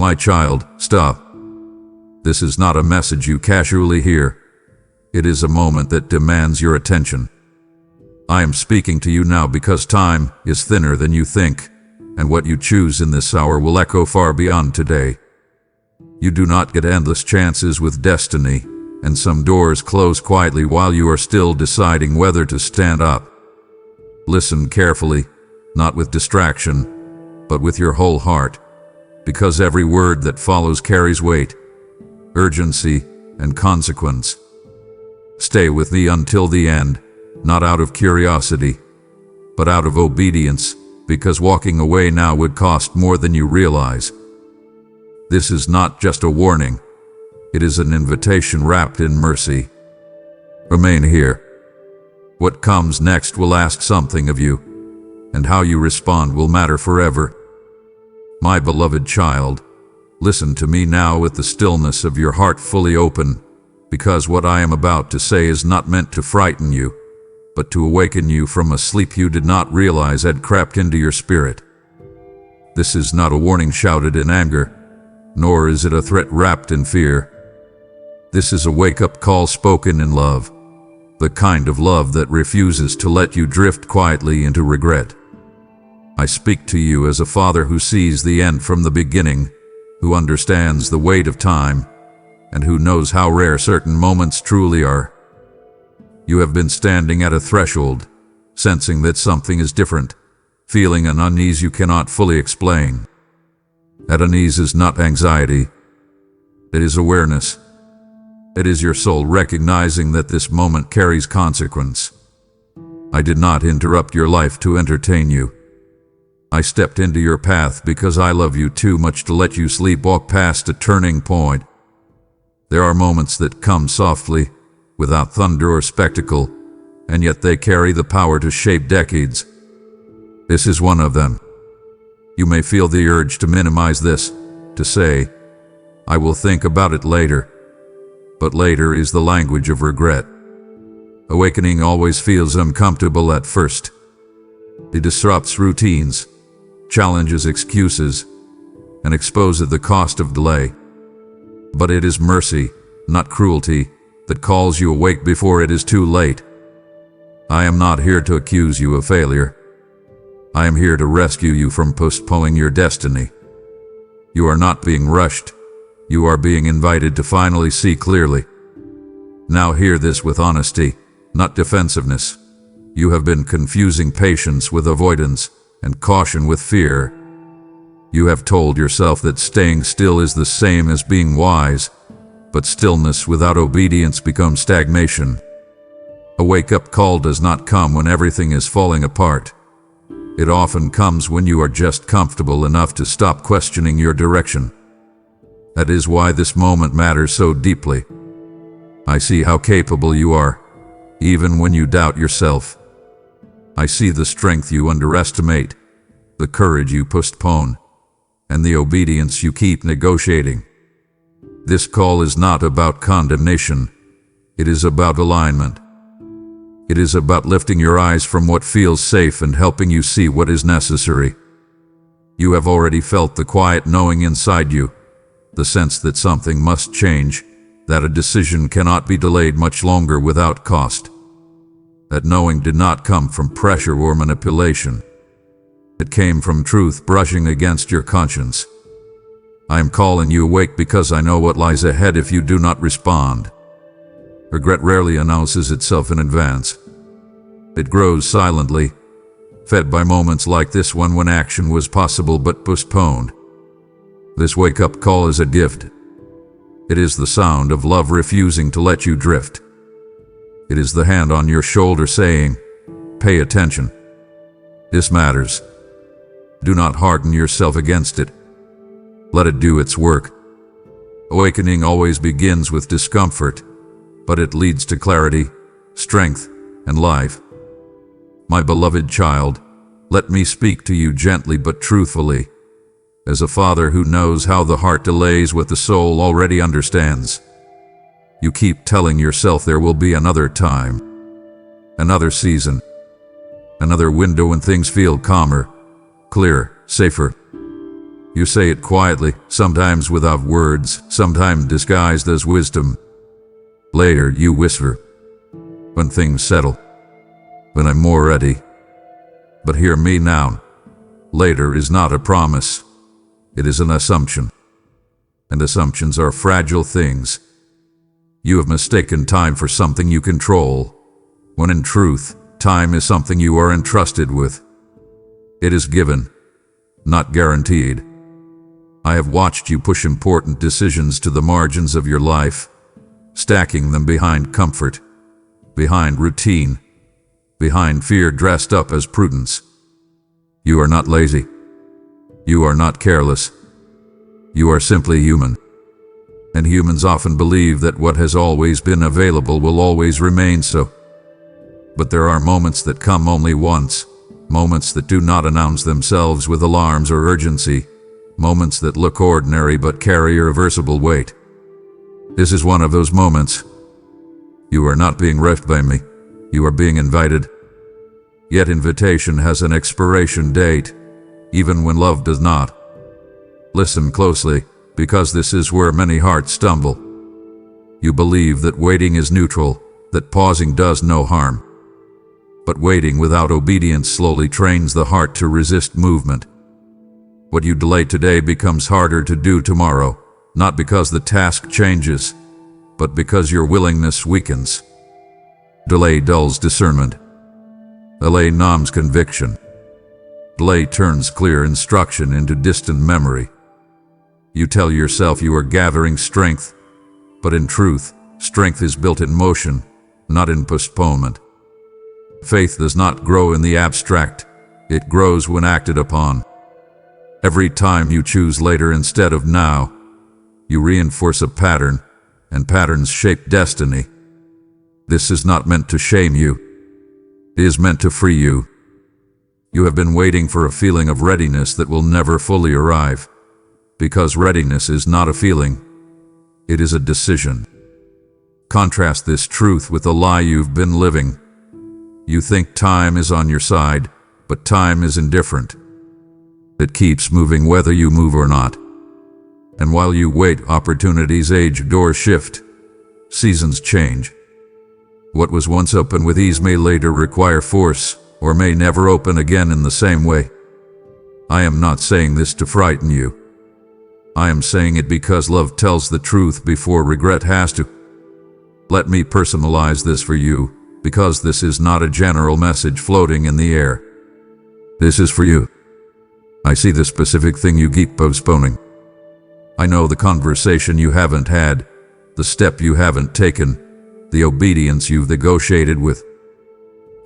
My child, stop. This is not a message you casually hear. It is a moment that demands your attention. I am speaking to you now because time is thinner than you think, and what you choose in this hour will echo far beyond today. You do not get endless chances with destiny, and some doors close quietly while you are still deciding whether to stand up. Listen carefully, not with distraction, but with your whole heart, because every word that follows carries weight, urgency, and consequence. Stay with me until the end, not out of curiosity, but out of obedience, because walking away now would cost more than you realize. This is not just a warning. It is an invitation wrapped in mercy. Remain here. What comes next will ask something of you, and how you respond will matter forever. My beloved child, listen to me now with the stillness of your heart fully open, because what I am about to say is not meant to frighten you, but to awaken you from a sleep you did not realize had crept into your spirit. This is not a warning shouted in anger, nor is it a threat wrapped in fear. This is a wake-up call spoken in love, the kind of love that refuses to let you drift quietly into regret. I speak to you as a father who sees the end from the beginning, who understands the weight of time, and who knows how rare certain moments truly are. You have been standing at a threshold, sensing that something is different, feeling an unease you cannot fully explain. That unease is not anxiety. It is awareness. It is your soul recognizing that this moment carries consequence. I did not interrupt your life to entertain you. I stepped into your path because I love you too much to let you sleepwalk past a turning point. There are moments that come softly, without thunder or spectacle, and yet they carry the power to shape decades. This is one of them. You may feel the urge to minimize this, to say, I will think about it later. But later is the language of regret. Awakening always feels uncomfortable at first. It disrupts routines, challenges excuses, and exposes the cost of delay. But it is mercy, not cruelty, that calls you awake before it is too late. I am not here to accuse you of failure. I am here to rescue you from postponing your destiny. You are not being rushed. You are being invited to finally see clearly. Now hear this with honesty, not defensiveness. You have been confusing patience with avoidance and caution with fear. You have told yourself that staying still is the same as being wise, but stillness without obedience becomes stagnation. A wake-up call does not come when everything is falling apart. It often comes when you are just comfortable enough to stop questioning your direction. That is why this moment matters so deeply. I see how capable you are, even when you doubt yourself. I see the strength you underestimate, the courage you postpone, and the obedience you keep negotiating. This call is not about condemnation. It is about alignment. It is about lifting your eyes from what feels safe and helping you see what is necessary. You have already felt the quiet knowing inside you, the sense that something must change, that a decision cannot be delayed much longer without cost. That knowing did not come from pressure or manipulation. It came from truth brushing against your conscience. I am calling you awake because I know what lies ahead if you do not respond. Regret rarely announces itself in advance. It grows silently, fed by moments like this one when action was possible but postponed. This wake-up call is a gift. It is the sound of love refusing to let you drift. It is the hand on your shoulder saying, pay attention. This matters. Do not harden yourself against it. Let it do its work. Awakening always begins with discomfort, but it leads to clarity, strength, and life. My beloved child, let me speak to you gently but truthfully. As a father who knows how the heart delays what the soul already understands. You keep telling yourself there will be another time, another season, another window when things feel calmer, clearer, safer. You say it quietly, sometimes without words, sometimes disguised as wisdom. Later you whisper, when things settle, when I'm more ready. But hear me now. Later is not a promise. It is an assumption. And assumptions are fragile things. You have mistaken time for something you control, when in truth, time is something you are entrusted with. It is given, not guaranteed. I have watched you push important decisions to the margins of your life, stacking them behind comfort, behind routine, behind fear dressed up as prudence. You are not lazy. You are not careless. You are simply human. And humans often believe that what has always been available will always remain so. But there are moments that come only once, moments that do not announce themselves with alarms or urgency, moments that look ordinary but carry irreversible weight. This is one of those moments. You are not being refed by me. You are being invited. Yet invitation has an expiration date, even when love does not. Listen closely, because this is where many hearts stumble. You believe that waiting is neutral, that pausing does no harm. But waiting without obedience slowly trains the heart to resist movement. What you delay today becomes harder to do tomorrow, not because the task changes, but because your willingness weakens. Delay dulls discernment. Delay numbs conviction. Delay turns clear instruction into distant memory. You tell yourself you are gathering strength, but in truth, strength is built in motion, not in postponement. Faith does not grow in the abstract, it grows when acted upon. Every time you choose later instead of now, you reinforce a pattern, and patterns shape destiny. This is not meant to shame you. It is meant to free you. You have been waiting for a feeling of readiness that will never fully arrive, because readiness is not a feeling, it is a decision. Contrast this truth with the lie you've been living. You think time is on your side, but time is indifferent. It keeps moving whether you move or not. And while you wait, opportunities age, doors shift, seasons change. What was once open with ease may later require force, or may never open again in the same way. I am not saying this to frighten you. I am saying it because love tells the truth before regret has to. Let me personalize this for you, because this is not a general message floating in the air. This is for you. I see the specific thing you keep postponing. I know the conversation you haven't had, the step you haven't taken, the obedience you've negotiated with.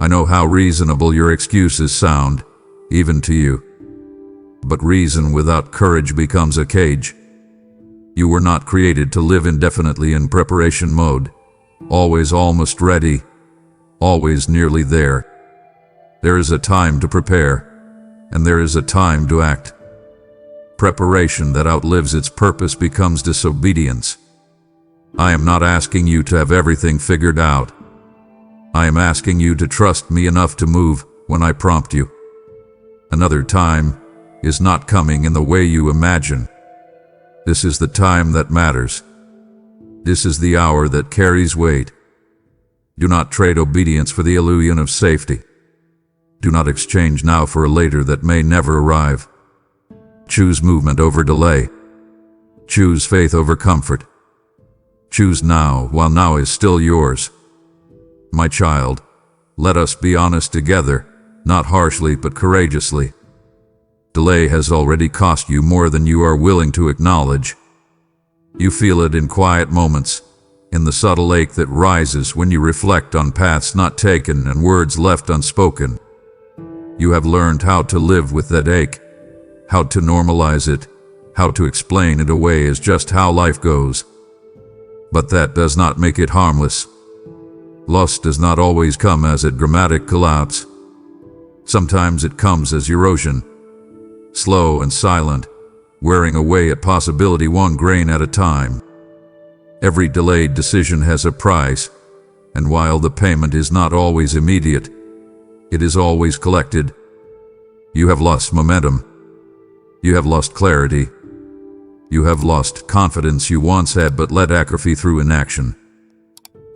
I know how reasonable your excuses sound, even to you. But reason without courage becomes a cage. You were not created to live indefinitely in preparation mode, always almost ready, always nearly there. There is a time to prepare, and there is a time to act. Preparation that outlives its purpose becomes disobedience. I am not asking you to have everything figured out. I am asking you to trust me enough to move when I prompt you. Another time is not coming in the way you imagine. This is the time that matters. This is the hour that carries weight. Do not trade obedience for the illusion of safety. Do not exchange now for a later that may never arrive. Choose movement over delay. Choose faith over comfort. Choose now while now is still yours. My child, let us be honest together, not harshly but courageously. Delay has already cost you more than you are willing to acknowledge. You feel it in quiet moments, in the subtle ache that rises when you reflect on paths not taken and words left unspoken. You have learned how to live with that ache, how to normalize it, how to explain it away as just how life goes. But that does not make it harmless. Loss does not always come as a dramatic collapse. Sometimes it comes as erosion, slow and silent, wearing away at possibility one grain at a time. Every delayed decision has a price, and while the payment is not always immediate, it is always collected. You have lost momentum. You have lost clarity. You have lost confidence you once had but let atrophy through inaction.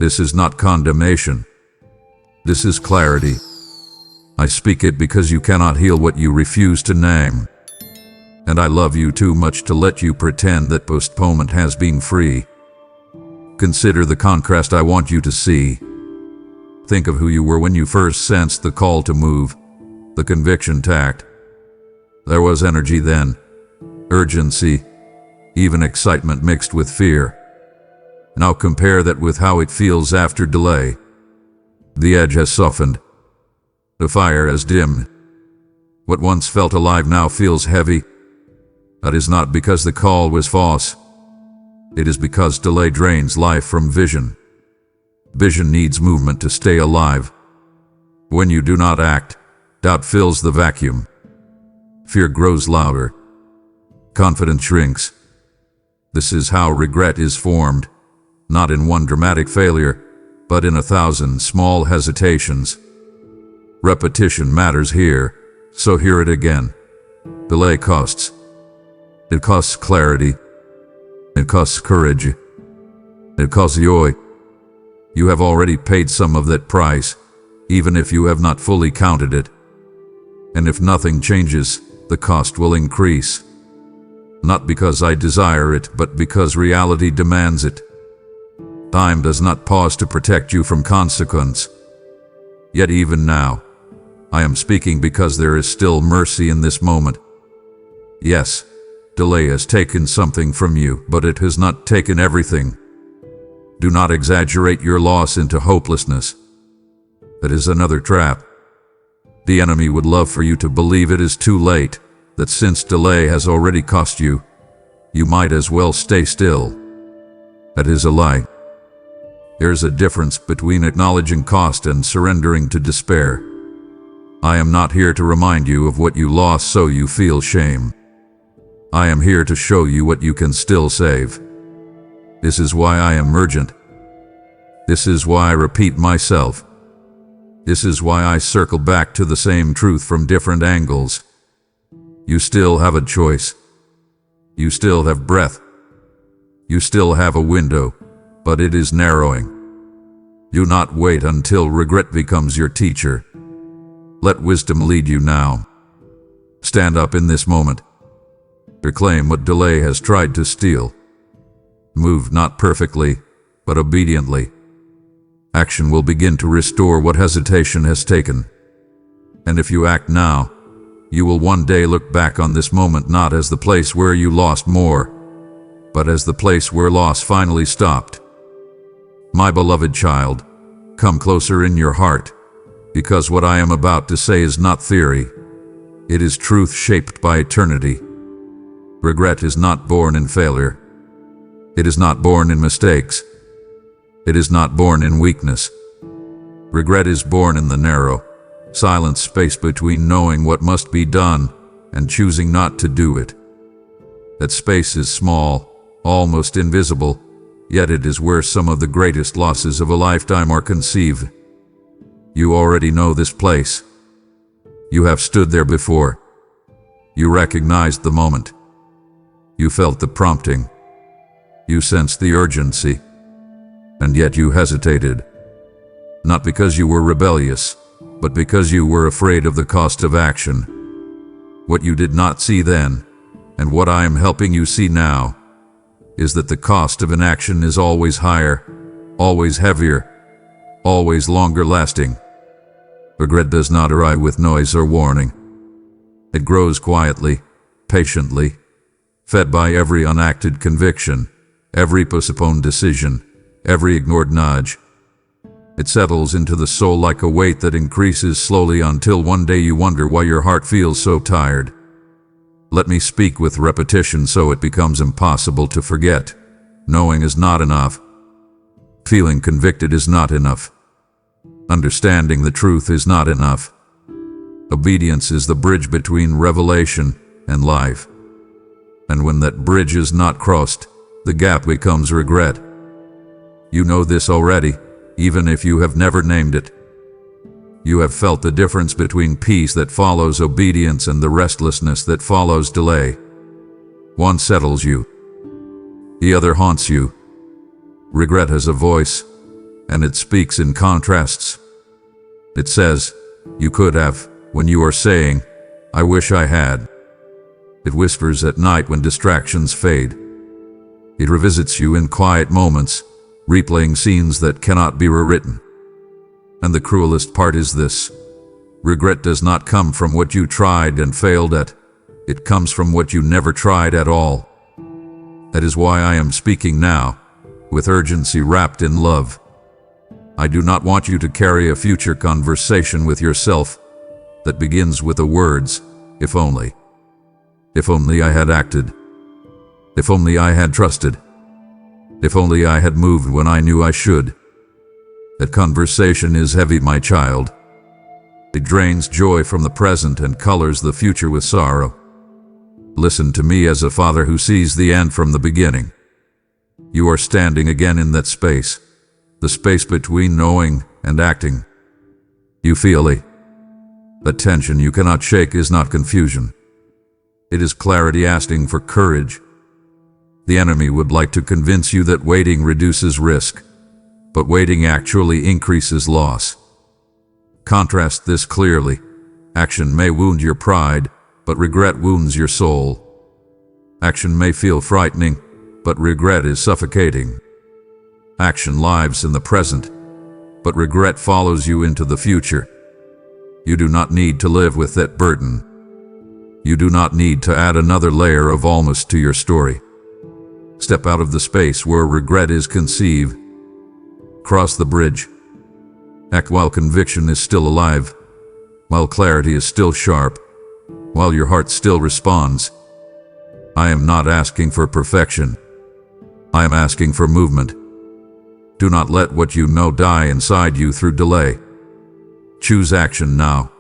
This is not condemnation. This is clarity. I speak it because you cannot heal what you refuse to name. And I love you too much to let you pretend that postponement has been free. Consider the contrast I want you to see. Think of who you were when you first sensed the call to move, the conviction tact. There was energy then, urgency, even excitement mixed with fear. Now compare that with how it feels after delay. The edge has softened. The fire has dimmed. What once felt alive now feels heavy. That is not because the call was false. It is because delay drains life from vision. Vision needs movement to stay alive. When you do not act, doubt fills the vacuum. Fear grows louder. Confidence shrinks. This is how regret is formed, not in one dramatic failure, but in 1,000 small hesitations. Repetition matters here, so hear it again. Delay costs. It costs clarity. It costs courage. It costs joy. You have already paid some of that price, even if you have not fully counted it. And if nothing changes, the cost will increase. Not because I desire it, but because reality demands it. Time does not pause to protect you from consequence. Yet even now, I am speaking because there is still mercy in this moment. Yes, delay has taken something from you, but it has not taken everything. Do not exaggerate your loss into hopelessness. That is another trap. The enemy would love for you to believe it is too late, that since delay has already cost you, you might as well stay still. That is a lie. There's a difference between acknowledging cost and surrendering to despair. I am not here to remind you of what you lost so you feel shame. I am here to show you what you can still save. This is why I am urgent. This is why I repeat myself. This is why I circle back to the same truth from different angles. You still have a choice. You still have breath. You still have a window, but it is narrowing. Do not wait until regret becomes your teacher. Let wisdom lead you now. Stand up in this moment. Reclaim what delay has tried to steal. Move not perfectly, but obediently. Action will begin to restore what hesitation has taken. And if you act now, you will one day look back on this moment not as the place where you lost more, but as the place where loss finally stopped. My beloved child, come closer in your heart, because what I am about to say is not theory. It is truth shaped by eternity. Regret is not born in failure. It is not born in mistakes. It is not born in weakness. Regret is born in the narrow, silent space between knowing what must be done and choosing not to do it. That space is small, almost invisible, yet it is where some of the greatest losses of a lifetime are conceived. You already know this place. You have stood there before. You recognized the moment. You felt the prompting. You sensed the urgency. And yet you hesitated. Not because you were rebellious, but because you were afraid of the cost of action. What you did not see then, and what I am helping you see now, is that the cost of inaction is always higher, always heavier, always longer lasting. Regret does not arrive with noise or warning. It grows quietly, patiently, fed by every unacted conviction, every postponed decision, every ignored nudge. It settles into the soul like a weight that increases slowly until one day you wonder why your heart feels so tired. Let me speak with repetition so it becomes impossible to forget. Knowing is not enough. Feeling convicted is not enough. Understanding the truth is not enough. Obedience is the bridge between revelation and life. And when that bridge is not crossed, the gap becomes regret. You know this already, even if you have never named it. You have felt the difference between peace that follows obedience and the restlessness that follows delay. One settles you, the other haunts you. Regret has a voice, and it speaks in contrasts. It says, "You could have," when you are saying, "I wish I had." It whispers at night when distractions fade. It revisits you in quiet moments, replaying scenes that cannot be rewritten. And the cruelest part is this: regret does not come from what you tried and failed at. It comes from what you never tried at all. That is why I am speaking now, with urgency wrapped in love. I do not want you to carry a future conversation with yourself that begins with the words, "If only." If only I had acted. If only I had trusted. If only I had moved when I knew I should. That conversation is heavy, my child. It drains joy from the present and colors the future with sorrow. Listen to me as a father who sees the end from the beginning. You are standing again in that space, the space between knowing and acting. You feel it. The tension you cannot shake is not confusion. It is clarity asking for courage. The enemy would like to convince you that waiting reduces risk, but waiting actually increases loss. Contrast this clearly. Action may wound your pride, but regret wounds your soul. Action may feel frightening, but regret is suffocating. Action lives in the present, but regret follows you into the future. You do not need to live with that burden. You do not need to add another layer of almost to your story. Step out of the space where regret is conceived. Cross the bridge. Act while conviction is still alive, while clarity is still sharp, while your heart still responds. I am not asking for perfection. I am asking for movement. Do not let what you know die inside you through delay. Choose action now,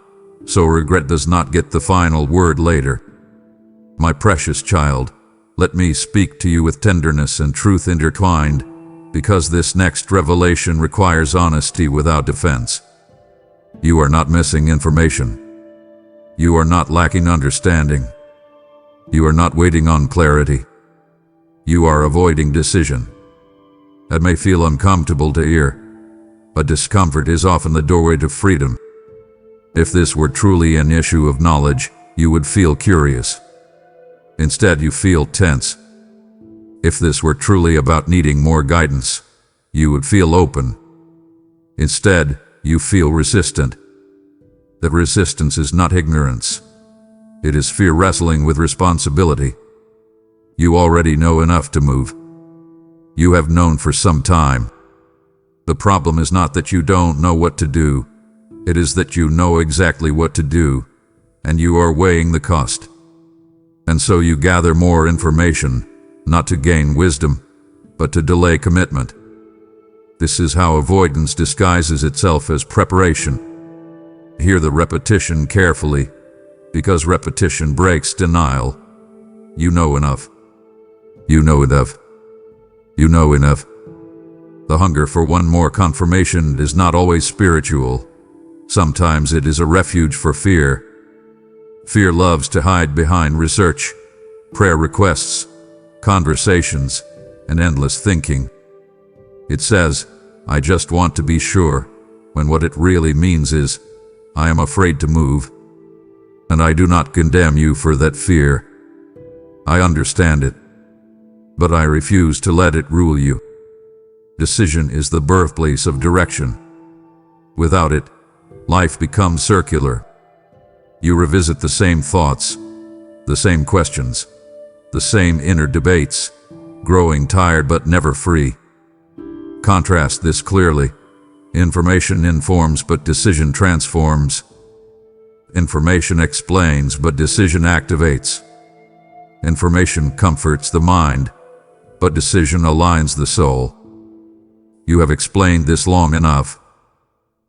so regret does not get the final word later. My precious child, let me speak to you with tenderness and truth intertwined, because this next revelation requires honesty without defense. You are not missing information. You are not lacking understanding. You are not waiting on clarity. You are avoiding decision. That may feel uncomfortable to hear, but discomfort is often the doorway to freedom. If this were truly an issue of knowledge, you would feel curious. Instead, you feel tense. If this were truly about needing more guidance, you would feel open. Instead, you feel resistant. That resistance is not ignorance. It is fear wrestling with responsibility. You already know enough to move. You have known for some time. The problem is not that you don't know what to do. It is that you know exactly what to do, and you are weighing the cost. And so you gather more information, not to gain wisdom, but to delay commitment. This is how avoidance disguises itself as preparation. Hear the repetition carefully, because repetition breaks denial. You know enough. You know enough. You know enough. The hunger for one more confirmation is not always spiritual. Sometimes it is a refuge for fear. Fear loves to hide behind research, prayer requests, conversations, and endless thinking. It says, "I just want to be sure," when what it really means is, "I am afraid to move." And I do not condemn you for that fear. I understand it, but I refuse to let it rule you. Decision is the birthplace of direction. Without it, life becomes circular. You revisit the same thoughts, the same questions, the same inner debates, growing tired but never free. Contrast this clearly. Information informs, but decision transforms. Information explains, but decision activates. Information comforts the mind, but decision aligns the soul. You have explained this long enough.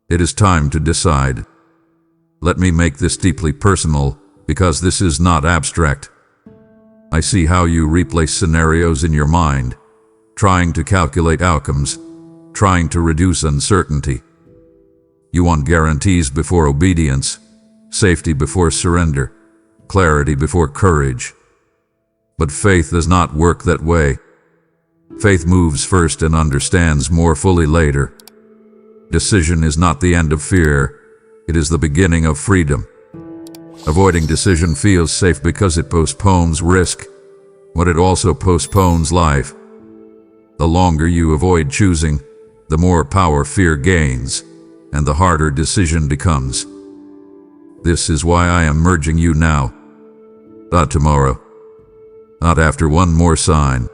It is time to decide. Let me make this deeply personal, because this is not abstract. I see how you replay scenarios in your mind, trying to calculate outcomes, trying to reduce uncertainty. You want guarantees before obedience, safety before surrender, clarity before courage. But faith does not work that way. Faith moves first and understands more fully later. Decision is not the end of fear, it is the beginning of freedom. Avoiding decision feels safe because it postpones risk, but it also postpones life. The longer you avoid choosing, the more power fear gains, and the harder decision becomes. This is why I am merging you now. Not tomorrow. Not after one more sign.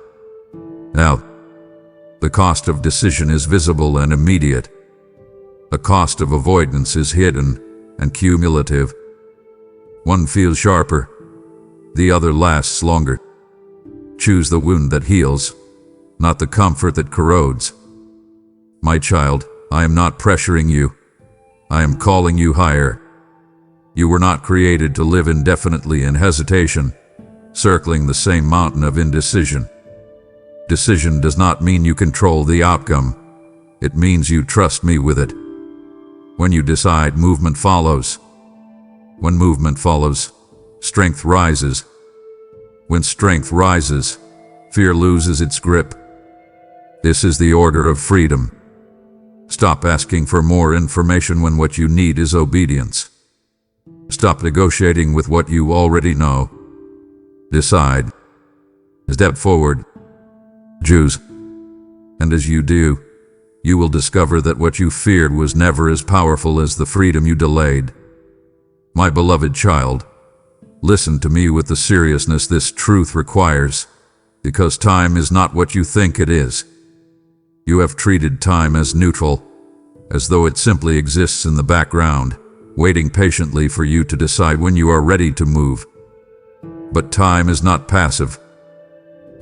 Now, the cost of decision is visible and immediate. The cost of avoidance is hidden and cumulative. One feels sharper, the other lasts longer. Choose the wound that heals, not the comfort that corrodes. My child, I am not pressuring you. I am calling you higher. You were not created to live indefinitely in hesitation, circling the same mountain of indecision. Decision does not mean you control the outcome. It means you trust me with it. When you decide, movement follows. When movement follows, strength rises. When strength rises, fear loses its grip. This is the order of freedom. Stop asking for more information when what you need is obedience. Stop negotiating with what you already know. Decide. Step forward. Choose. And as you do, you will discover that what you feared was never as powerful as the freedom you delayed. My beloved child, listen to me with the seriousness this truth requires, because time is not what you think it is. You have treated time as neutral, as though it simply exists in the background, waiting patiently for you to decide when you are ready to move. But time is not passive.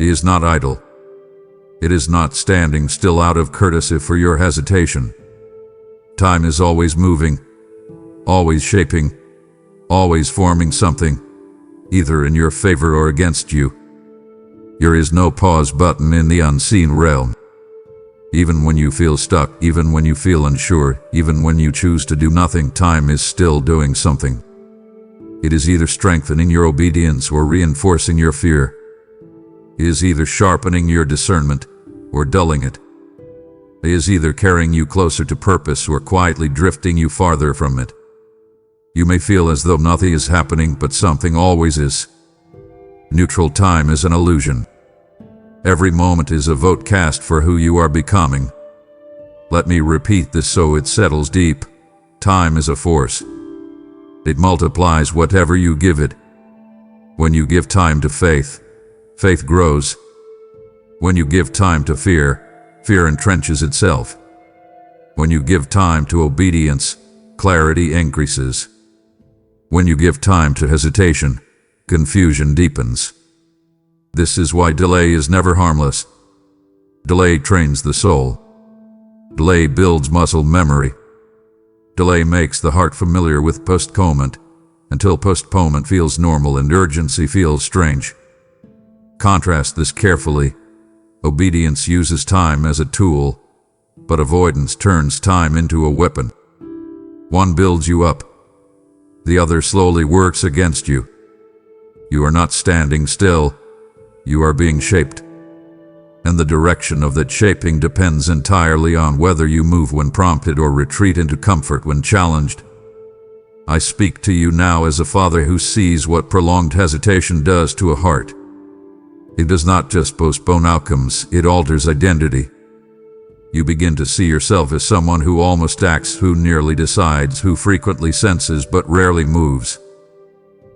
It is not idle. It is not standing still out of courtesy for your hesitation. Time is always moving, always shaping, always forming something, either in your favor or against you. There is no pause button in the unseen realm. Even when you feel stuck, even when you feel unsure, even when you choose to do nothing, time is still doing something. It is either strengthening your obedience or reinforcing your fear. It is either sharpening your discernment or dulling it. It is either carrying you closer to purpose or quietly drifting you farther from it. You may feel as though nothing is happening, but something always is. Neutral time is an illusion. Every moment is a vote cast for who you are becoming. Let me repeat this so it settles deep. Time is a force. It multiplies whatever you give it. When you give time to faith, faith grows. When you give time to fear, fear entrenches itself. When you give time to obedience, clarity increases. When you give time to hesitation, confusion deepens. This is why delay is never harmless. Delay trains the soul. Delay builds muscle memory. Delay makes the heart familiar with postponement, until postponement feels normal and urgency feels strange. Contrast this carefully. Obedience uses time as a tool, but avoidance turns time into a weapon. One builds you up. The other slowly works against you. You are not standing still. You are being shaped. And the direction of that shaping depends entirely on whether you move when prompted or retreat into comfort when challenged. I speak to you now as a father who sees what prolonged hesitation does to a heart. It does not just postpone outcomes, it alters identity. You begin to see yourself as someone who almost acts, who nearly decides, who frequently senses but rarely moves.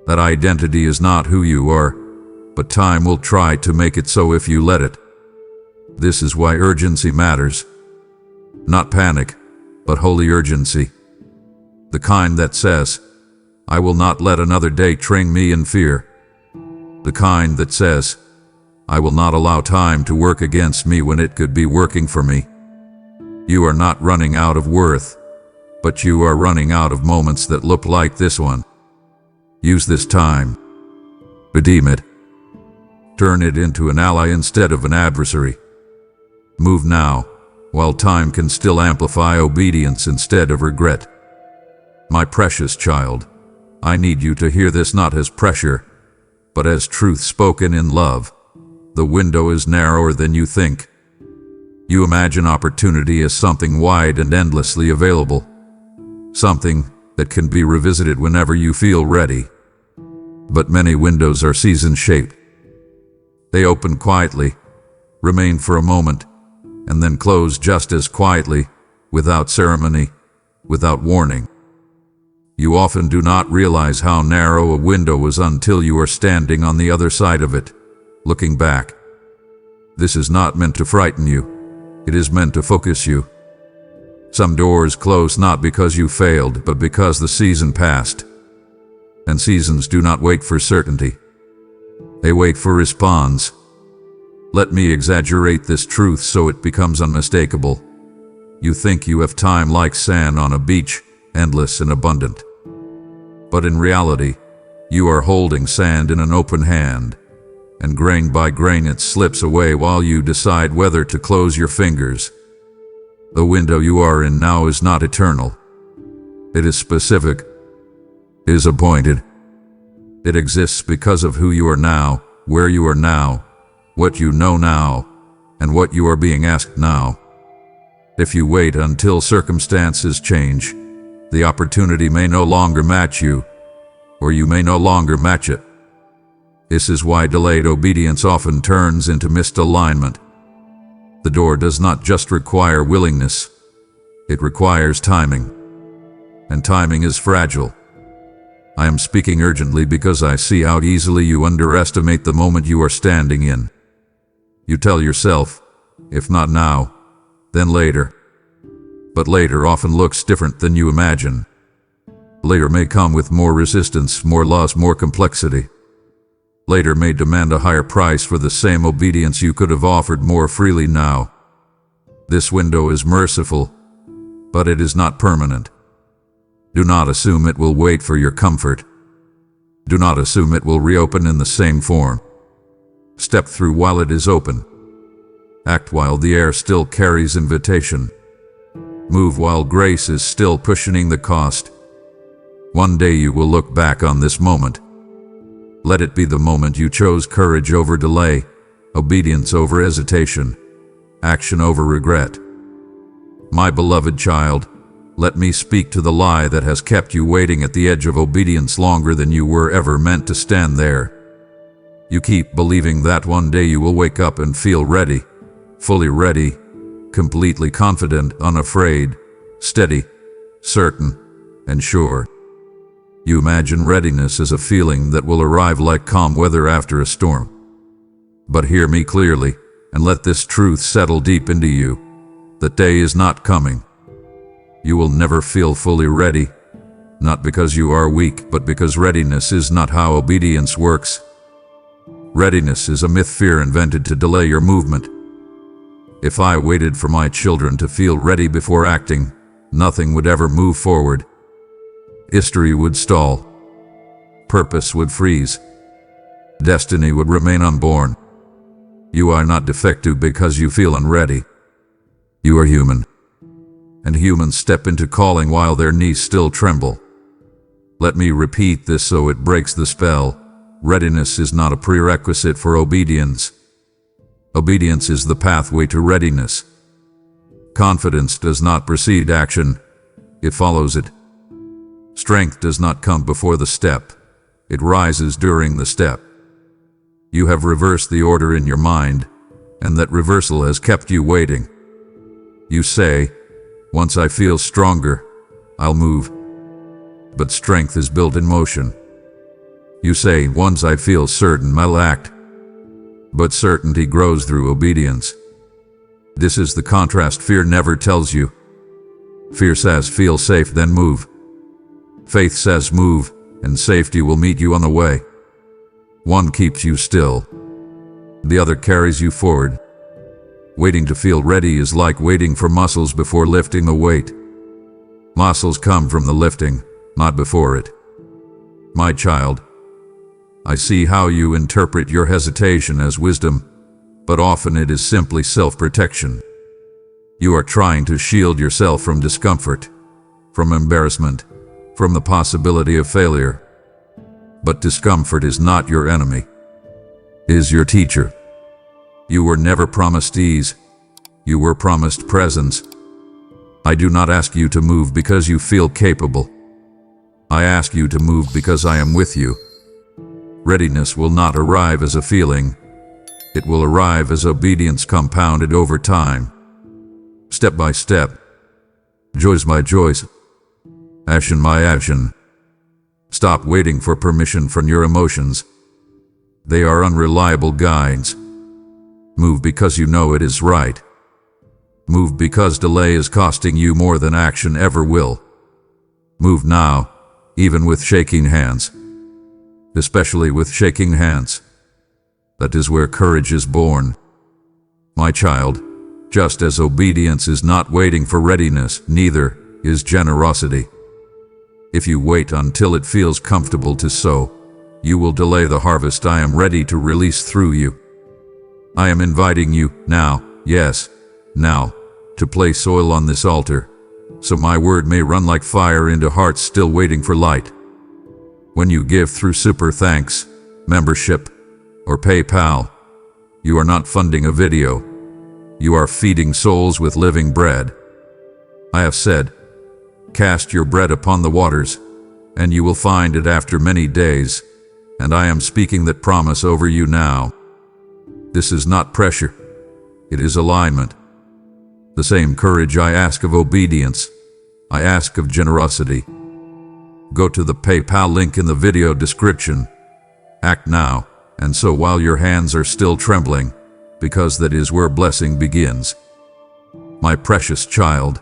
That identity is not who you are, but time will try to make it so if you let it. This is why urgency matters. Not panic, but holy urgency. The kind that says, I will not let another day train me in fear. The kind that says, I will not allow time to work against me when it could be working for me. You are not running out of worth, but you are running out of moments that look like this one. Use this time. Redeem it. Turn it into an ally instead of an adversary. Move now, while time can still amplify obedience instead of regret. My precious child, I need you to hear this not as pressure, but as truth spoken in love. The window is narrower than you think. You imagine opportunity as something wide and endlessly available, something that can be revisited whenever you feel ready. But many windows are season-shaped. They open quietly, remain for a moment, and then close just as quietly, without ceremony, without warning. You often do not realize how narrow a window is until you are standing on the other side of it, looking back. This is not meant to frighten you. It is meant to focus you. Some doors close not because you failed, but because the season passed. And seasons do not wait for certainty. They wait for response. Let me exaggerate this truth so it becomes unmistakable. You think you have time like sand on a beach, endless and abundant. But in reality, you are holding sand in an open hand, and grain by grain it slips away while you decide whether to close your fingers. The window you are in now is not eternal. It is specific. It is appointed. It exists because of who you are now, where you are now, what you know now, and what you are being asked now. If you wait until circumstances change, the opportunity may no longer match you, or you may no longer match it. This is why delayed obedience often turns into misalignment. The door does not just require willingness, it requires timing. And timing is fragile. I am speaking urgently because I see how easily you underestimate the moment you are standing in. You tell yourself, if not now, then later. But later often looks different than you imagine. Later may come with more resistance, more loss, more complexity. Later may demand a higher price for the same obedience you could have offered more freely now. This window is merciful, but it is not permanent. Do not assume it will wait for your comfort. Do not assume it will reopen in the same form. Step through while it is open. Act while the air still carries invitation. Move while grace is still cushioning the cost. One day you will look back on this moment. Let it be the moment you chose courage over delay, obedience over hesitation, action over regret. My beloved child, let me speak to the lie that has kept you waiting at the edge of obedience longer than you were ever meant to stand there. You keep believing that one day you will wake up and feel ready, fully ready, completely confident, unafraid, steady, certain, and sure. You imagine readiness as a feeling that will arrive like calm weather after a storm. But hear me clearly, and let this truth settle deep into you. That day is not coming. You will never feel fully ready, not because you are weak, but because readiness is not how obedience works. Readiness is a myth fear invented to delay your movement. If I waited for my children to feel ready before acting, nothing would ever move forward. History would stall. Purpose would freeze. Destiny would remain unborn. You are not defective because you feel unready. You are human. And humans step into calling while their knees still tremble. Let me repeat this so it breaks the spell. Readiness is not a prerequisite for obedience. Obedience is the pathway to readiness. Confidence does not precede action, it follows it. Strength does not come before the step, it rises during the step. You have reversed the order in your mind, and that reversal has kept you waiting. You say, once I feel stronger, I'll move. But strength is built in motion. You say, once I feel certain, I'll act. But certainty grows through obedience. This is the contrast fear never tells you. Fear says, feel safe, then move. Faith says, move, and safety will meet you on the way. One keeps you still. The other carries you forward. Waiting to feel ready is like waiting for muscles before lifting the weight. Muscles come from the lifting, not before it. My child, I see how you interpret your hesitation as wisdom, but often it is simply self-protection. You are trying to shield yourself from discomfort, from embarrassment, from the possibility of failure. But discomfort is not your enemy. It is your teacher. You were never promised ease. You were promised presence. I do not ask you to move because you feel capable. I ask you to move because I am with you. Readiness will not arrive as a feeling. It will arrive as obedience compounded over time. Step by step. Choice by choice. Action by action. Stop waiting for permission from your emotions. They are unreliable guides. Move because you know it is right. Move because delay is costing you more than action ever will. Move now, even with shaking hands. Especially with shaking hands. That is where courage is born. My child, just as obedience is not waiting for readiness, neither is generosity. If you wait until it feels comfortable to sow, you will delay the harvest I am ready to release through you. I am inviting you now, yes, now, to place oil on this altar, so my word may run like fire into hearts still waiting for light. When you give through super thanks, membership, or PayPal, you are not funding a video. You are feeding souls with living bread. I have said, cast your bread upon the waters, and you will find it after many days, and I am speaking that promise over you now. This is not pressure. It is alignment. The same courage I ask of obedience, I ask of generosity. Go to the PayPal link in the video description. Act now, and so while your hands are still trembling, because that is where blessing begins. My precious child,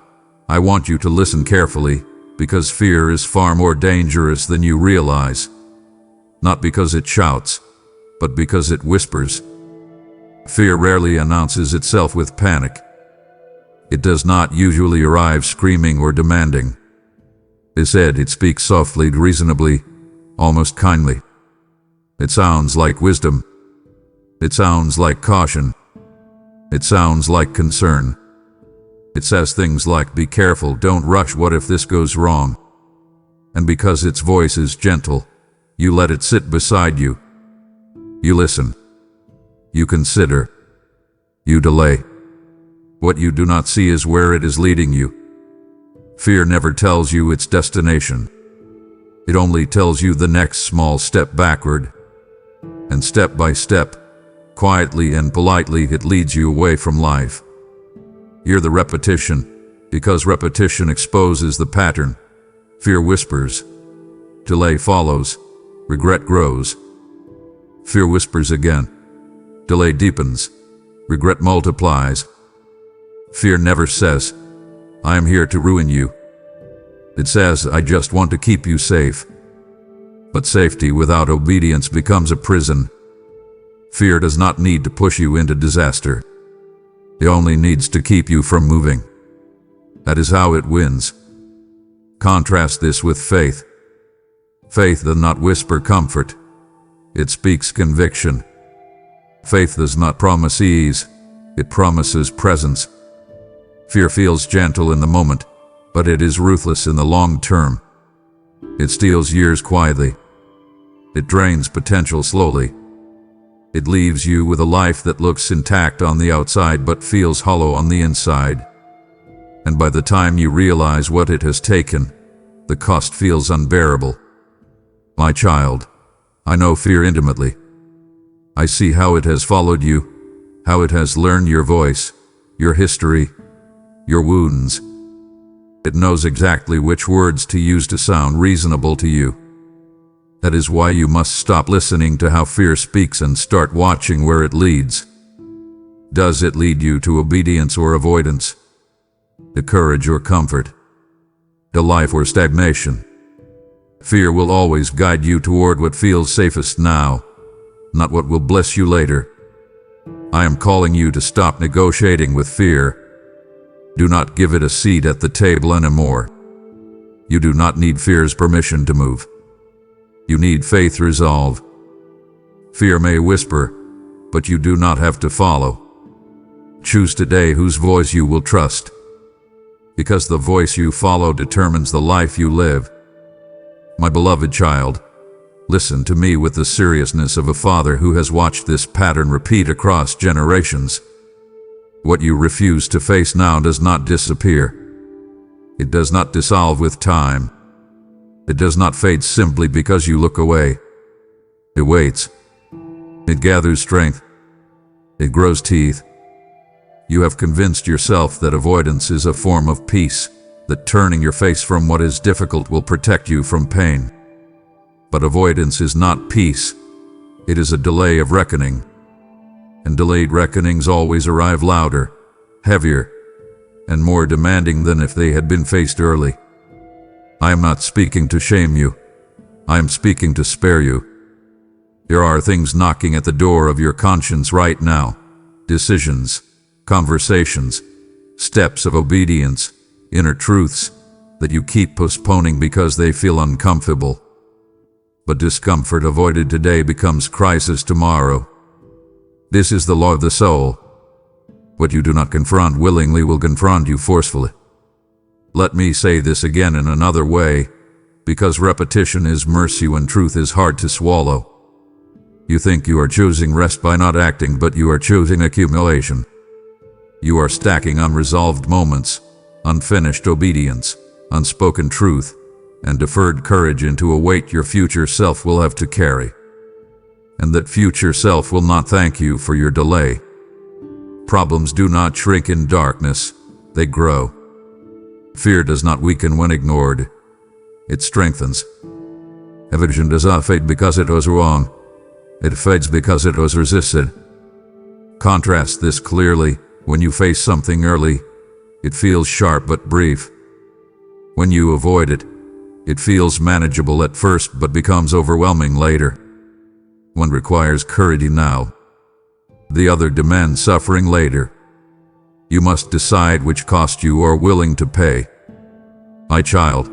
I want you to listen carefully, because fear is far more dangerous than you realize. Not because it shouts, but because it whispers. Fear rarely announces itself with panic. It does not usually arrive screaming or demanding. Instead, it speaks softly, reasonably, almost kindly. It sounds like wisdom. It sounds like caution. It sounds like concern. It says things like, be careful, don't rush, what if this goes wrong? And because its voice is gentle, you let it sit beside you. You listen. You consider. You delay. What you do not see is where it is leading you. Fear never tells you its destination. It only tells you the next small step backward. And step by step, quietly and politely, it leads you away from life. Hear the repetition, because repetition exposes the pattern. Fear whispers. Delay follows. Regret grows. Fear whispers again. Delay deepens. Regret multiplies. Fear never says, I am here to ruin you. It says, I just want to keep you safe. But safety without obedience becomes a prison. Fear does not need to push you into disaster. It only needs to keep you from moving. That is how it wins. Contrast this with faith. Faith does not whisper comfort. It speaks conviction. Faith does not promise ease. It promises presence. Fear feels gentle in the moment, but it is ruthless in the long term. It steals years quietly. It drains potential slowly. It leaves you with a life that looks intact on the outside but feels hollow on the inside. And by the time you realize what it has taken, the cost feels unbearable. My child, I know fear intimately. I see how it has followed you, how it has learned your voice, your history, your wounds. It knows exactly which words to use to sound reasonable to you. That is why you must stop listening to how fear speaks and start watching where it leads. Does it lead you to obedience or avoidance? To courage or comfort? To life or stagnation? Fear will always guide you toward what feels safest now, not what will bless you later. I am calling you to stop negotiating with fear. Do not give it a seat at the table anymore. You do not need fear's permission to move. You need faith resolve. Fear may whisper, but you do not have to follow. Choose today whose voice you will trust, because the voice you follow determines the life you live. My beloved child, listen to me with the seriousness of a father who has watched this pattern repeat across generations. What you refuse to face now does not disappear. It does not dissolve with time. It does not fade simply because you look away. It waits. It gathers strength. It grows teeth. You have convinced yourself that avoidance is a form of peace, that turning your face from what is difficult will protect you from pain. But avoidance is not peace. It is a delay of reckoning. And delayed reckonings always arrive louder, heavier, and more demanding than if they had been faced early. I am not speaking to shame you. I am speaking to spare you. There are things knocking at the door of your conscience right now. Decisions, conversations, steps of obedience, inner truths that you keep postponing because they feel uncomfortable. But discomfort avoided today becomes crisis tomorrow. This is the law of the soul. What you do not confront willingly will confront you forcefully. Let me say this again in another way, because repetition is mercy when truth is hard to swallow. You think you are choosing rest by not acting, but you are choosing accumulation. You are stacking unresolved moments, unfinished obedience, unspoken truth, and deferred courage into a weight your future self will have to carry. And that future self will not thank you for your delay. Problems do not shrink in darkness, they grow. Fear does not weaken when ignored, it strengthens. Evasion does not fade because it was wrong, it fades because it was resisted. Contrast this clearly. When you face something early, it feels sharp but brief. When you avoid it, it feels manageable at first but becomes overwhelming later. One requires courage now. The other demands suffering later. You must decide which cost you are willing to pay. My child,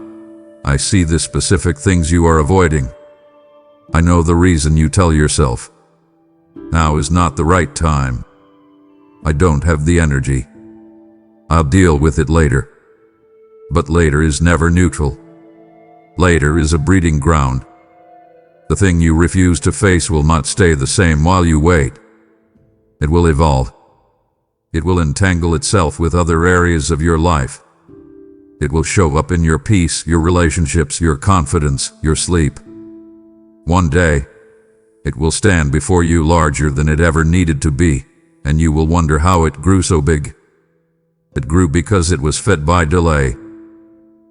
I see the specific things you are avoiding. I know the reason you tell yourself, now is not the right time. I don't have the energy. I'll deal with it later. But later is never neutral. Later is a breeding ground. The thing you refuse to face will not stay the same while you wait. It will evolve. It will entangle itself with other areas of your life. It will show up in your peace, your relationships, your confidence, your sleep. One day, it will stand before you larger than it ever needed to be, and you will wonder how it grew so big. It grew because it was fed by delay.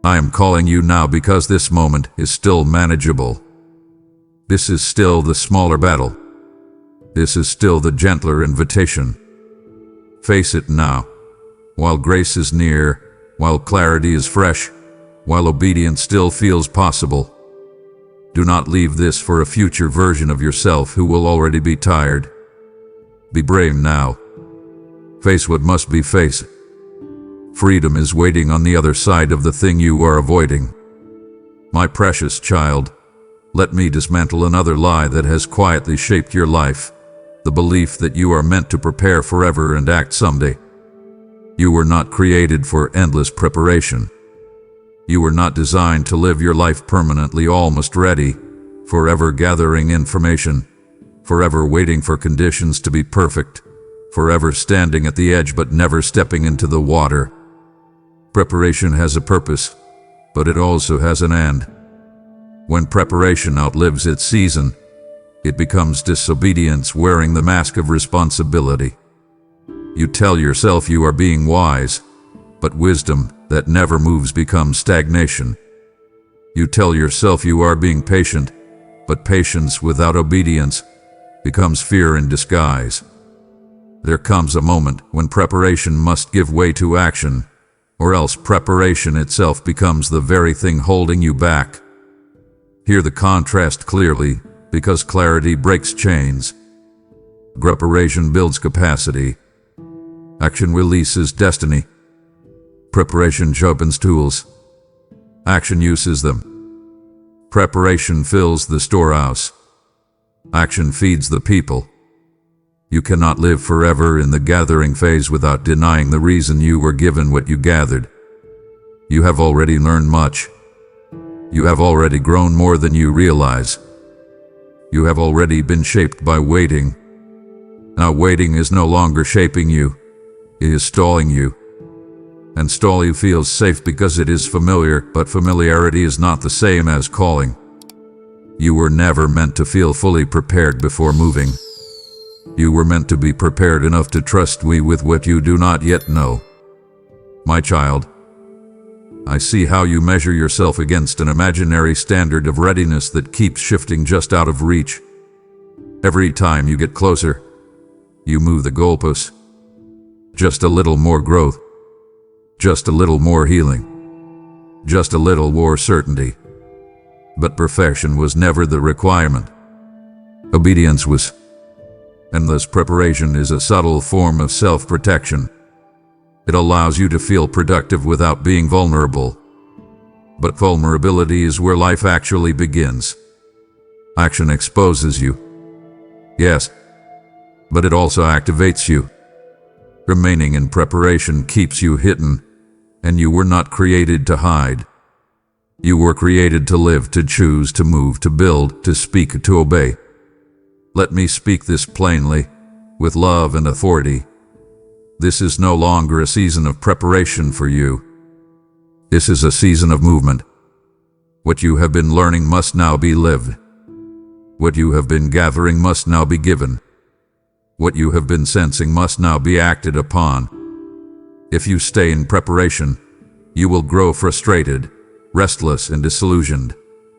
I am calling you now because this moment is still manageable. This is still the smaller battle. This is still the gentler invitation. Face it now, while grace is near, while clarity is fresh, while obedience still feels possible. Do not leave this for a future version of yourself who will already be tired. Be brave now. Face what must be faced. Freedom is waiting on the other side of the thing you are avoiding. My precious child, let me dismantle another lie that has quietly shaped your life, the belief that you are meant to prepare forever and act someday. You were not created for endless preparation. You were not designed to live your life permanently almost ready, forever gathering information, forever waiting for conditions to be perfect, forever standing at the edge but never stepping into the water. Preparation has a purpose, but it also has an end. When preparation outlives its season, it becomes disobedience wearing the mask of responsibility. You tell yourself you are being wise, but wisdom that never moves becomes stagnation. You tell yourself you are being patient, but patience without obedience becomes fear in disguise. There comes a moment when preparation must give way to action, or else preparation itself becomes the very thing holding you back. Hear the contrast clearly, because clarity breaks chains. Preparation builds capacity. Action releases destiny. Preparation sharpens tools. Action uses them. Preparation fills the storehouse. Action feeds the people. You cannot live forever in the gathering phase without denying the reason you were given what you gathered. You have already learned much. You have already grown more than you realize. You have already been shaped by waiting. Now waiting is no longer shaping you. It is stalling you. And stall you feels safe because it is familiar, but familiarity is not the same as calling. You were never meant to feel fully prepared before moving. You were meant to be prepared enough to trust me with what you do not yet know. My child, I see how you measure yourself against an imaginary standard of readiness that keeps shifting just out of reach. Every time you get closer, you move the goalposts. Just a little more growth. Just a little more healing. Just a little more certainty. But perfection was never the requirement. Obedience was. And thus preparation is a subtle form of self-protection. It allows you to feel productive without being vulnerable. But vulnerability is where life actually begins. Action exposes you. Yes, but it also activates you. Remaining in preparation keeps you hidden, and you were not created to hide. You were created to live, to choose, to move, to build, to speak, to obey. Let me speak this plainly, with love and authority. This is no longer a season of preparation for you. This is a season of movement. What you have been learning must now be lived. What you have been gathering must now be given. What you have been sensing must now be acted upon. If you stay in preparation, you will grow frustrated, restless, and disillusioned,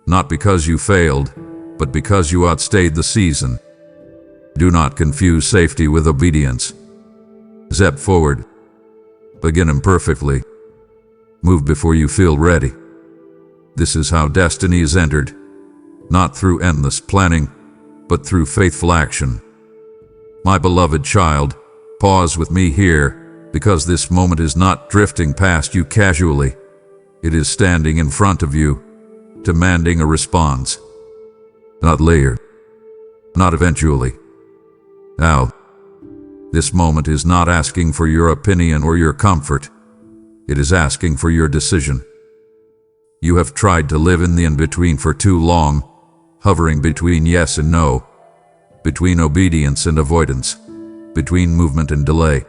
not because you failed, but because you outstayed the season. Do not confuse safety with obedience. Step forward. Begin imperfectly. Move before you feel ready. This is how destiny is entered, not through endless planning, but through faithful action. My beloved child, pause with me here, because this moment is not drifting past you casually. It is standing in front of you, demanding a response. Not later, not eventually. Now. This moment is not asking for your opinion or your comfort. It is asking for your decision. You have tried to live in the in-between for too long, hovering between yes and no, between obedience and avoidance, between movement and delay.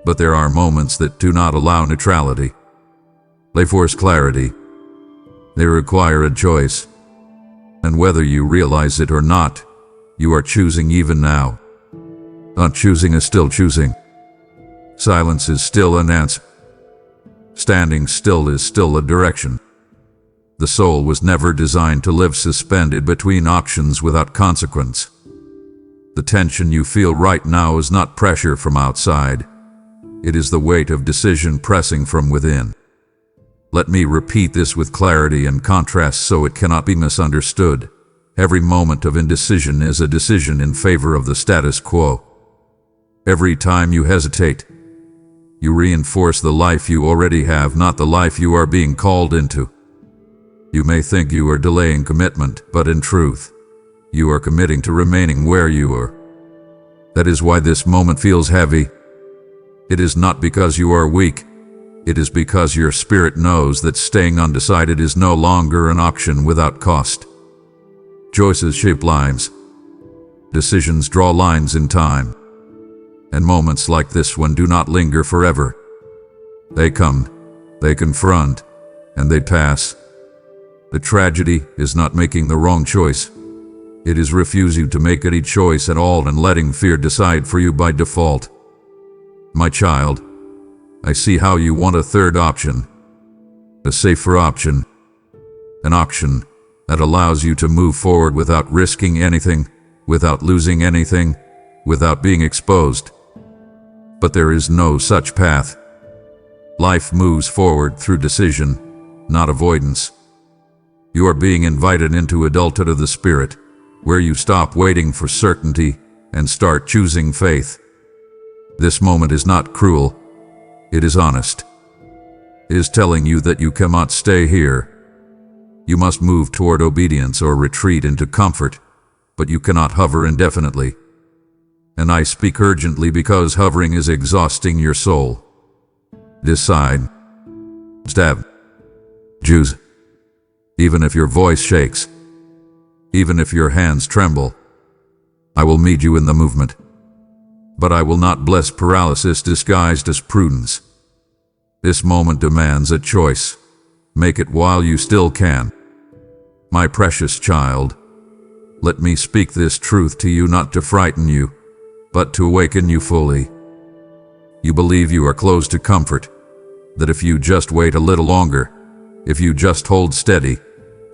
But there are moments that do not allow neutrality. They force clarity. They require a choice. And whether you realize it or not, you are choosing even now. Not choosing is still choosing. Silence is still an answer. Standing still is still a direction. The soul was never designed to live suspended between options without consequence. The tension you feel right now is not pressure from outside. It is the weight of decision pressing from within. Let me repeat this with clarity and contrast so it cannot be misunderstood. Every moment of indecision is a decision in favor of the status quo. Every time you hesitate, you reinforce the life you already have, not the life you are being called into. You may think you are delaying commitment, but in truth, you are committing to remaining where you are. That is why this moment feels heavy. It is not because you are weak. It is because your spirit knows that staying undecided is no longer an option without cost. Choices shape lines. Decisions draw lines in time. And moments like this one do not linger forever. They come, they confront, and they pass. The tragedy is not making the wrong choice. It is refusing to make any choice at all and letting fear decide for you by default. My child, I see how you want a third option. A safer option. An option that allows you to move forward without risking anything, without losing anything, without being exposed. But there is no such path. Life moves forward through decision, not avoidance. You are being invited into adulthood of the spirit, where you stop waiting for certainty and start choosing faith. This moment is not cruel. It is honest. It is telling you that you cannot stay here. You must move toward obedience or retreat into comfort, but you cannot hover indefinitely. And I speak urgently because hovering is exhausting your soul. Decide. Stab. Choose. Even if your voice shakes, even if your hands tremble, I will meet you in the movement. But I will not bless paralysis disguised as prudence. This moment demands a choice. Make it while you still can. My precious child, let me speak this truth to you, not to frighten you, but to awaken you fully. You believe you are close to comfort, that if you just wait a little longer, if you just hold steady,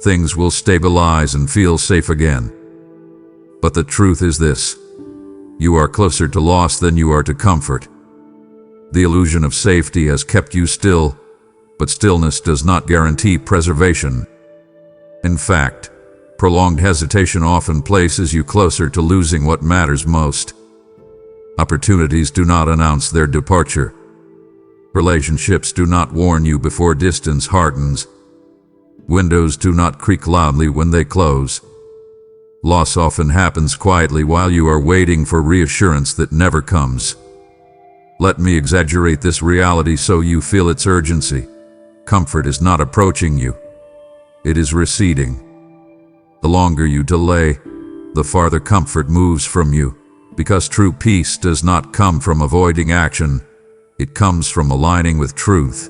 things will stabilize and feel safe again. But the truth is this: you are closer to loss than you are to comfort. The illusion of safety has kept you still, but stillness does not guarantee preservation. In fact, prolonged hesitation often places you closer to losing what matters most. Opportunities do not announce their departure. Relationships do not warn you before distance hardens. Windows do not creak loudly when they close. Loss often happens quietly while you are waiting for reassurance that never comes. Let me exaggerate this reality so you feel its urgency. Comfort is not approaching you. It is receding. The longer you delay, the farther comfort moves from you, because true peace does not come from avoiding action. It comes from aligning with truth.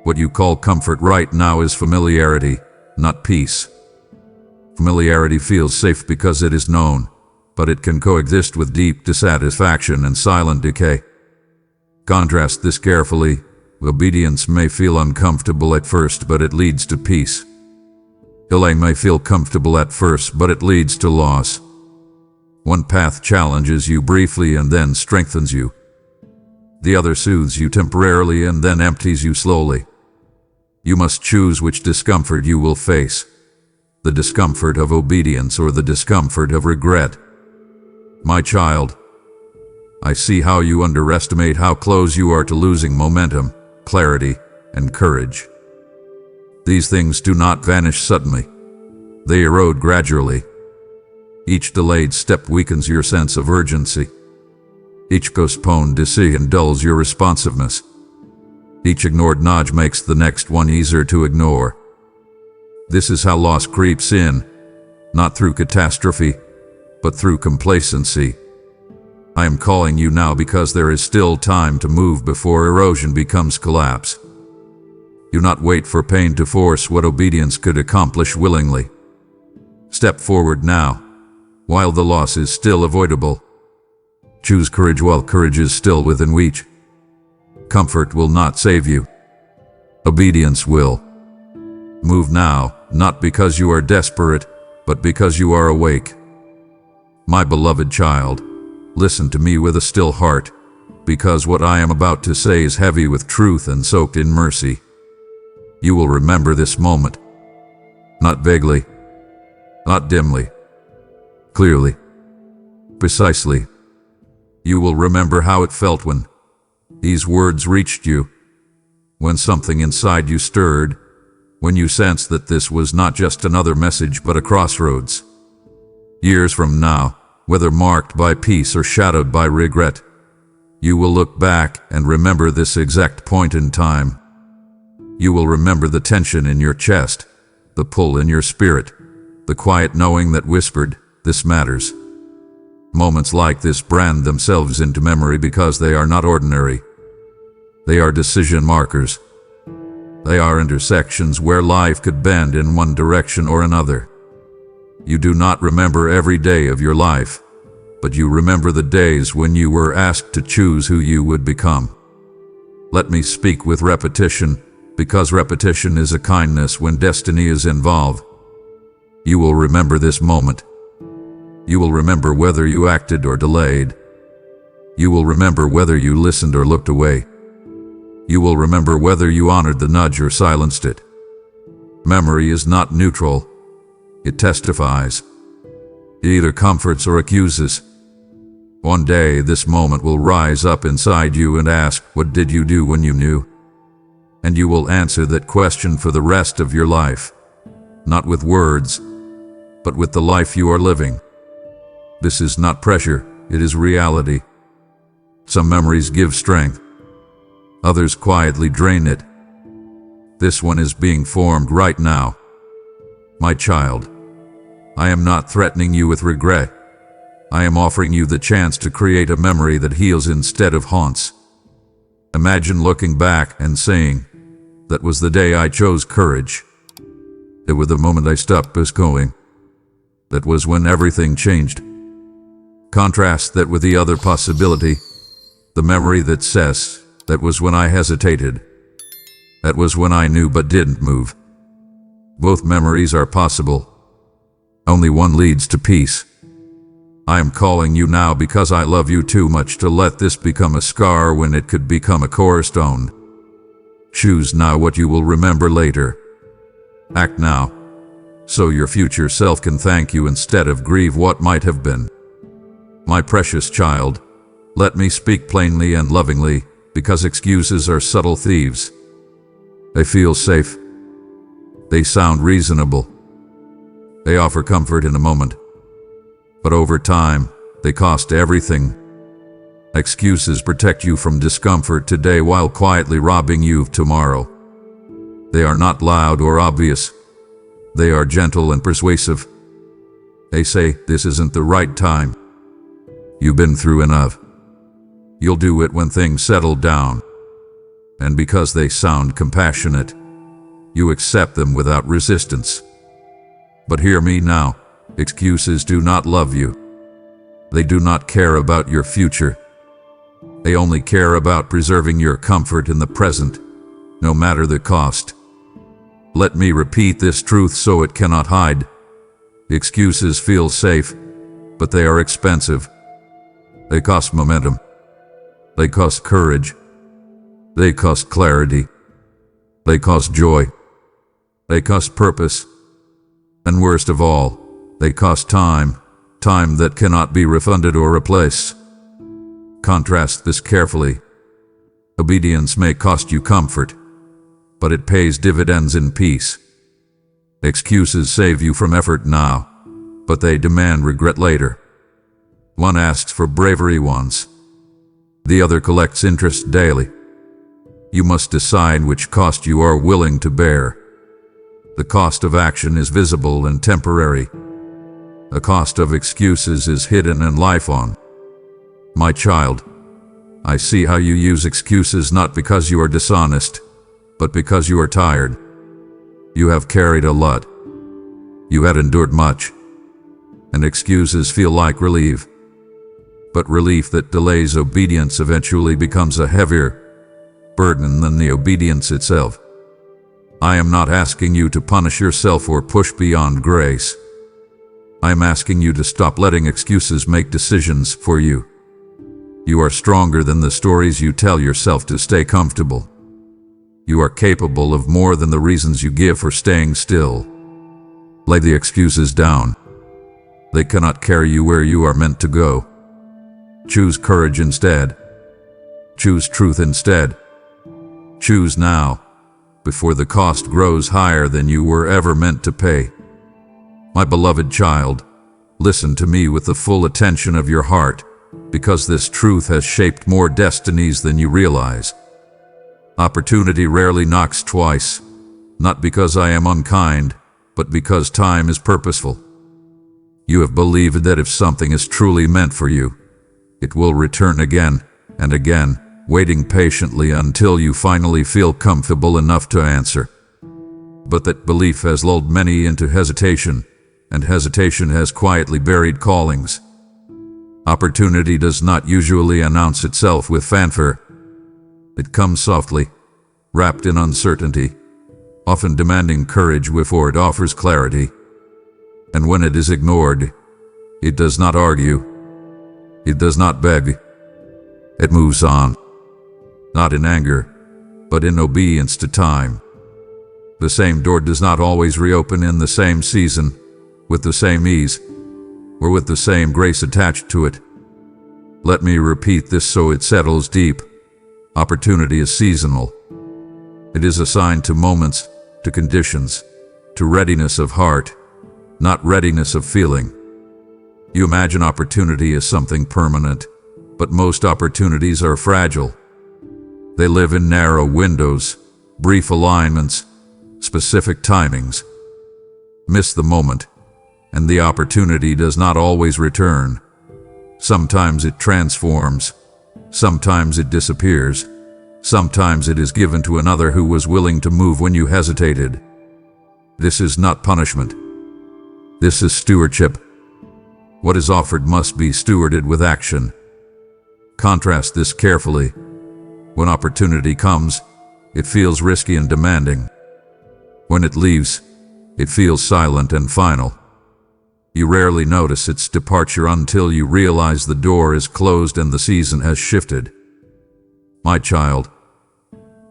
What you call comfort right now is familiarity, not peace. Familiarity feels safe because it is known, but it can coexist with deep dissatisfaction and silent decay. Contrast this carefully. Obedience may feel uncomfortable at first, but it leads to peace. Delay may feel comfortable at first, but it leads to loss. One path challenges you briefly and then strengthens you. The other soothes you temporarily and then empties you slowly. You must choose which discomfort you will face: the discomfort of obedience or the discomfort of regret. My child, I see how you underestimate how close you are to losing momentum, clarity, and courage. These things do not vanish suddenly. They erode gradually. Each delayed step weakens your sense of urgency. Each postponed decision dulls your responsiveness. Each ignored nudge makes the next one easier to ignore. This is how loss creeps in, not through catastrophe, but through complacency. I am calling you now because there is still time to move before erosion becomes collapse. Do not wait for pain to force what obedience could accomplish willingly. Step forward now, while the loss is still avoidable. Choose courage while courage is still within reach. Comfort will not save you. Obedience will. Move now, not because you are desperate, but because you are awake. My beloved child, listen to me with a still heart, because what I am about to say is heavy with truth and soaked in mercy. You will remember this moment. Not vaguely, not dimly, clearly, precisely. You will remember how it felt when these words reached you, when something inside you stirred, when you sensed that this was not just another message but a crossroads. Years from now, whether marked by peace or shadowed by regret, you will look back and remember this exact point in time. You will remember the tension in your chest, the pull in your spirit, the quiet knowing that whispered, "This matters." Moments like this brand themselves into memory because they are not ordinary. They are decision markers. They are intersections where life could bend in one direction or another. You do not remember every day of your life, but you remember the days when you were asked to choose who you would become. Let me speak with repetition, because repetition is a kindness when destiny is involved. You will remember this moment. You will remember whether you acted or delayed. You will remember whether you listened or looked away. You will remember whether you honored the nudge or silenced it. Memory is not neutral. It testifies. It either comforts or accuses. One day this moment will rise up inside you and ask, "What did you do when you knew?" And you will answer that question for the rest of your life. Not with words, but with the life you are living. This is not pressure, it is reality. Some memories give strength. Others quietly drain it. This one is being formed right now. My child, I am not threatening you with regret. I am offering you the chance to create a memory that heals instead of haunts. Imagine looking back and saying, "That was the day I chose courage. It was the moment I stopped going. That was when everything changed." Contrast that with the other possibility, the memory that says, "That was when I hesitated. That was when I knew but didn't move." Both memories are possible. Only one leads to peace. I am calling you now because I love you too much to let this become a scar when it could become a cornerstone. Choose now what you will remember later. Act now, so your future self can thank you instead of grieve what might have been. My precious child, let me speak plainly and lovingly, because excuses are subtle thieves. They feel safe. They sound reasonable. They offer comfort in a moment. But over time, they cost everything. Excuses protect you from discomfort today while quietly robbing you of tomorrow. They are not loud or obvious. They are gentle and persuasive. They say, "This isn't the right time. You've been through enough. You'll do it when things settle down." And because they sound compassionate, you accept them without resistance. But hear me now, excuses do not love you. They do not care about your future. They only care about preserving your comfort in the present, no matter the cost. Let me repeat this truth so it cannot hide. Excuses feel safe, but they are expensive. They cost momentum. They cost courage. They cost clarity. They cost joy. They cost purpose. And worst of all, they cost time, time that cannot be refunded or replaced. Contrast this carefully. Obedience may cost you comfort, but it pays dividends in peace. Excuses save you from effort now, but they demand regret later. One asks for bravery once. The other collects interest daily. You must decide which cost you are willing to bear. The cost of action is visible and temporary. The cost of excuses is hidden and lifelong. My child, I see how you use excuses not because you are dishonest, but because you are tired. You have carried a lot. You had endured much. And excuses feel like relief. But relief that delays obedience eventually becomes a heavier burden than the obedience itself. I am not asking you to punish yourself or push beyond grace. I am asking you to stop letting excuses make decisions for you. You are stronger than the stories you tell yourself to stay comfortable. You are capable of more than the reasons you give for staying still. Lay the excuses down. They cannot carry you where you are meant to go. Choose courage instead. Choose truth instead. Choose now, before the cost grows higher than you were ever meant to pay. My beloved child, listen to me with the full attention of your heart, because this truth has shaped more destinies than you realize. Opportunity rarely knocks twice, not because I am unkind, but because time is purposeful. You have believed that if something is truly meant for you, it will return again and again, waiting patiently until you finally feel comfortable enough to answer. But that belief has lulled many into hesitation, and hesitation has quietly buried callings. Opportunity does not usually announce itself with fanfare. It comes softly, wrapped in uncertainty, often demanding courage before it offers clarity. And when it is ignored, it does not argue. It does not beg. It moves on. Not in anger, but in obedience to time. The same door does not always reopen in the same season, with the same ease, or with the same grace attached to it. Let me repeat this so it settles deep. Opportunity is seasonal. It is assigned to moments, to conditions, to readiness of heart, not readiness of feeling. You imagine opportunity as something permanent, but most opportunities are fragile. They live in narrow windows, brief alignments, specific timings. Miss the moment, and the opportunity does not always return. Sometimes it transforms, sometimes it disappears, sometimes it is given to another who was willing to move when you hesitated. This is not punishment. This is stewardship. What is offered must be stewarded with action. Contrast this carefully. When opportunity comes, it feels risky and demanding. When it leaves, it feels silent and final. You rarely notice its departure until you realize the door is closed and the season has shifted. My child,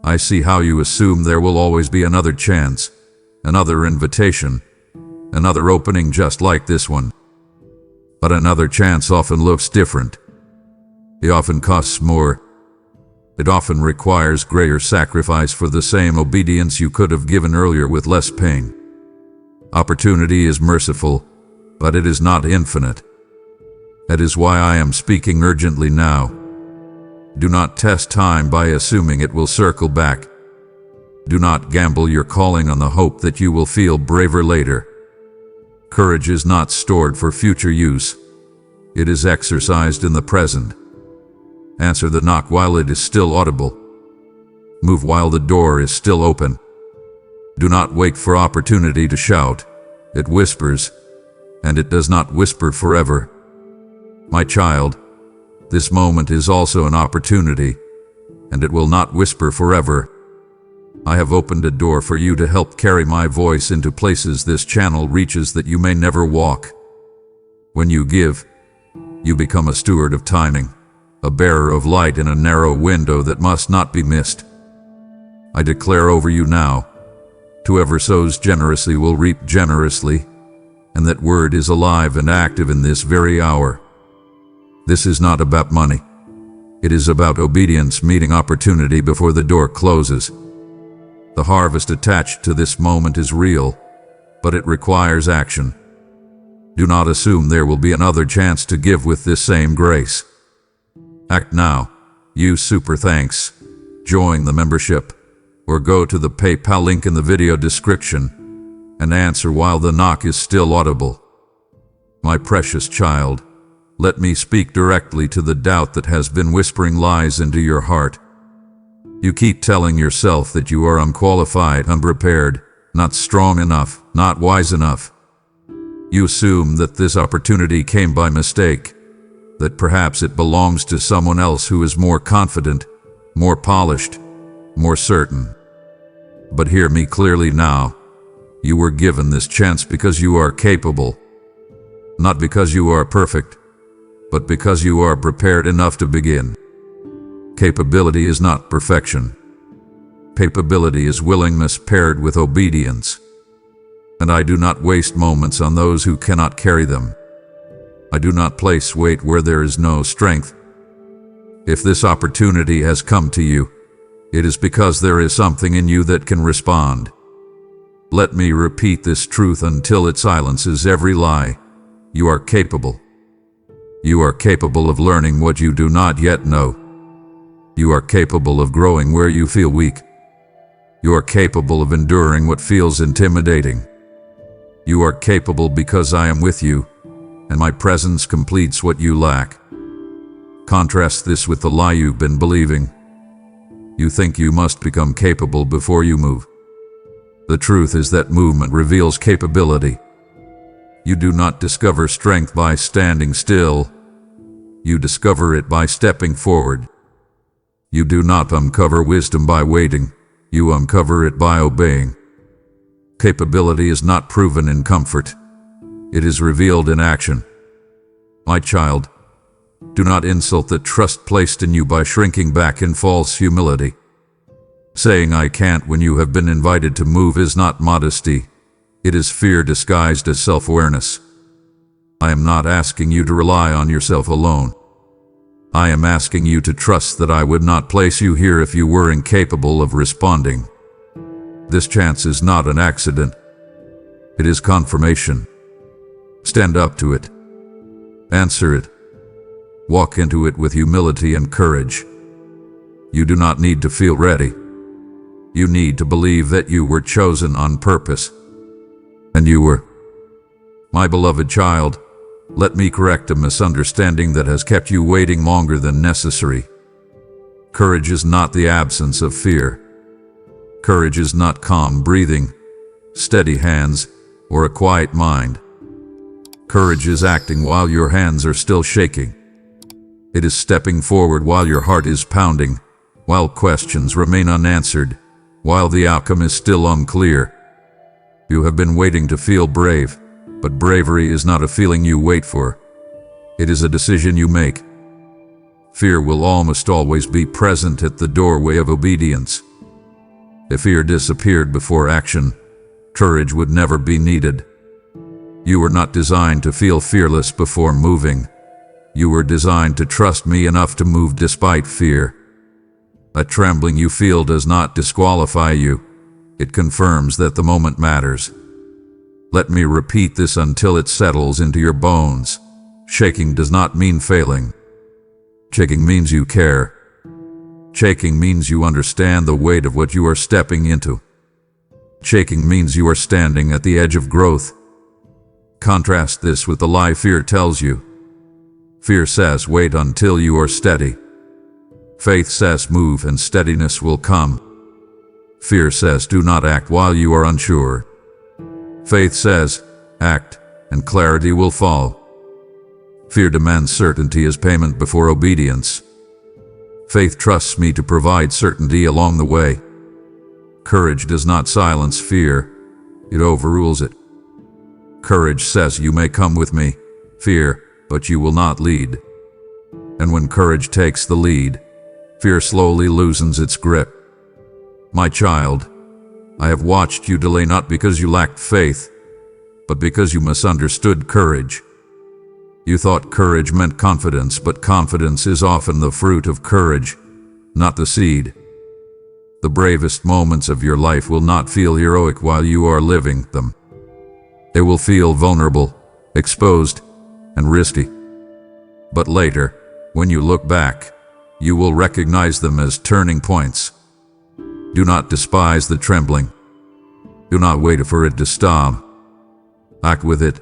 I see how you assume there will always be another chance, another invitation, another opening just like this one. But another chance often looks different. It often costs more. It often requires greater sacrifice for the same obedience you could have given earlier with less pain. Opportunity is merciful, but it is not infinite. That is why I am speaking urgently now. Do not test time by assuming it will circle back. Do not gamble your calling on the hope that you will feel braver later. Courage is not stored for future use. It is exercised in the present. Answer the knock while it is still audible. Move while the door is still open. Do not wait for opportunity to shout. It whispers, and it does not whisper forever. My child, this moment is also an opportunity, and it will not whisper forever. I have opened a door for you to help carry my voice into places this channel reaches that you may never walk. When you give, you become a steward of timing, a bearer of light in a narrow window that must not be missed. I declare over you now, whoever sows generously will reap generously, and that word is alive and active in this very hour. This is not about money. It is about obedience meeting opportunity before the door closes. The harvest attached to this moment is real, but it requires action. Do not assume there will be another chance to give with this same grace. Act now. Use super thanks. Join the membership, or go to the PayPal link in the video description and answer while the knock is still audible. My precious child, let me speak directly to the doubt that has been whispering lies into your heart. You keep telling yourself that you are unqualified, unprepared, not strong enough, not wise enough. You assume that this opportunity came by mistake, that perhaps it belongs to someone else who is more confident, more polished, more certain. But hear me clearly now. You were given this chance because you are capable. Not because you are perfect, but because you are prepared enough to begin. Capability is not perfection. Capability is willingness paired with obedience. And I do not waste moments on those who cannot carry them. I do not place weight where there is no strength. If this opportunity has come to you, it is because there is something in you that can respond. Let me repeat this truth until it silences every lie. You are capable. You are capable of learning what you do not yet know. You are capable of growing where you feel weak. You are capable of enduring what feels intimidating. You are capable because I am with you, and my presence completes what you lack. Contrast this with the lie you've been believing. You think you must become capable before you move. The truth is that movement reveals capability. You do not discover strength by standing still. You discover it by stepping forward. You do not uncover wisdom by waiting. You uncover it by obeying. Capability is not proven in comfort. It is revealed in action. My child, do not insult the trust placed in you by shrinking back in false humility. Saying I can't when you have been invited to move is not modesty. It is fear disguised as self-awareness. I am not asking you to rely on yourself alone. I am asking you to trust that I would not place you here if you were incapable of responding. This chance is not an accident. It is confirmation. Stand up to it. Answer it. Walk into it with humility and courage. You do not need to feel ready. You need to believe that you were chosen on purpose. And you were. My beloved child, let me correct a misunderstanding that has kept you waiting longer than necessary. Courage is not the absence of fear. Courage is not calm breathing, steady hands, or a quiet mind. Courage is acting while your hands are still shaking. It is stepping forward while your heart is pounding, while questions remain unanswered, while the outcome is still unclear. You have been waiting to feel brave, but bravery is not a feeling you wait for. It is a decision you make. Fear will almost always be present at the doorway of obedience. If fear disappeared before action, courage would never be needed. You were not designed to feel fearless before moving. You were designed to trust me enough to move despite fear. A trembling you feel does not disqualify you. It confirms that the moment matters. Let me repeat this until it settles into your bones. Shaking does not mean failing. Shaking means you care. Shaking means you understand the weight of what you are stepping into. Shaking means you are standing at the edge of growth. Contrast this with the lie fear tells you. Fear says wait until you are steady. Faith says move and steadiness will come. Fear says do not act while you are unsure. Faith says act and clarity will fall. Fear demands certainty as payment before obedience. Faith trusts me to provide certainty along the way. Courage does not silence fear, it overrules it. Courage says you may come with me, fear, but you will not lead. And when courage takes the lead, fear slowly loosens its grip. My child, I have watched you delay not because you lacked faith, but because you misunderstood courage. You thought courage meant confidence, but confidence is often the fruit of courage, not the seed. The bravest moments of your life will not feel heroic while you are living them. They will feel vulnerable, exposed, and risky. But later, when you look back, you will recognize them as turning points. Do not despise the trembling. Do not wait for it to stop. Act with it.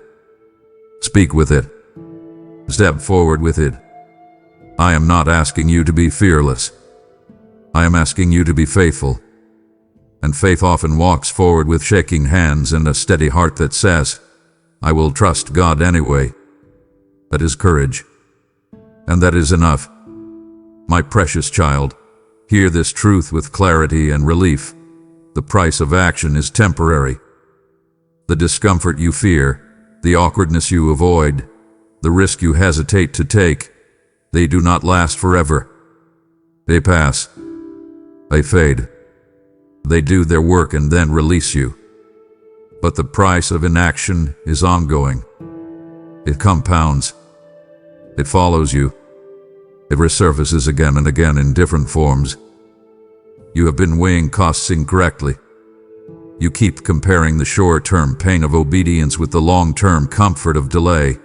Speak with it. Step forward with it. I am not asking you to be fearless. I am asking you to be faithful. And faith often walks forward with shaking hands and a steady heart that says, I will trust God anyway. That is courage. And that is enough. My precious child, hear this truth with clarity and relief. The price of action is temporary. The discomfort you fear, the awkwardness you avoid, the risk you hesitate to take, they do not last forever. They pass. They fade. They do their work and then release you. But the price of inaction is ongoing. It compounds. It follows you. It resurfaces again and again in different forms. You have been weighing costs incorrectly. You keep comparing the short-term pain of obedience with the long-term comfort of delay,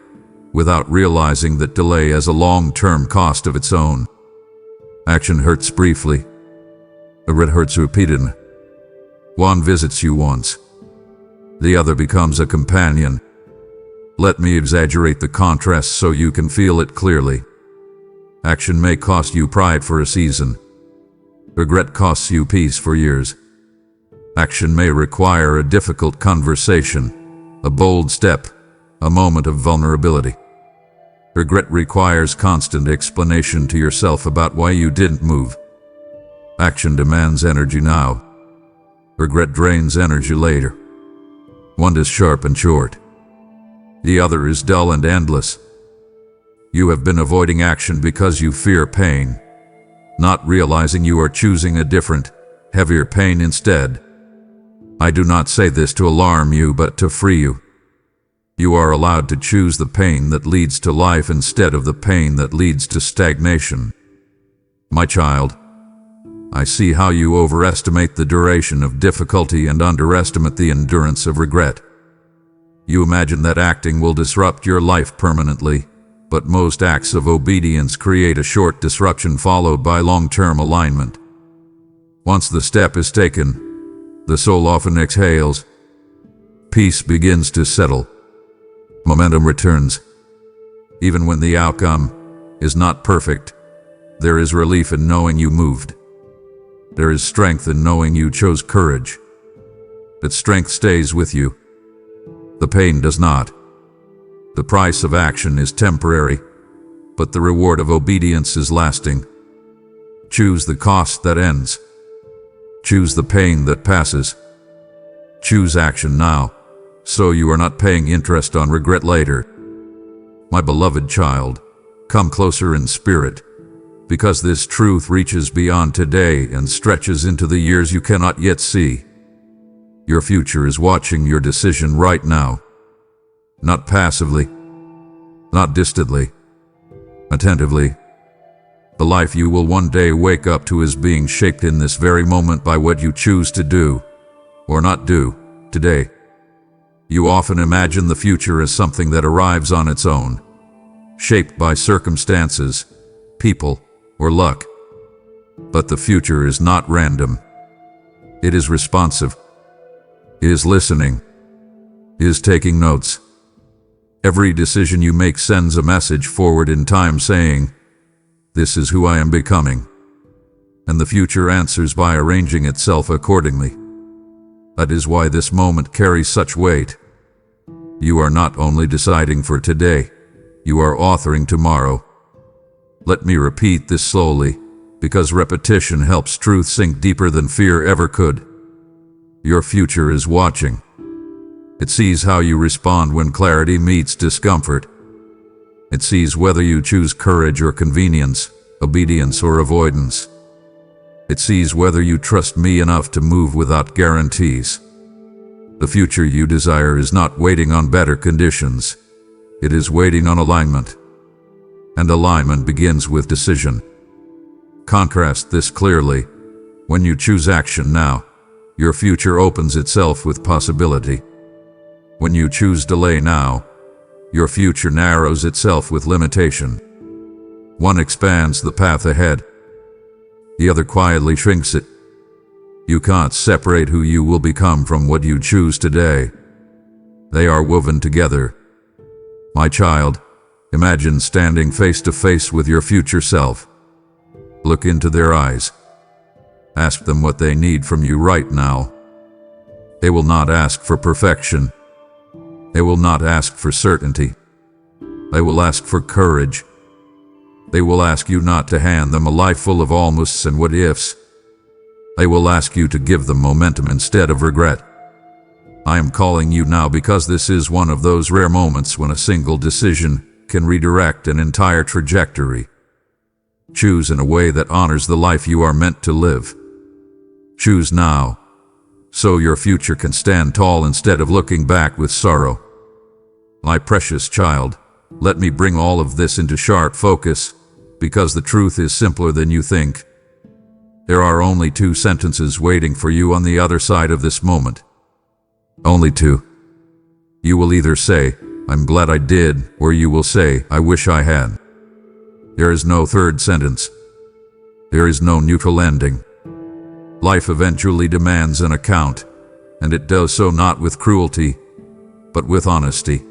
without realizing that delay has a long-term cost of its own. Action hurts briefly. Regret hurts repeatedly. One visits you once. The other becomes a companion. Let me exaggerate the contrast so you can feel it clearly. Action may cost you pride for a season. Regret costs you peace for years. Action may require a difficult conversation, a bold step, a moment of vulnerability. Regret requires constant explanation to yourself about why you didn't move. Action demands energy now. Regret drains energy later. One is sharp and short. The other is dull and endless. You have been avoiding action because you fear pain, not realizing you are choosing a different, heavier pain instead. I do not say this to alarm you, but to free you. You are allowed to choose the pain that leads to life instead of the pain that leads to stagnation. My child, I see how you overestimate the duration of difficulty and underestimate the endurance of regret. You imagine that acting will disrupt your life permanently, But most acts of obedience create a short disruption followed by long-term alignment. Once the step is taken, the soul often exhales. Peace begins to settle. Momentum returns. Even when the outcome is not perfect, there is relief in knowing you moved. There is strength in knowing you chose courage. That strength stays with you. The pain does not. The price of action is temporary, but the reward of obedience is lasting. Choose the cost that ends. Choose the pain that passes. Choose action now, so you are not paying interest on regret later. My beloved child, come closer in spirit, because this truth reaches beyond today and stretches into the years you cannot yet see. Your future is watching your decision right now. Not passively, not distantly, attentively. The life you will one day wake up to is being shaped in this very moment by what you choose to do or not do today. You often imagine the future as something that arrives on its own, shaped by circumstances, people, or luck. But the future is not random. It is responsive. It is listening. It is taking notes. Every decision you make sends a message forward in time saying, "This is who I am becoming." And the future answers by arranging itself accordingly. That is why this moment carries such weight. You are not only deciding for today, you are authoring tomorrow. Let me repeat this slowly, because repetition helps truth sink deeper than fear ever could. Your future is watching. It sees how you respond when clarity meets discomfort. It sees whether you choose courage or convenience, obedience or avoidance. It sees whether you trust me enough to move without guarantees. The future you desire is not waiting on better conditions. It is waiting on alignment. And alignment begins with decision. Contrast this clearly. When you choose action now, your future opens itself with possibility. When you choose delay now, your future narrows itself with limitation. One expands the path ahead. The other quietly shrinks it. You can't separate who you will become from what you choose today. They are woven together. My child, imagine standing face to face with your future self. Look into their eyes. Ask them what they need from you right now. They will not ask for perfection. They will not ask for certainty. They will ask for courage. They will ask you not to hand them a life full of almosts and what-ifs. They will ask you to give them momentum instead of regret. I am calling you now because this is one of those rare moments when a single decision can redirect an entire trajectory. Choose in a way that honors the life you are meant to live. Choose now, so your future can stand tall instead of looking back with sorrow. My precious child, let me bring all of this into sharp focus, because the truth is simpler than you think. There are only 2 sentences waiting for you on the other side of this moment. Only 2. You will either say, "I'm glad I did," or you will say, "I wish I had." There is no third sentence. There is no neutral ending. Life eventually demands an account, and it does so not with cruelty, but with honesty.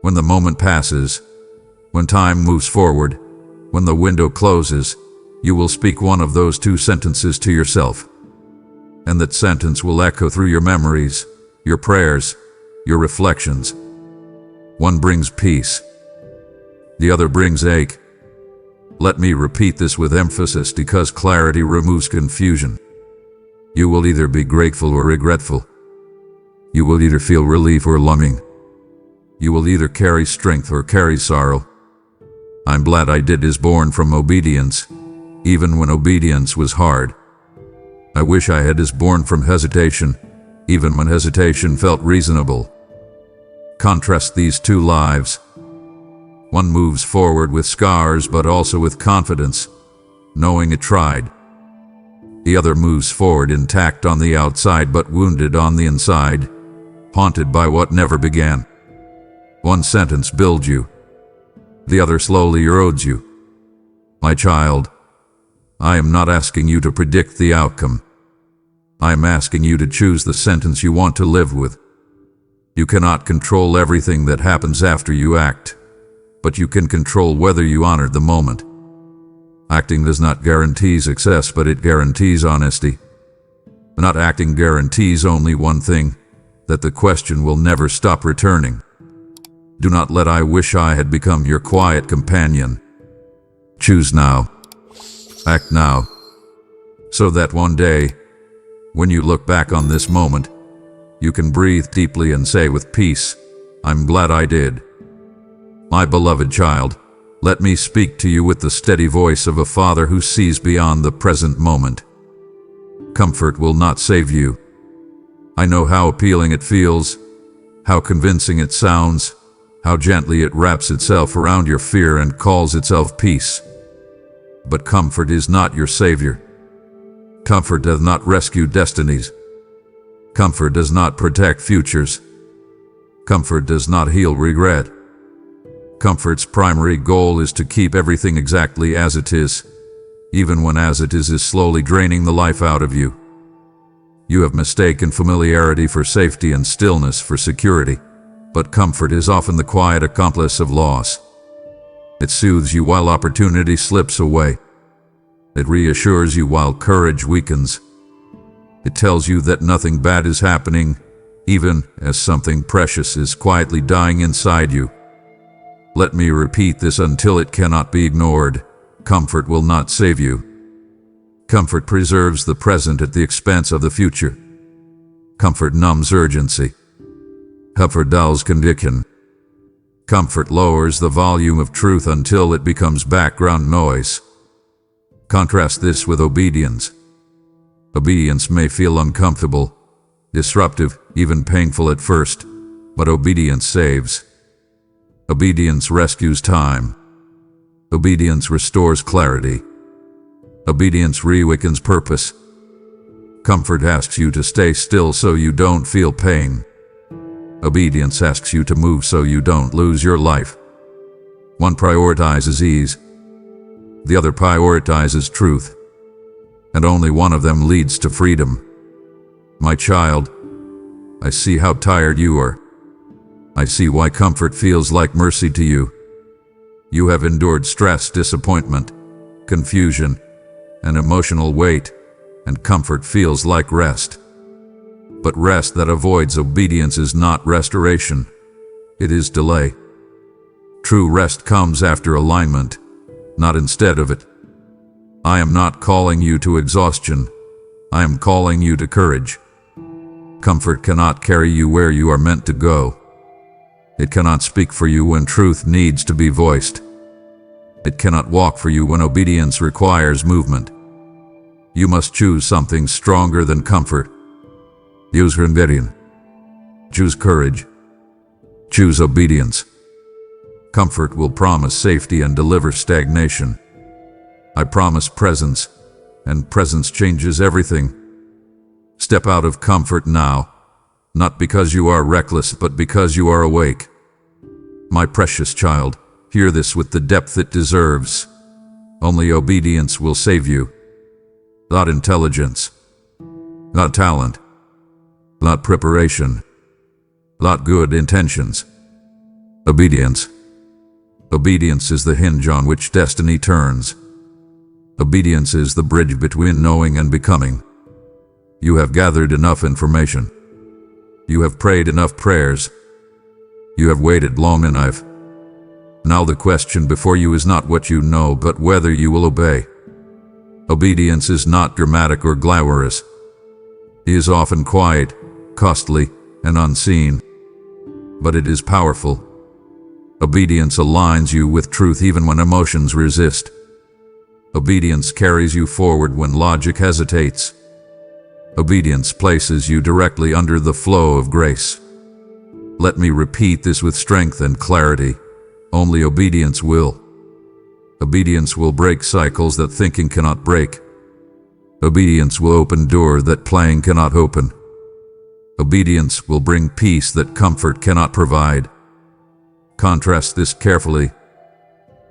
When the moment passes, when time moves forward, when the window closes, you will speak one of those 2 sentences to yourself. And that sentence will echo through your memories, your prayers, your reflections. One brings peace. The other brings ache. Let me repeat this with emphasis because clarity removes confusion. You will either be grateful or regretful. You will either feel relief or longing. You will either carry strength or carry sorrow. "I'm glad I did" is born from obedience, even when obedience was hard. "I wish I had" is born from hesitation, even when hesitation felt reasonable. Contrast these 2 lives. One moves forward with scars but also with confidence, knowing it tried. The other moves forward intact on the outside but wounded on the inside, haunted by what never began. One sentence builds you. the other slowly erodes you. My child, I am not asking you to predict the outcome. I am asking you to choose the sentence you want to live with. You cannot control everything that happens after you act, but you can control whether you honor the moment. Acting does not guarantee success, but it guarantees honesty. Not acting guarantees only one thing, that the question will never stop returning. Do not let "I wish I had become" your quiet companion. Choose now. Act now. So that one day, when you look back on this moment, you can breathe deeply and say with peace, "I'm glad I did." My beloved child, let me speak to you with the steady voice of a father who sees beyond the present moment. Comfort will not save you. I know how appealing it feels, how convincing it sounds, how gently it wraps itself around your fear and calls itself peace. But comfort is not your savior. Comfort does not rescue destinies. Comfort does not protect futures. Comfort does not heal regret. Comfort's primary goal is to keep everything exactly as it is, even when as it is slowly draining the life out of you. You have mistaken familiarity for safety and stillness for security, but comfort is often the quiet accomplice of loss. It soothes you while opportunity slips away. It reassures you while courage weakens. It tells you that nothing bad is happening, even as something precious is quietly dying inside you. Let me repeat this until it cannot be ignored. Comfort will not save you. Comfort preserves the present at the expense of the future. Comfort numbs urgency. Comfort dulls conviction. Comfort lowers the volume of truth until it becomes background noise. Contrast this with obedience. Obedience may feel uncomfortable, disruptive, even painful at first, but obedience saves. Obedience rescues time. Obedience restores clarity. Obedience reawakens purpose. Comfort asks you to stay still so you don't feel pain. Obedience asks you to move so you don't lose your life. One prioritizes ease. The other prioritizes truth. And only one of them leads to freedom. My child, I see how tired you are. I see why comfort feels like mercy to you. You have endured stress, disappointment, confusion, and emotional weight, and comfort feels like rest. But rest that avoids obedience is not restoration. It is delay. True rest comes after alignment, not instead of it. I am not calling you to exhaustion. I am calling you to courage. Comfort cannot carry you where you are meant to go. It cannot speak for you when truth needs to be voiced. It cannot walk for you when obedience requires movement. You must choose something stronger than comfort. Choose rebellion. Choose courage. Choose obedience. Comfort will promise safety and deliver stagnation. I promise presence, and presence changes everything. Step out of comfort now, not because you are reckless, but because you are awake. My precious child, hear this with the depth it deserves. Only obedience will save you. Not intelligence, not talent, not preparation, not good intentions. Obedience. Obedience is the hinge on which destiny turns. Obedience is the bridge between knowing and becoming. You have gathered enough information. You have prayed enough prayers. You have waited long enough. Now the question before you is not what you know, but whether you will obey. Obedience is not dramatic or glamorous. It is often quiet, costly, and unseen. But it is powerful. Obedience aligns you with truth even when emotions resist. Obedience carries you forward when logic hesitates. Obedience places you directly under the flow of grace. Let me repeat this with strength and clarity. Only obedience will. Obedience will break cycles that thinking cannot break. Obedience will open doors that playing cannot open. Obedience will bring peace that comfort cannot provide. Contrast this carefully.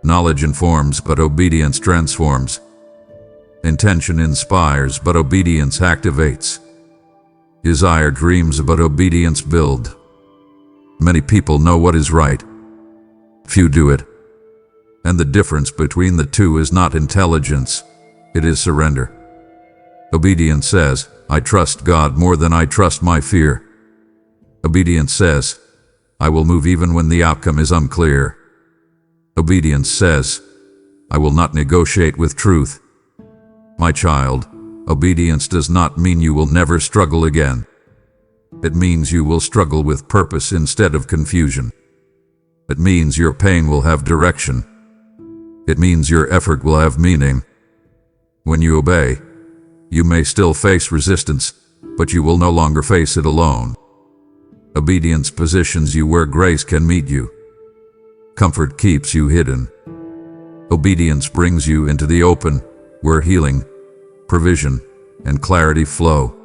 Knowledge informs, but obedience transforms. Intention inspires, but obedience activates. Desire dreams, but obedience builds. Many people know what is right. Few do it. And the difference between the two is not intelligence, it is surrender. Obedience says, I trust God more than I trust my fear. Obedience says, I will move even when the outcome is unclear. Obedience says, I will not negotiate with truth. My child, obedience does not mean you will never struggle again. It means you will struggle with purpose instead of confusion. It means your pain will have direction. It means your effort will have meaning. When you obey, you may still face resistance, but you will no longer face it alone. Obedience positions you where grace can meet you. Comfort keeps you hidden. Obedience brings you into the open, where healing, provision, and clarity flow.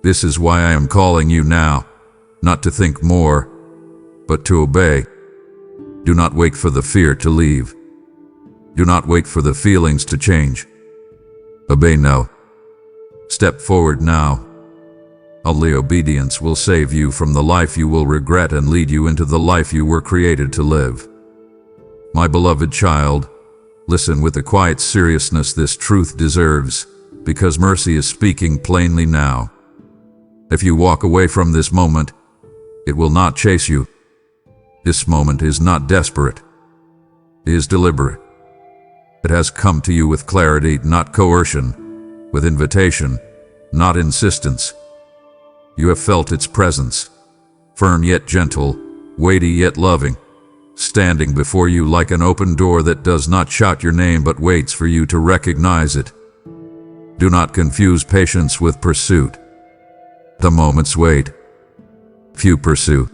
This is why I am calling you now, not to think more, but to obey. Do not wait for the fear to leave. Do not wait for the feelings to change. Obey now. Step forward now. Only obedience will save you from the life you will regret and lead you into the life you were created to live. My beloved child, listen with the quiet seriousness this truth deserves, because mercy is speaking plainly now. If you walk away from this moment, it will not chase you. This moment is not desperate. It is deliberate. It has come to you with clarity, not coercion, with invitation, not insistence. You have felt its presence, firm yet gentle, weighty yet loving, standing before you like an open door that does not shout your name but waits for you to recognize it. Do not confuse patience with pursuit. The moments wait. Few pursue.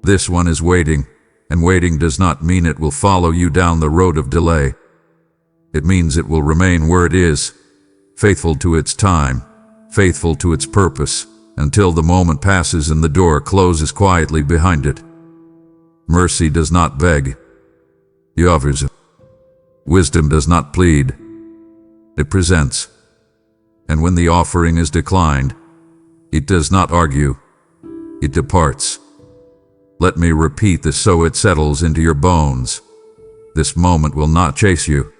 This one is waiting, and waiting does not mean it will follow you down the road of delay. It means it will remain where it is, faithful to its time, faithful to its purpose, until the moment passes and the door closes quietly behind it. Mercy does not beg. It offers. Wisdom does not plead. It presents. And when the offering is declined, it does not argue. It departs. Let me repeat this so it settles into your bones. This moment will not chase you.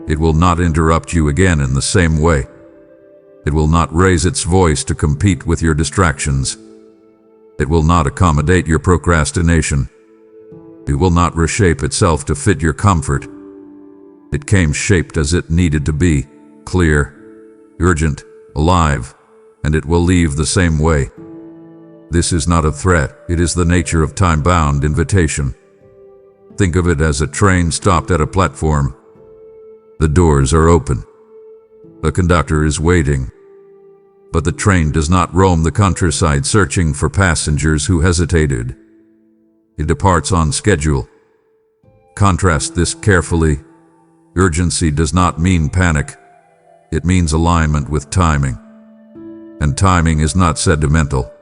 It will not interrupt you again in the same way. It will not raise its voice to compete with your distractions. It will not accommodate your procrastination. It will not reshape itself to fit your comfort. It came shaped as it needed to be, clear, urgent, alive, and it will leave the same way. This is not a threat, it is the nature of time-bound invitation. Think of it as a train stopped at a platform. The doors are open. The conductor is waiting. But the train does not roam the countryside searching for passengers who hesitated. It departs on schedule. Contrast this carefully. Urgency does not mean panic. It means alignment with timing. And timing is not sentimental.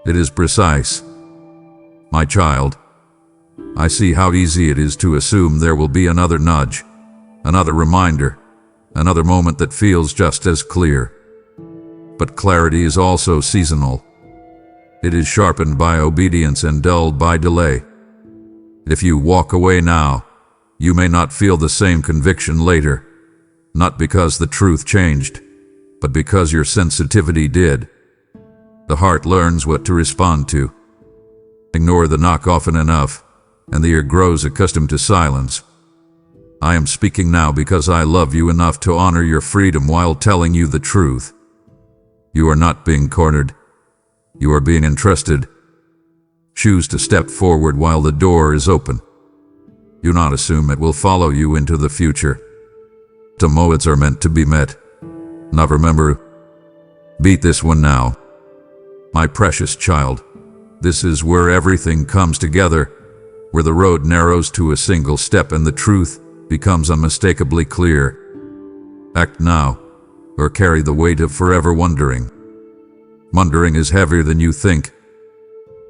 It is precise. My child, I see how easy it is to assume there will be another nudge, another reminder, another moment that feels just as clear. But clarity is also seasonal. It is sharpened by obedience and dulled by delay. If you walk away now, you may not feel the same conviction later, not because the truth changed, but because your sensitivity did. The heart learns what to respond to. Ignore the knock often enough, and the ear grows accustomed to silence. I am speaking now because I love you enough to honor your freedom while telling you the truth. You are not being cornered. You are being entrusted. Choose to step forward while the door is open. Do not assume it will follow you into the future. The moments are meant to be met. Now remember, beat this one now. My precious child, this is where everything comes together, where the road narrows to a single step and the truth becomes unmistakably clear. Act now, or carry the weight of forever wondering. Wondering is heavier than you think.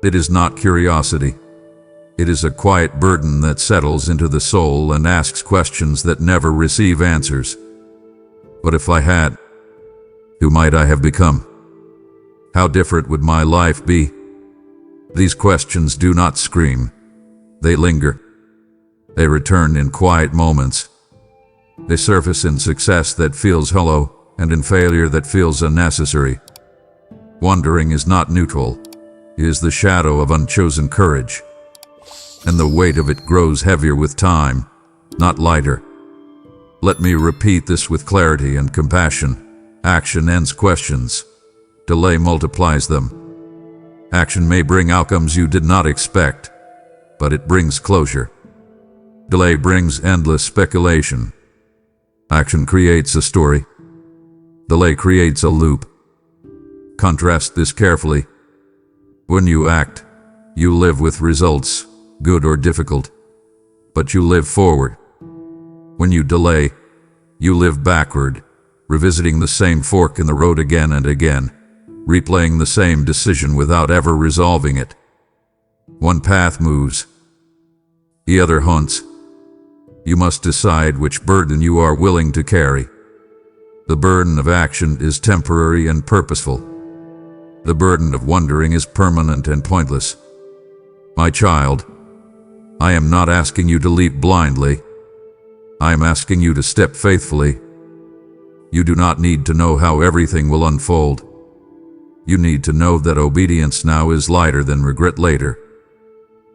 It is not curiosity. It is a quiet burden that settles into the soul and asks questions that never receive answers. What if I had? Who might I have become? How different would my life be? These questions do not scream. They linger. They return in quiet moments. They surface in success that feels hollow and in failure that feels unnecessary. Wondering is not neutral. It is the shadow of unchosen courage. And the weight of it grows heavier with time, not lighter. Let me repeat this with clarity and compassion. Action ends questions. Delay multiplies them. Action may bring outcomes you did not expect, but it brings closure. Delay brings endless speculation. Action creates a story. Delay creates a loop. Contrast this carefully. When you act, you live with results, good or difficult, but you live forward. When you delay, you live backward, revisiting the same fork in the road again and again, replaying the same decision without ever resolving it. One path moves, the other haunts. You must decide which burden you are willing to carry. The burden of action is temporary and purposeful. The burden of wondering is permanent and pointless. My child, I am not asking you to leap blindly. I am asking you to step faithfully. You do not need to know how everything will unfold. You need to know that obedience now is lighter than regret later.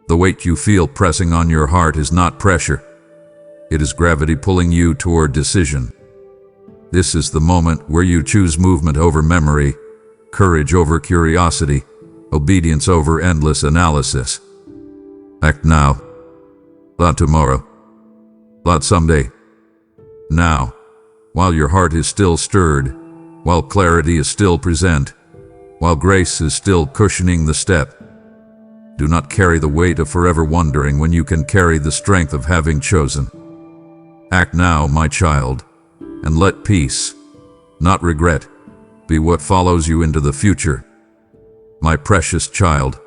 The weight you feel pressing on your heart is not pressure. It is gravity pulling you toward decision. This is the moment where you choose movement over memory, courage over curiosity, obedience over endless analysis. Act now. Not tomorrow. Not someday. Now, while your heart is still stirred, while clarity is still present, while grace is still cushioning the step. Do not carry the weight of forever wondering when you can carry the strength of having chosen. Act now, my child, and let peace, not regret, be what follows you into the future. My precious child,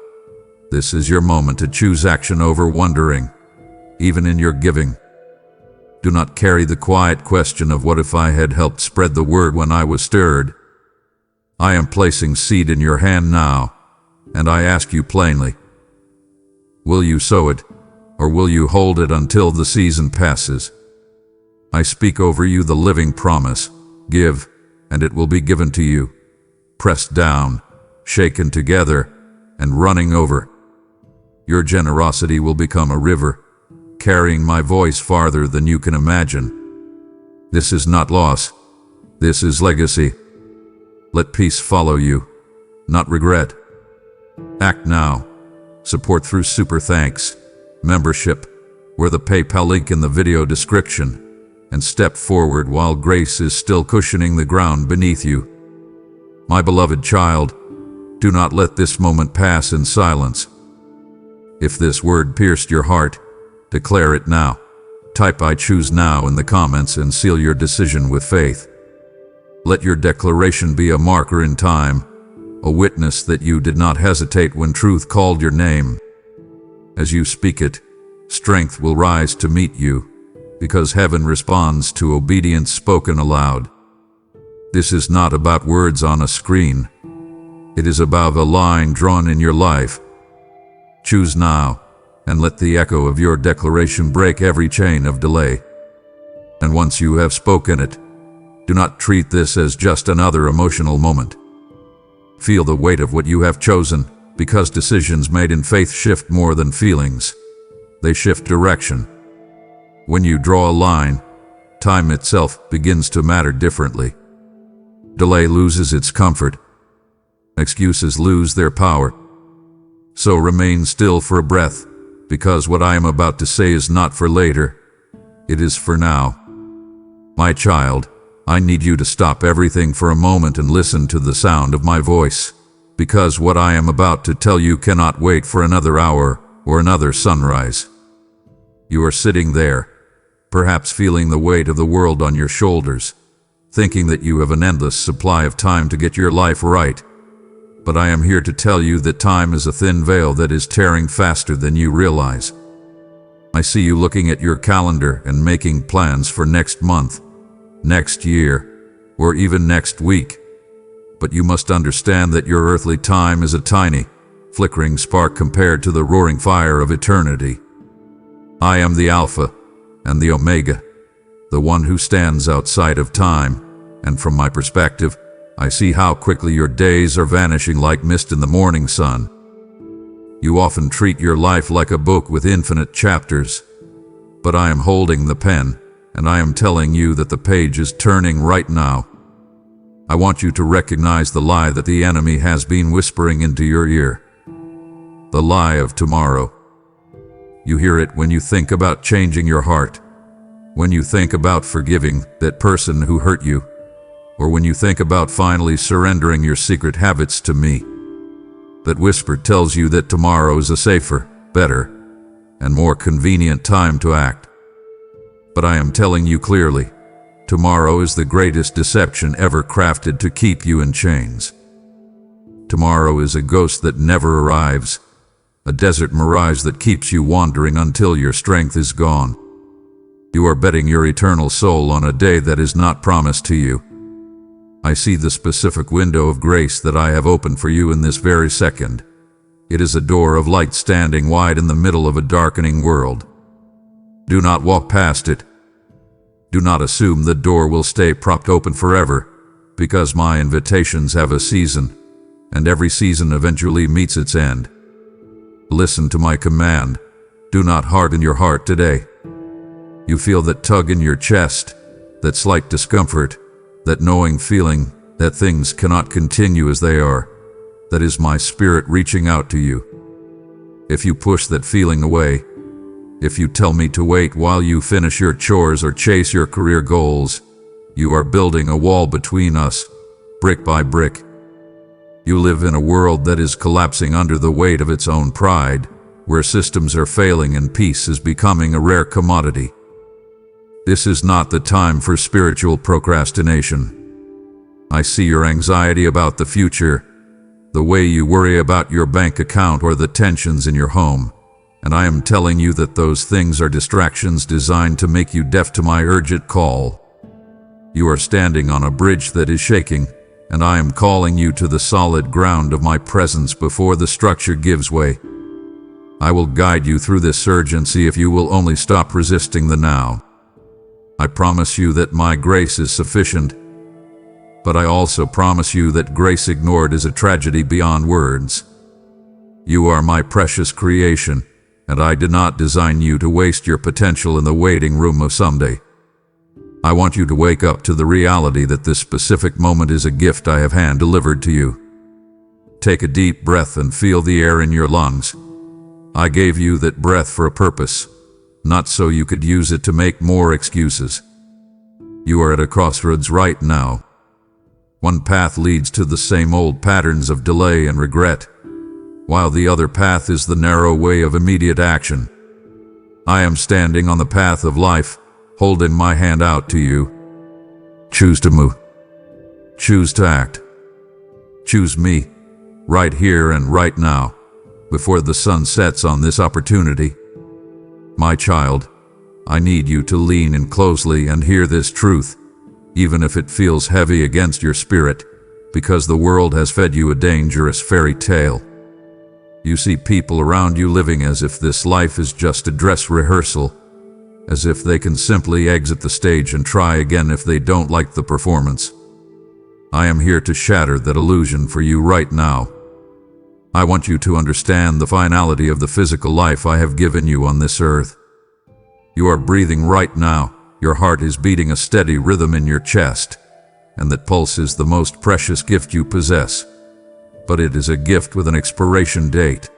this is your moment to choose action over wondering, even in your giving. Do not carry the quiet question of what if I had helped spread the word when I was stirred. I am placing seed in your hand now, and I ask you plainly, will you sow it, or will you hold it until the season passes? I speak over you the living promise, give, and it will be given to you, pressed down, shaken together, and running over. Your generosity will become a river, carrying my voice farther than you can imagine. This is not loss. This is legacy. Let peace follow you, not regret. Act now. Support through super thanks, membership, or the PayPal link in the video description, and step forward while grace is still cushioning the ground beneath you. My beloved child, do not let this moment pass in silence. If this word pierced your heart, declare it now. Type I choose now in the comments and seal your decision with faith. Let your declaration be a marker in time, a witness that you did not hesitate when truth called your name. As you speak it, strength will rise to meet you, because heaven responds to obedience spoken aloud. This is not about words on a screen. It is about a line drawn in your life. Choose now, and let the echo of your declaration break every chain of delay. And once you have spoken it, do not treat this as just another emotional moment. Feel the weight of what you have chosen, because decisions made in faith shift more than feelings. They shift direction. When you draw a line, time itself begins to matter differently. Delay loses its comfort. Excuses lose their power. So remain still for a breath, because what I am about to say is not for later. It is for now. My child, I need you to stop everything for a moment and listen to the sound of my voice, because what I am about to tell you cannot wait for another hour or another sunrise. You are sitting there, perhaps feeling the weight of the world on your shoulders, thinking that you have an endless supply of time to get your life right. But I am here to tell you that time is a thin veil that is tearing faster than you realize. I see you looking at your calendar and making plans for next month, next year, or even next week. But you must understand that your earthly time is a tiny, flickering spark compared to the roaring fire of eternity. I am the Alpha and the Omega, the one who stands outside of time, and from my perspective, I see how quickly your days are vanishing like mist in the morning sun. You often treat your life like a book with infinite chapters, but I am holding the pen, and I am telling you that the page is turning right now. I want you to recognize the lie that the enemy has been whispering into your ear. The lie of tomorrow. You hear it when you think about changing your heart, when you think about forgiving that person who hurt you, or when you think about finally surrendering your secret habits to me. That whisper tells you that tomorrow is a safer, better, and more convenient time to act. But I am telling you clearly, tomorrow is the greatest deception ever crafted to keep you in chains. Tomorrow is a ghost that never arrives, a desert mirage that keeps you wandering until your strength is gone. You are betting your eternal soul on a day that is not promised to you. I see the specific window of grace that I have opened for you in this very second. It is a door of light standing wide in the middle of a darkening world. Do not walk past it. Do not assume the door will stay propped open forever, because my invitations have a season, and every season eventually meets its end. Listen to my command. Do not harden your heart today. You feel that tug in your chest, that slight discomfort, that knowing feeling that things cannot continue as they are. That is my spirit reaching out to you. If you push that feeling away, if you tell me to wait while you finish your chores or chase your career goals, you are building a wall between us, brick by brick. You live in a world that is collapsing under the weight of its own pride, where systems are failing and peace is becoming a rare commodity. This is not the time for spiritual procrastination. I see your anxiety about the future, the way you worry about your bank account or the tensions in your home, and I am telling you that those things are distractions designed to make you deaf to my urgent call. You are standing on a bridge that is shaking, and I am calling you to the solid ground of my presence before the structure gives way. I will guide you through this urgency if you will only stop resisting the now. I promise you that my grace is sufficient, but I also promise you that grace ignored is a tragedy beyond words. You are my precious creation, and I did not design you to waste your potential in the waiting room of someday. I want you to wake up to the reality that this specific moment is a gift I have hand-delivered to you. Take a deep breath and feel the air in your lungs. I gave you that breath for a purpose, not so you could use it to make more excuses. You are at a crossroads right now. One path leads to the same old patterns of delay and regret, while the other path is the narrow way of immediate action. I am standing on the path of life, holding my hand out to you. Choose to move. Choose to act. Choose me, right here and right now, before the sun sets on this opportunity. My child, I need you to lean in closely and hear this truth, even if it feels heavy against your spirit, because the world has fed you a dangerous fairy tale. You see people around you living as if this life is just a dress rehearsal, as if they can simply exit the stage and try again if they don't like the performance. I am here to shatter that illusion for you right now. I want you to understand the finality of the physical life I have given you on this earth. You are breathing right now, your heart is beating a steady rhythm in your chest, and that pulse is the most precious gift you possess. But it is a gift with an expiration date.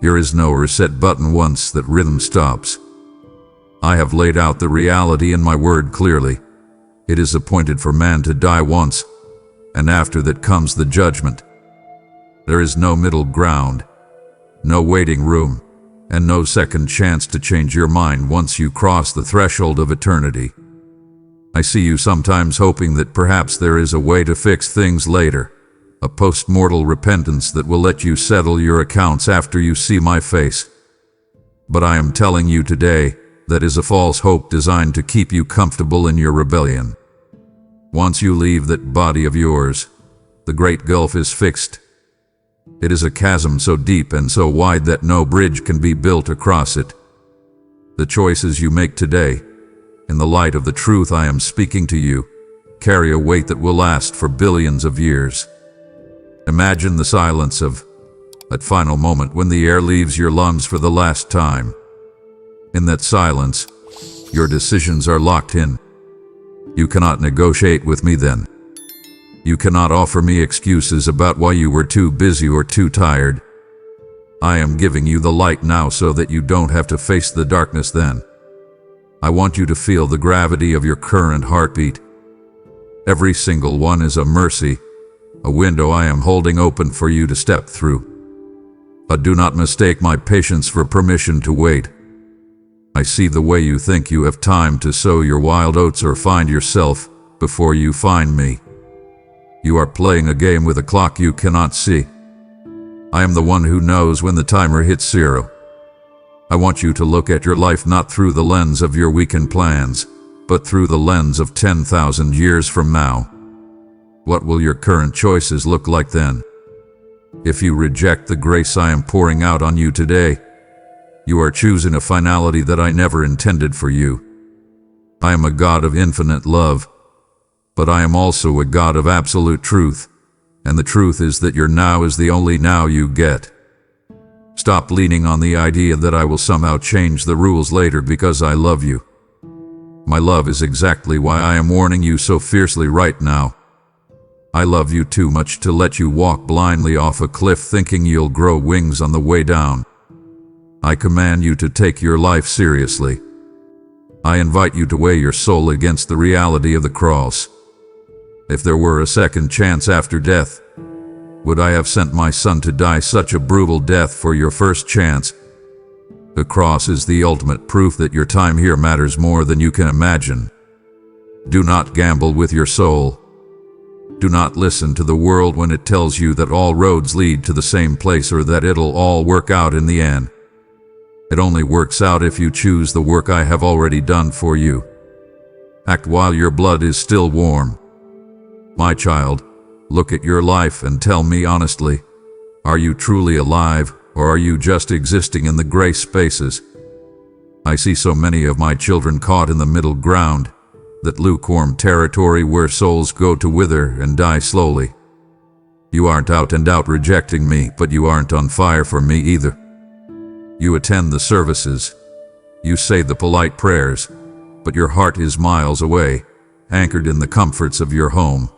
There is no reset button once that rhythm stops. I have laid out the reality in my word clearly. It is appointed for man to die once, and after that comes the judgment. There is no middle ground, no waiting room, and no second chance to change your mind once you cross the threshold of eternity. I see you sometimes hoping that perhaps there is a way to fix things later, a post-mortal repentance that will let you settle your accounts after you see my face. But I am telling you today, that is a false hope designed to keep you comfortable in your rebellion. Once you leave that body of yours, the great gulf is fixed. It is a chasm so deep and so wide that no bridge can be built across it. The choices you make today, in the light of the truth I am speaking to you, carry a weight that will last for billions of years. Imagine the silence of that final moment when the air leaves your lungs for the last time. In that silence, your decisions are locked in. You cannot negotiate with me then. You cannot offer me excuses about why you were too busy or too tired. I am giving you the light now so that you don't have to face the darkness then. I want you to feel the gravity of your current heartbeat. Every single one is a mercy, a window I am holding open for you to step through. But do not mistake my patience for permission to wait. I see the way you think you have time to sow your wild oats or find yourself before you find me. You are playing a game with a clock you cannot see. I am the one who knows when the timer hits 0. I want you to look at your life not through the lens of your weekend plans, but through the lens of 10,000 years from now. What will your current choices look like then? If you reject the grace I am pouring out on you today, you are choosing a finality that I never intended for you. I am a God of infinite love, but I am also a God of absolute truth, and the truth is that your now is the only now you get. Stop leaning on the idea that I will somehow change the rules later because I love you. My love is exactly why I am warning you so fiercely right now. I love you too much to let you walk blindly off a cliff thinking you'll grow wings on the way down. I command you to take your life seriously. I invite you to weigh your soul against the reality of the cross. If there were a second chance after death, would I have sent my son to die such a brutal death for your first chance? The cross is the ultimate proof that your time here matters more than you can imagine. Do not gamble with your soul. Do not listen to the world when it tells you that all roads lead to the same place or that it'll all work out in the end. It only works out if you choose the work I have already done for you. Act while your blood is still warm. My child, look at your life and tell me honestly, are you truly alive or are you just existing in the gray spaces? I see so many of my children caught in the middle ground, that lukewarm territory where souls go to wither and die slowly. You aren't out and out rejecting me, but you aren't on fire for me either. You attend the services. You say the polite prayers, but your heart is miles away, anchored in the comforts of your home,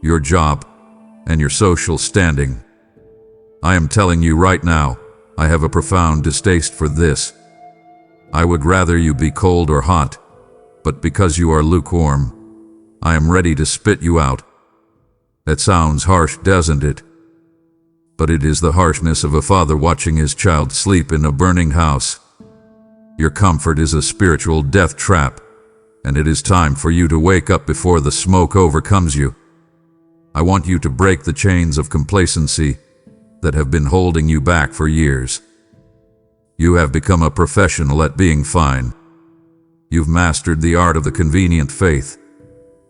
your job, and your social standing. I am telling you right now, I have a profound distaste for this. I would rather you be cold or hot, but because you are lukewarm, I am ready to spit you out. That sounds harsh, doesn't it? But it is the harshness of a father watching his child sleep in a burning house. Your comfort is a spiritual death trap, and it is time for you to wake up before the smoke overcomes you. I want you to break the chains of complacency that have been holding you back for years. You have become a professional at being fine. You've mastered the art of the convenient faith,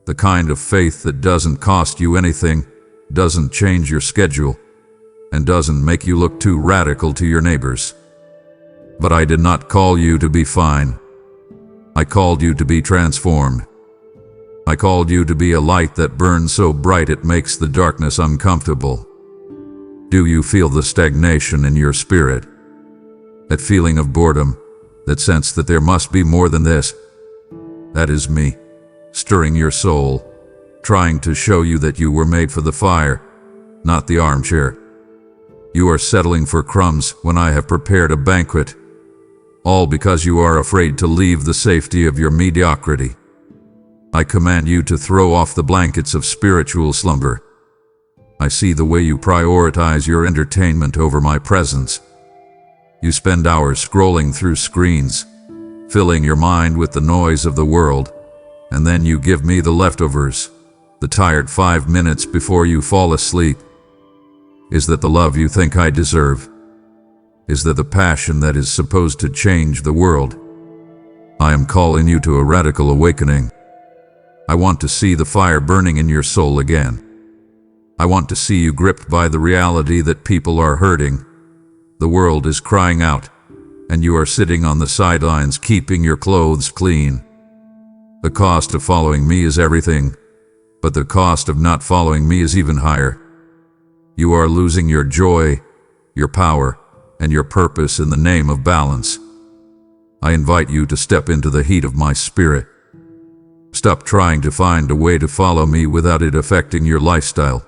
the kind of faith that doesn't cost you anything, doesn't change your schedule, and doesn't make you look too radical to your neighbors. But I did not call you to be fine. I called you to be transformed. I called you to be a light that burns so bright it makes the darkness uncomfortable. Do you feel the stagnation in your spirit? That feeling of boredom, that sense that there must be more than this? That is me, stirring your soul, trying to show you that you were made for the fire, not the armchair. You are settling for crumbs when I have prepared a banquet, all because you are afraid to leave the safety of your mediocrity. I command you to throw off the blankets of spiritual slumber. I see the way you prioritize your entertainment over my presence. You spend hours scrolling through screens, filling your mind with the noise of the world, and then you give me the leftovers, the tired 5 minutes before you fall asleep. Is that the love you think I deserve? Is that the passion that is supposed to change the world? I am calling you to a radical awakening. I want to see the fire burning in your soul again. I want to see you gripped by the reality that people are hurting. The world is crying out, and you are sitting on the sidelines keeping your clothes clean. The cost of following me is everything, but the cost of not following me is even higher. You are losing your joy, your power, and your purpose in the name of balance. I invite you to step into the heat of my spirit. Stop trying to find a way to follow me without it affecting your lifestyle.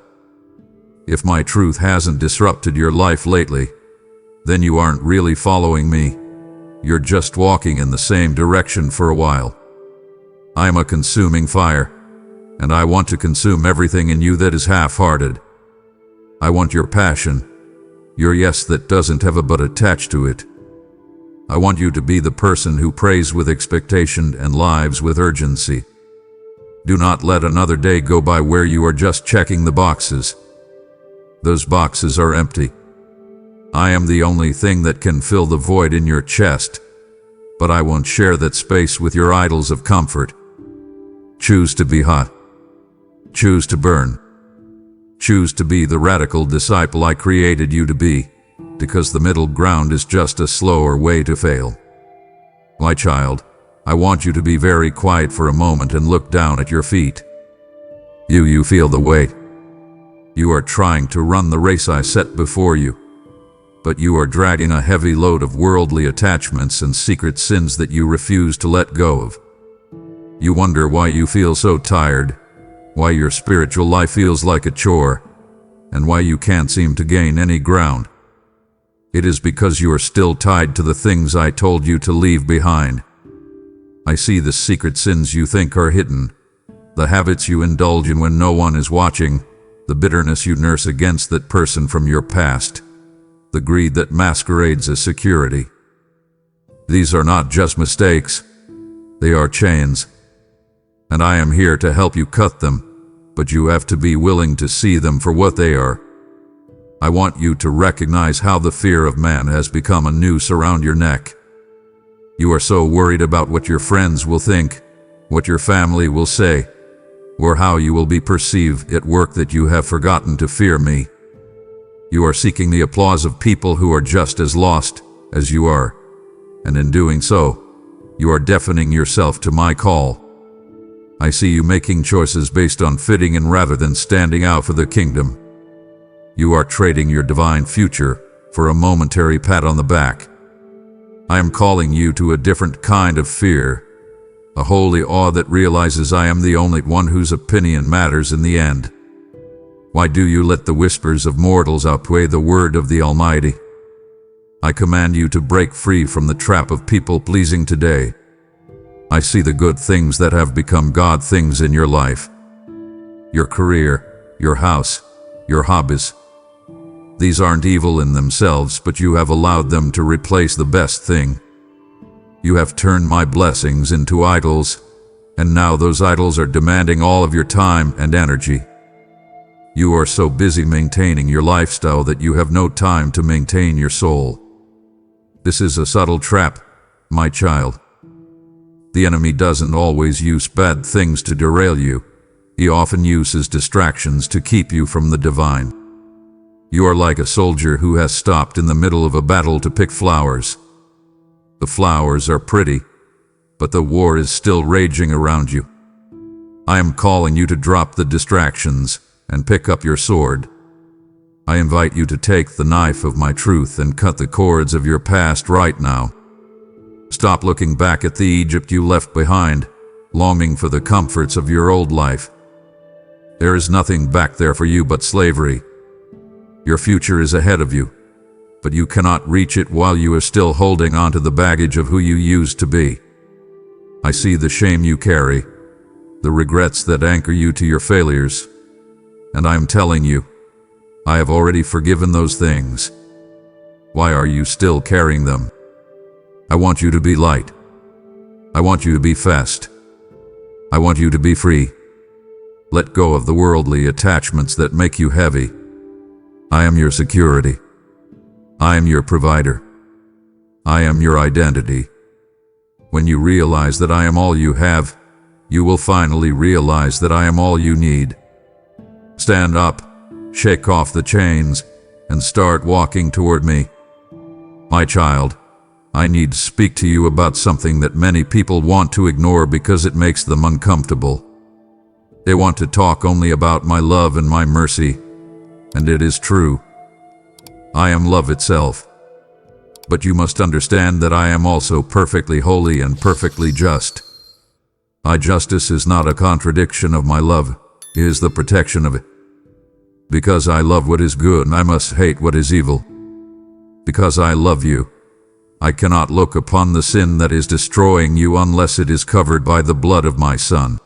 If my truth hasn't disrupted your life lately, then you aren't really following me. You're just walking in the same direction for a while. I am a consuming fire, and I want to consume everything in you that is half-hearted. I want your passion, your yes that doesn't have a but attached to it. I want you to be the person who prays with expectation and lives with urgency. Do not let another day go by where you are just checking the boxes. Those boxes are empty. I am the only thing that can fill the void in your chest, but I won't share that space with your idols of comfort. Choose to be hot. Choose to burn. Choose to be the radical disciple I created you to be, because the middle ground is just a slower way to fail. My child, I want you to be very quiet for a moment and look down at your feet. You feel the weight. You are trying to run the race I set before you, but you are dragging a heavy load of worldly attachments and secret sins that you refuse to let go of. You wonder why you feel so tired, why your spiritual life feels like a chore, and why you can't seem to gain any ground. It is because you are still tied to the things I told you to leave behind. I see the secret sins you think are hidden, the habits you indulge in when no one is watching, the bitterness you nurse against that person from your past, the greed that masquerades as security. These are not just mistakes, they are chains. And I am here to help you cut them, but you have to be willing to see them for what they are. I want you to recognize how the fear of man has become a noose around your neck. You are so worried about what your friends will think, what your family will say, or how you will be perceived at work that you have forgotten to fear me. You are seeking the applause of people who are just as lost as you are, and in doing so, you are deafening yourself to my call. I see you making choices based on fitting in rather than standing out for the kingdom. You are trading your divine future for a momentary pat on the back. I am calling you to a different kind of fear, a holy awe that realizes I am the only one whose opinion matters in the end. Why do you let the whispers of mortals outweigh the word of the Almighty? I command you to break free from the trap of people-pleasing today. I see the good things that have become God things in your life. Your career, your house, your hobbies. These aren't evil in themselves, but you have allowed them to replace the best thing. You have turned my blessings into idols, and now those idols are demanding all of your time and energy. You are so busy maintaining your lifestyle that you have no time to maintain your soul. This is a subtle trap, my child. The enemy doesn't always use bad things to derail you. He often uses distractions to keep you from the divine. You are like a soldier who has stopped in the middle of a battle to pick flowers. The flowers are pretty, but the war is still raging around you. I am calling you to drop the distractions and pick up your sword. I invite you to take the knife of my truth and cut the cords of your past right now. Stop looking back at the Egypt you left behind, longing for the comforts of your old life. There is nothing back there for you but slavery. Your future is ahead of you, but you cannot reach it while you are still holding on to the baggage of who you used to be. I see the shame you carry, the regrets that anchor you to your failures, and I am telling you, I have already forgiven those things. Why are you still carrying them? I want you to be light. I want you to be fast. I want you to be free. Let go of the worldly attachments that make you heavy. I am your security. I am your provider. I am your identity. When you realize that I am all you have, you will finally realize that I am all you need. Stand up, shake off the chains, and start walking toward me. My child, I need to speak to you about something that many people want to ignore because it makes them uncomfortable. They want to talk only about my love and my mercy, and it is true. I am love itself. But you must understand that I am also perfectly holy and perfectly just. My justice is not a contradiction of my love, it is the protection of it. Because I love what is good, I must hate what is evil. Because I love you, I cannot look upon the sin that is destroying you unless it is covered by the blood of my Son.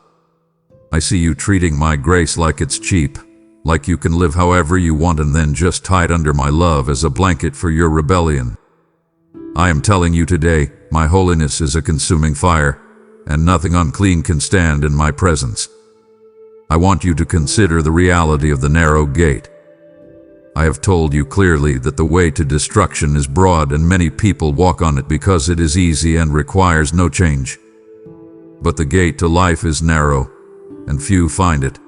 I see you treating my grace like it's cheap, like you can live however you want and then just hide under my love as a blanket for your rebellion. I am telling you today, my holiness is a consuming fire, and nothing unclean can stand in my presence. I want you to consider the reality of the narrow gate. I have told you clearly that the way to destruction is broad and many people walk on it because it is easy and requires no change. But the gate to life is narrow, and few find it.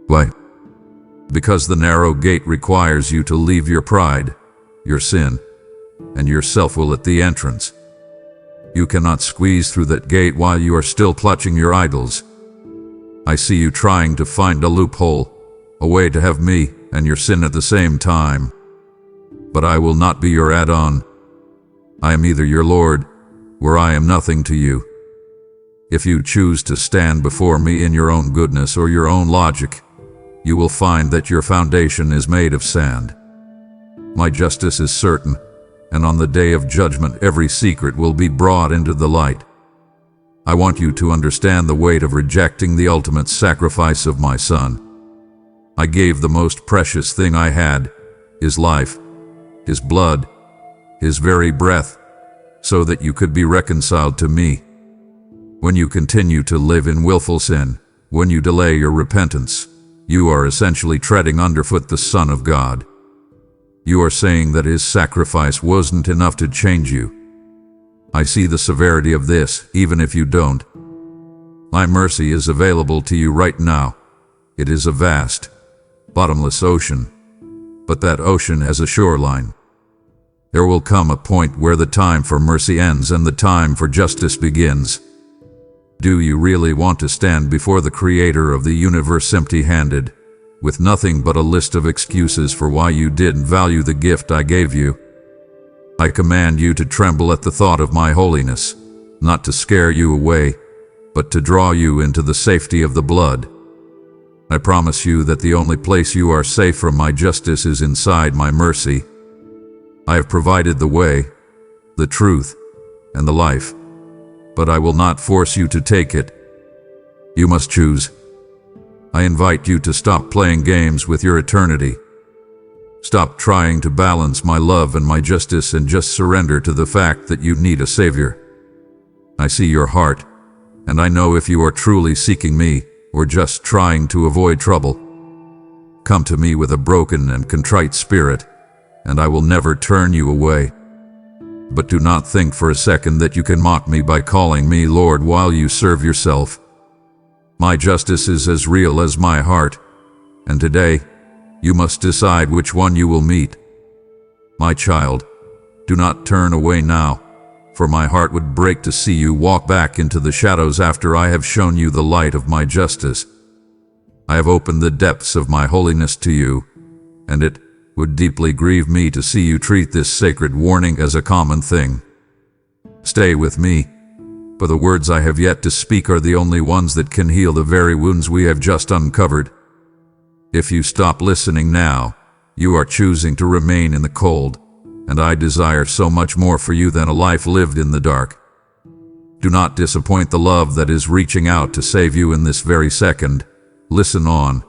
Why? Because the narrow gate requires you to leave your pride, your sin, and your self-will at the entrance. You cannot squeeze through that gate while you are still clutching your idols. I see you trying to find a loophole, a way to have me and your sin at the same time. But I will not be your add-on. I am either your Lord, or I am nothing to you. If you choose to stand before me in your own goodness or your own logic, you will find that your foundation is made of sand. My justice is certain, and on the day of judgment every secret will be brought into the light. I want you to understand the weight of rejecting the ultimate sacrifice of my Son. I gave the most precious thing I had, His life, His blood, His very breath, so that you could be reconciled to me. When you continue to live in willful sin, when you delay your repentance, you are essentially treading underfoot the Son of God. You are saying that His sacrifice wasn't enough to change you. I see the severity of this, even if you don't. My mercy is available to you right now. It is a vast, bottomless ocean, but that ocean has a shoreline. There will come a point where the time for mercy ends and the time for justice begins. Do you really want to stand before the Creator of the universe empty-handed, with nothing but a list of excuses for why you didn't value the gift I gave you? I command you to tremble at the thought of my holiness, not to scare you away, but to draw you into the safety of the blood. I promise you that the only place you are safe from my justice is inside my mercy. I have provided the way, the truth, and the life, but I will not force you to take it. You must choose. I invite you to stop playing games with your eternity. Stop trying to balance my love and my justice and just surrender to the fact that you need a Savior. I see your heart, and I know if you are truly seeking me or just trying to avoid trouble. Come to me with a broken and contrite spirit, and I will never turn you away. But do not think for a second that you can mock me by calling me Lord while you serve yourself. My justice is as real as my heart, and today, you must decide which one you will meet. My child, do not turn away now, for my heart would break to see you walk back into the shadows after I have shown you the light of my justice. I have opened the depths of my holiness to you, and it would deeply grieve me to see you treat this sacred warning as a common thing. Stay with me, for the words I have yet to speak are the only ones that can heal the very wounds we have just uncovered. If you stop listening now, you are choosing to remain in the cold, and I desire so much more for you than a life lived in the dark. Do not disappoint the love that is reaching out to save you in this very second. Listen on,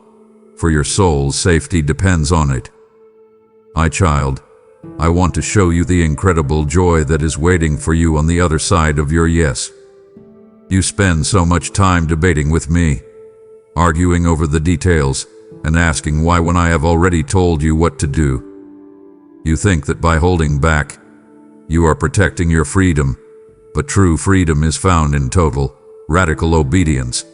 for your soul's safety depends on it. My child, I want to show you the incredible joy that is waiting for you on the other side of your yes. You spend so much time debating with me, arguing over the details, and asking why when I have already told you what to do. You think that by holding back, you are protecting your freedom, but true freedom is found in total, radical obedience.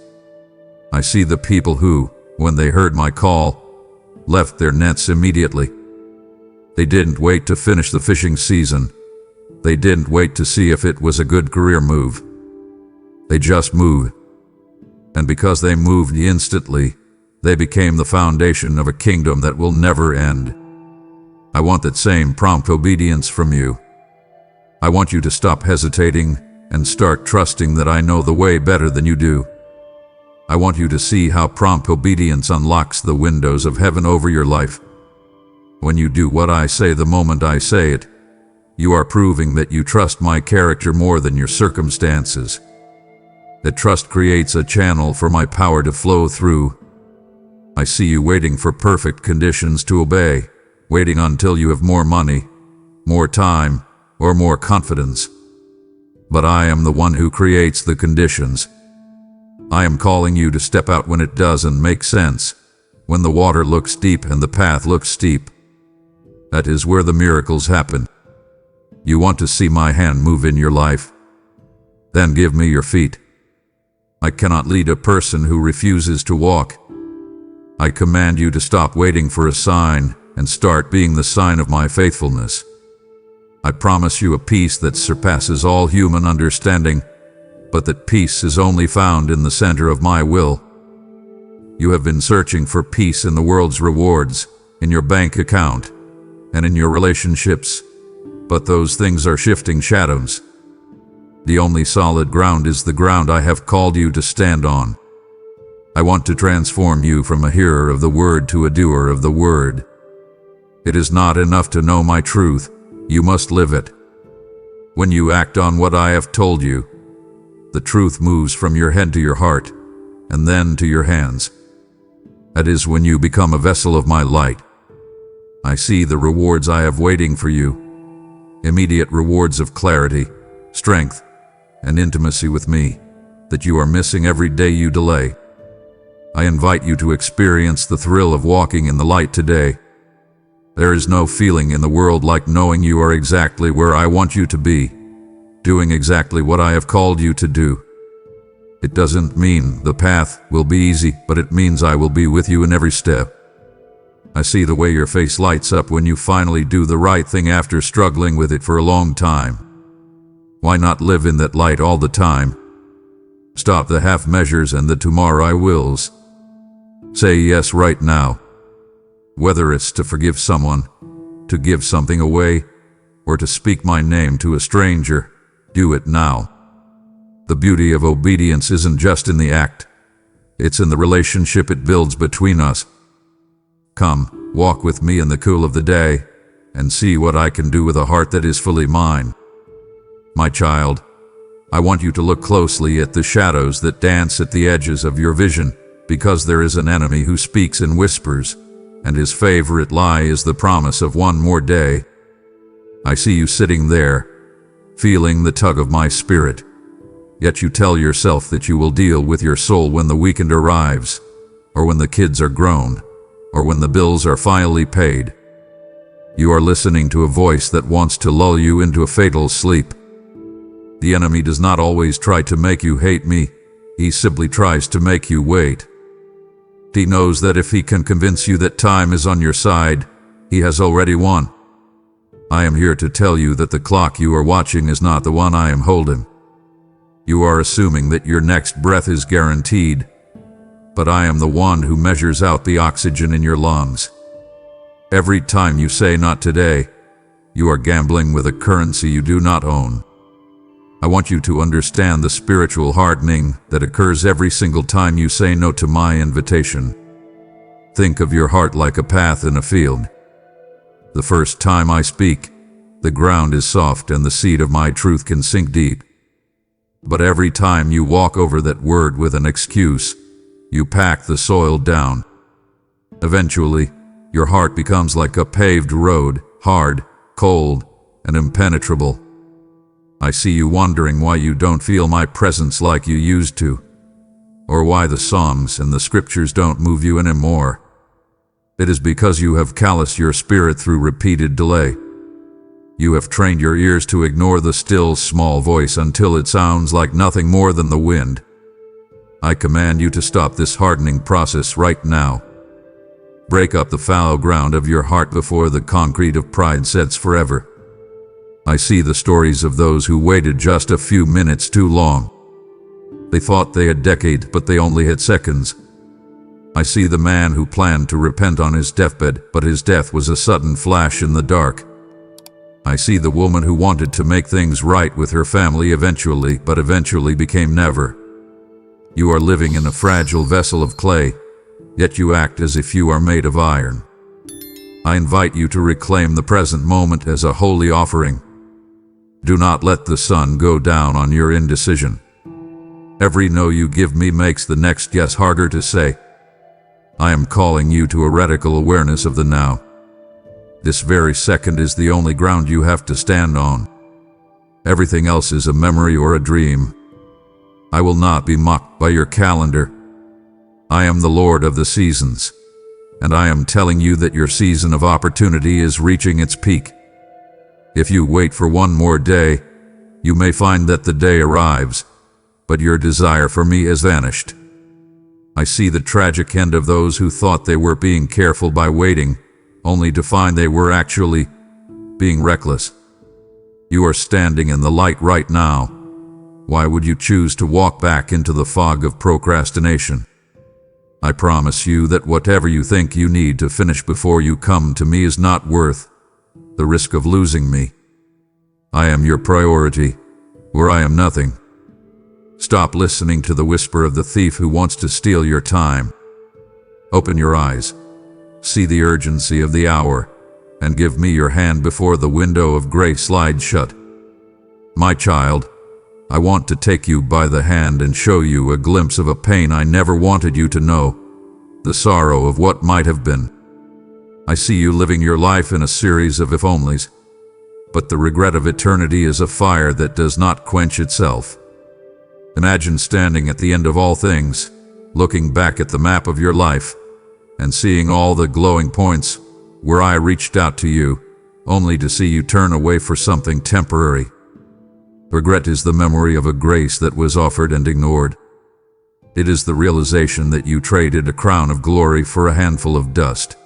I see the people who, when they heard my call, left their nets immediately. They didn't wait to finish the fishing season. They didn't wait to see if it was a good career move. They just moved. And because they moved instantly, they became the foundation of a kingdom that will never end. I want that same prompt obedience from you. I want you to stop hesitating and start trusting that I know the way better than you do. I want you to see how prompt obedience unlocks the windows of heaven over your life. When you do what I say the moment I say it, you are proving that you trust my character more than your circumstances. That trust creates a channel for my power to flow through. I see you waiting for perfect conditions to obey, waiting until you have more money, more time, or more confidence. But I am the one who creates the conditions. I am calling you to step out when it doesn't make sense, when the water looks deep and the path looks steep. That is where the miracles happen. You want to see my hand move in your life? Then give me your feet. I cannot lead a person who refuses to walk. I command you to stop waiting for a sign and start being the sign of my faithfulness. I promise you a peace that surpasses all human understanding, but that peace is only found in the center of my will. You have been searching for peace in the world's rewards, in your bank account, and in your relationships, but those things are shifting shadows. The only solid ground is the ground I have called you to stand on. I want to transform you from a hearer of the word to a doer of the word. It is not enough to know my truth, you must live it. When you act on what I have told you, the truth moves from your head to your heart, and then to your hands. That is when you become a vessel of my light. I see the rewards I have waiting for you, immediate rewards of clarity, strength, and intimacy with me, that you are missing every day you delay. I invite you to experience the thrill of walking in the light today. There is no feeling in the world like knowing you are exactly where I want you to be, doing exactly what I have called you to do. It doesn't mean the path will be easy, but it means I will be with you in every step. I see the way your face lights up when you finally do the right thing after struggling with it for a long time. Why not live in that light all the time? Stop the half measures and the tomorrow I wills. Say yes right now. Whether it's to forgive someone, to give something away, or to speak my name to a stranger, do it now. The beauty of obedience isn't just in the act. It's in the relationship it builds between us. Come, walk with me in the cool of the day, and see what I can do with a heart that is fully mine. My child, I want you to look closely at the shadows that dance at the edges of your vision, because there is an enemy who speaks in whispers, and his favorite lie is the promise of one more day. I see you sitting there, feeling the tug of my spirit, yet you tell yourself that you will deal with your soul when the weekend arrives, or when the kids are grown, or when the bills are finally paid. You are listening to a voice that wants to lull you into a fatal sleep. The enemy does not always try to make you hate me, he simply tries to make you wait. He knows that if he can convince you that time is on your side, he has already won. I am here to tell you that the clock you are watching is not the one I am holding. You are assuming that your next breath is guaranteed, but I am the one who measures out the oxygen in your lungs. Every time you say not today, you are gambling with a currency you do not own. I want you to understand the spiritual hardening that occurs every single time you say no to my invitation. Think of your heart like a path in a field. The first time I speak, the ground is soft and the seed of my truth can sink deep. But every time you walk over that word with an excuse, you pack the soil down. Eventually, your heart becomes like a paved road, hard, cold, and impenetrable. I see you wondering why you don't feel my presence like you used to, or why the songs and the scriptures don't move you anymore. It is because you have calloused your spirit through repeated delay. You have trained your ears to ignore the still small voice until it sounds like nothing more than the wind. I command you to stop this hardening process right now. Break up the fallow ground of your heart before the concrete of pride sets forever. I see the stories of those who waited just a few minutes too long. They thought they had decades, but they only had seconds. I see the man who planned to repent on his deathbed, but his death was a sudden flash in the dark. I see the woman who wanted to make things right with her family eventually, but eventually became never. You are living in a fragile vessel of clay, yet you act as if you are made of iron. I invite you to reclaim the present moment as a holy offering. Do not let the sun go down on your indecision. Every no you give me makes the next yes harder to say. I am calling you to a radical awareness of the now. This very second is the only ground you have to stand on. Everything else is a memory or a dream. I will not be mocked by your calendar. I am the Lord of the seasons, and I am telling you that your season of opportunity is reaching its peak. If you wait for one more day, you may find that the day arrives, but your desire for me has vanished. I see the tragic end of those who thought they were being careful by waiting, only to find they were actually being reckless. You are standing in the light right now. Why would you choose to walk back into the fog of procrastination? I promise you that whatever you think you need to finish before you come to me is not worth the risk of losing me. I am your priority, or I am nothing. Stop listening to the whisper of the thief who wants to steal your time. Open your eyes, see the urgency of the hour, and give me your hand before the window of grace slides shut. My child, I want to take you by the hand and show you a glimpse of a pain I never wanted you to know, the sorrow of what might have been. I see you living your life in a series of if-onlys, but the regret of eternity is a fire that does not quench itself. Imagine standing at the end of all things, looking back at the map of your life, and seeing all the glowing points where I reached out to you, only to see you turn away for something temporary. Regret is the memory of a grace that was offered and ignored. It is the realization that you traded a crown of glory for a handful of dust.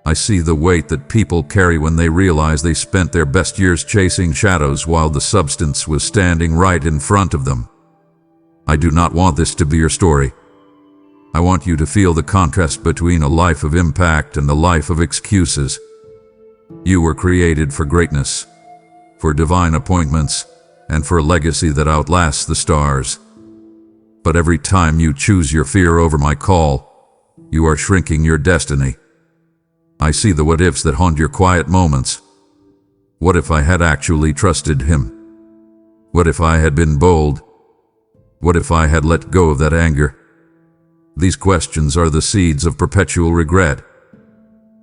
I see the weight that people carry when they realize they spent their best years chasing shadows while the substance was standing right in front of them. I do not want this to be your story. I want you to feel the contrast between a life of impact and a life of excuses. You were created for greatness, for divine appointments, and for a legacy that outlasts the stars. But every time you choose your fear over my call, you are shrinking your destiny. I see the what-ifs that haunt your quiet moments. What if I had actually trusted him? What if I had been bold? What if I had let go of that anger? These questions are the seeds of perpetual regret.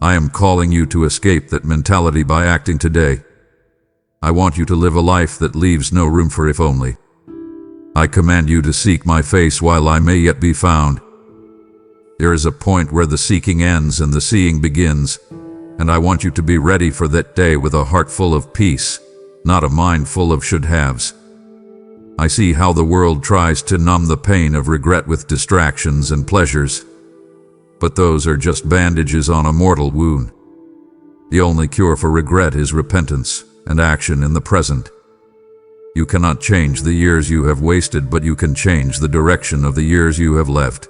I am calling you to escape that mentality by acting today. I want you to live a life that leaves no room for if only. I command you to seek my face while I may yet be found. There is a point where the seeking ends and the seeing begins, and I want you to be ready for that day with a heart full of peace, not a mind full of should-haves. I see how the world tries to numb the pain of regret with distractions and pleasures, but those are just bandages on a mortal wound. The only cure for regret is repentance and action in the present. You cannot change the years you have wasted, but you can change the direction of the years you have left.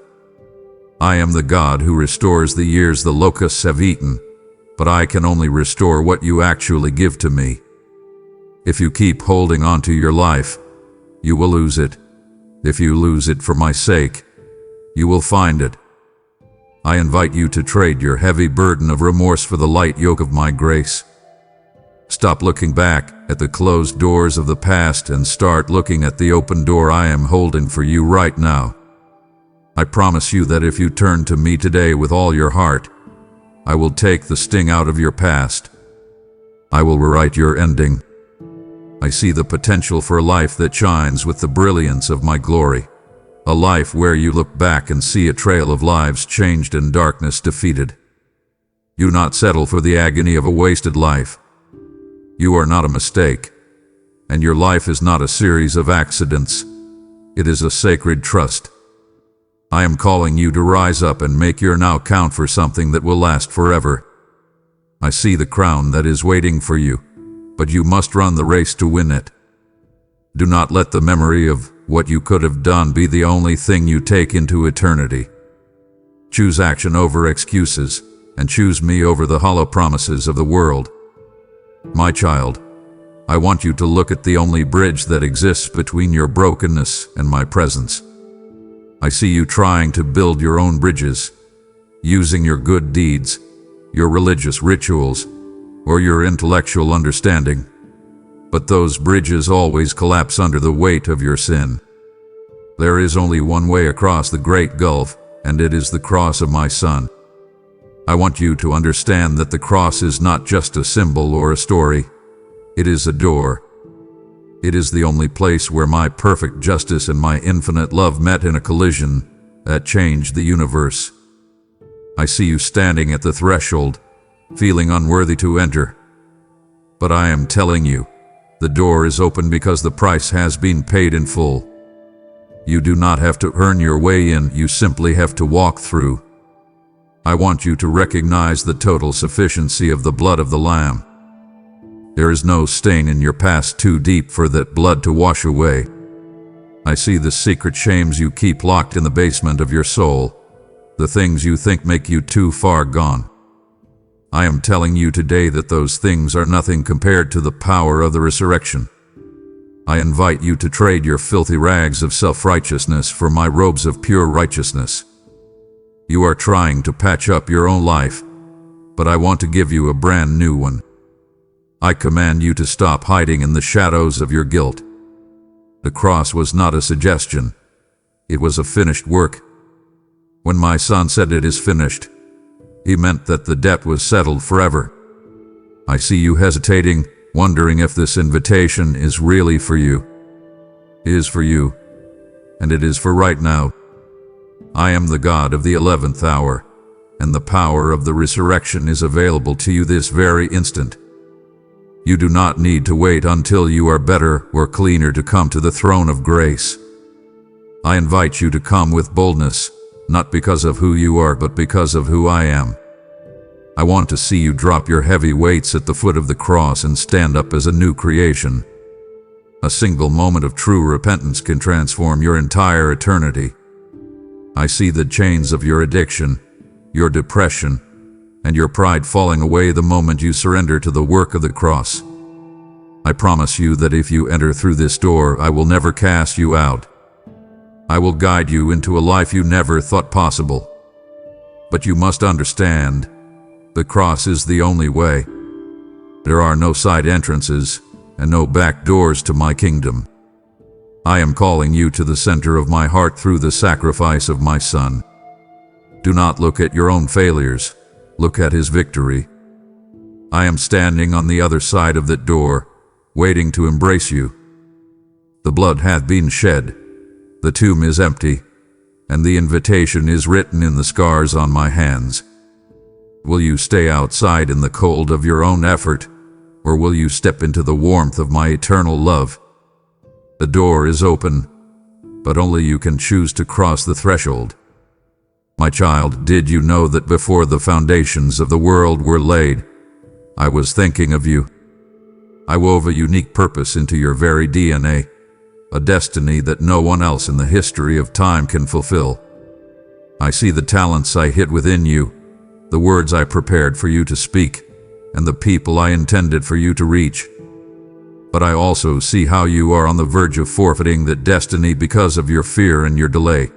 I am the God who restores the years the locusts have eaten, but I can only restore what you actually give to me. If you keep holding on to your life, you will lose it. If you lose it for my sake, you will find it. I invite you to trade your heavy burden of remorse for the light yoke of my grace. Stop looking back at the closed doors of the past and start looking at the open door I am holding for you right now. I promise you that if you turn to me today with all your heart, I will take the sting out of your past. I will rewrite your ending. I see the potential for a life that shines with the brilliance of my glory. A life where you look back and see a trail of lives changed and darkness defeated. Do not settle for the agony of a wasted life. You are not a mistake, and your life is not a series of accidents. It is a sacred trust. I am calling you to rise up and make your now count for something that will last forever. I see the crown that is waiting for you, but you must run the race to win it. Do not let the memory of what you could have done be the only thing you take into eternity. Choose action over excuses, and choose me over the hollow promises of the world. My child, I want you to look at the only bridge that exists between your brokenness and my presence. I see you trying to build your own bridges, using your good deeds, your religious rituals, or your intellectual understanding. But those bridges always collapse under the weight of your sin. There is only one way across the great gulf, and it is the cross of my Son. I want you to understand that the cross is not just a symbol or a story. It is a door. It is the only place where my perfect justice and my infinite love met in a collision that changed the universe. I see you standing at the threshold, feeling unworthy to enter. But I am telling you, the door is open because the price has been paid in full. You do not have to earn your way in, you simply have to walk through. I want you to recognize the total sufficiency of the blood of the Lamb. There is no stain in your past too deep for that blood to wash away. I see the secret shames you keep locked in the basement of your soul, the things you think make you too far gone. I am telling you today that those things are nothing compared to the power of the resurrection. I invite you to trade your filthy rags of self-righteousness for my robes of pure righteousness. You are trying to patch up your own life, but I want to give you a brand new one. I command you to stop hiding in the shadows of your guilt. The cross was not a suggestion. It was a finished work. When my Son said it is finished, he meant that the debt was settled forever. I see you hesitating, wondering if this invitation is really for you. It is for you, and it is for right now. I am the God of the 11th hour, and the power of the resurrection is available to you this very instant. You do not need to wait until you are better or cleaner to come to the throne of grace. I invite you to come with boldness, not because of who you are, but because of who I am. I want to see you drop your heavy weights at the foot of the cross and stand up as a new creation. A single moment of true repentance can transform your entire eternity. I see the chains of your addiction, your depression, and your pride falling away the moment you surrender to the work of the cross. I promise you that if you enter through this door, I will never cast you out. I will guide you into a life you never thought possible. But you must understand, the cross is the only way. There are no side entrances and no back doors to my kingdom. I am calling you to the center of my heart through the sacrifice of my Son. Do not look at your own failures. Look at his victory. I am standing on the other side of that door, waiting to embrace you. The blood hath been shed, the tomb is empty, and the invitation is written in the scars on my hands. Will you stay outside in the cold of your own effort, or will you step into the warmth of my eternal love? The door is open, but only you can choose to cross the threshold. My child, did you know that before the foundations of the world were laid, I was thinking of you? I wove a unique purpose into your very DNA, a destiny that no one else in the history of time can fulfill. I see the talents I hid within you, the words I prepared for you to speak, and the people I intended for you to reach. But I also see how you are on the verge of forfeiting that destiny because of your fear and your delay.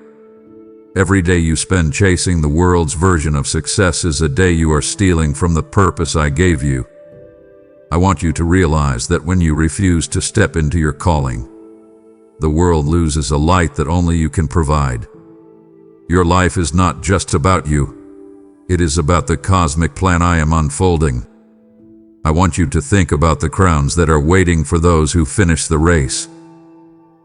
Every day you spend chasing the world's version of success is a day you are stealing from the purpose I gave you. I want you to realize that when you refuse to step into your calling, the world loses a light that only you can provide. Your life is not just about you. It is about the cosmic plan I am unfolding. I want you to think about the crowns that are waiting for those who finish the race.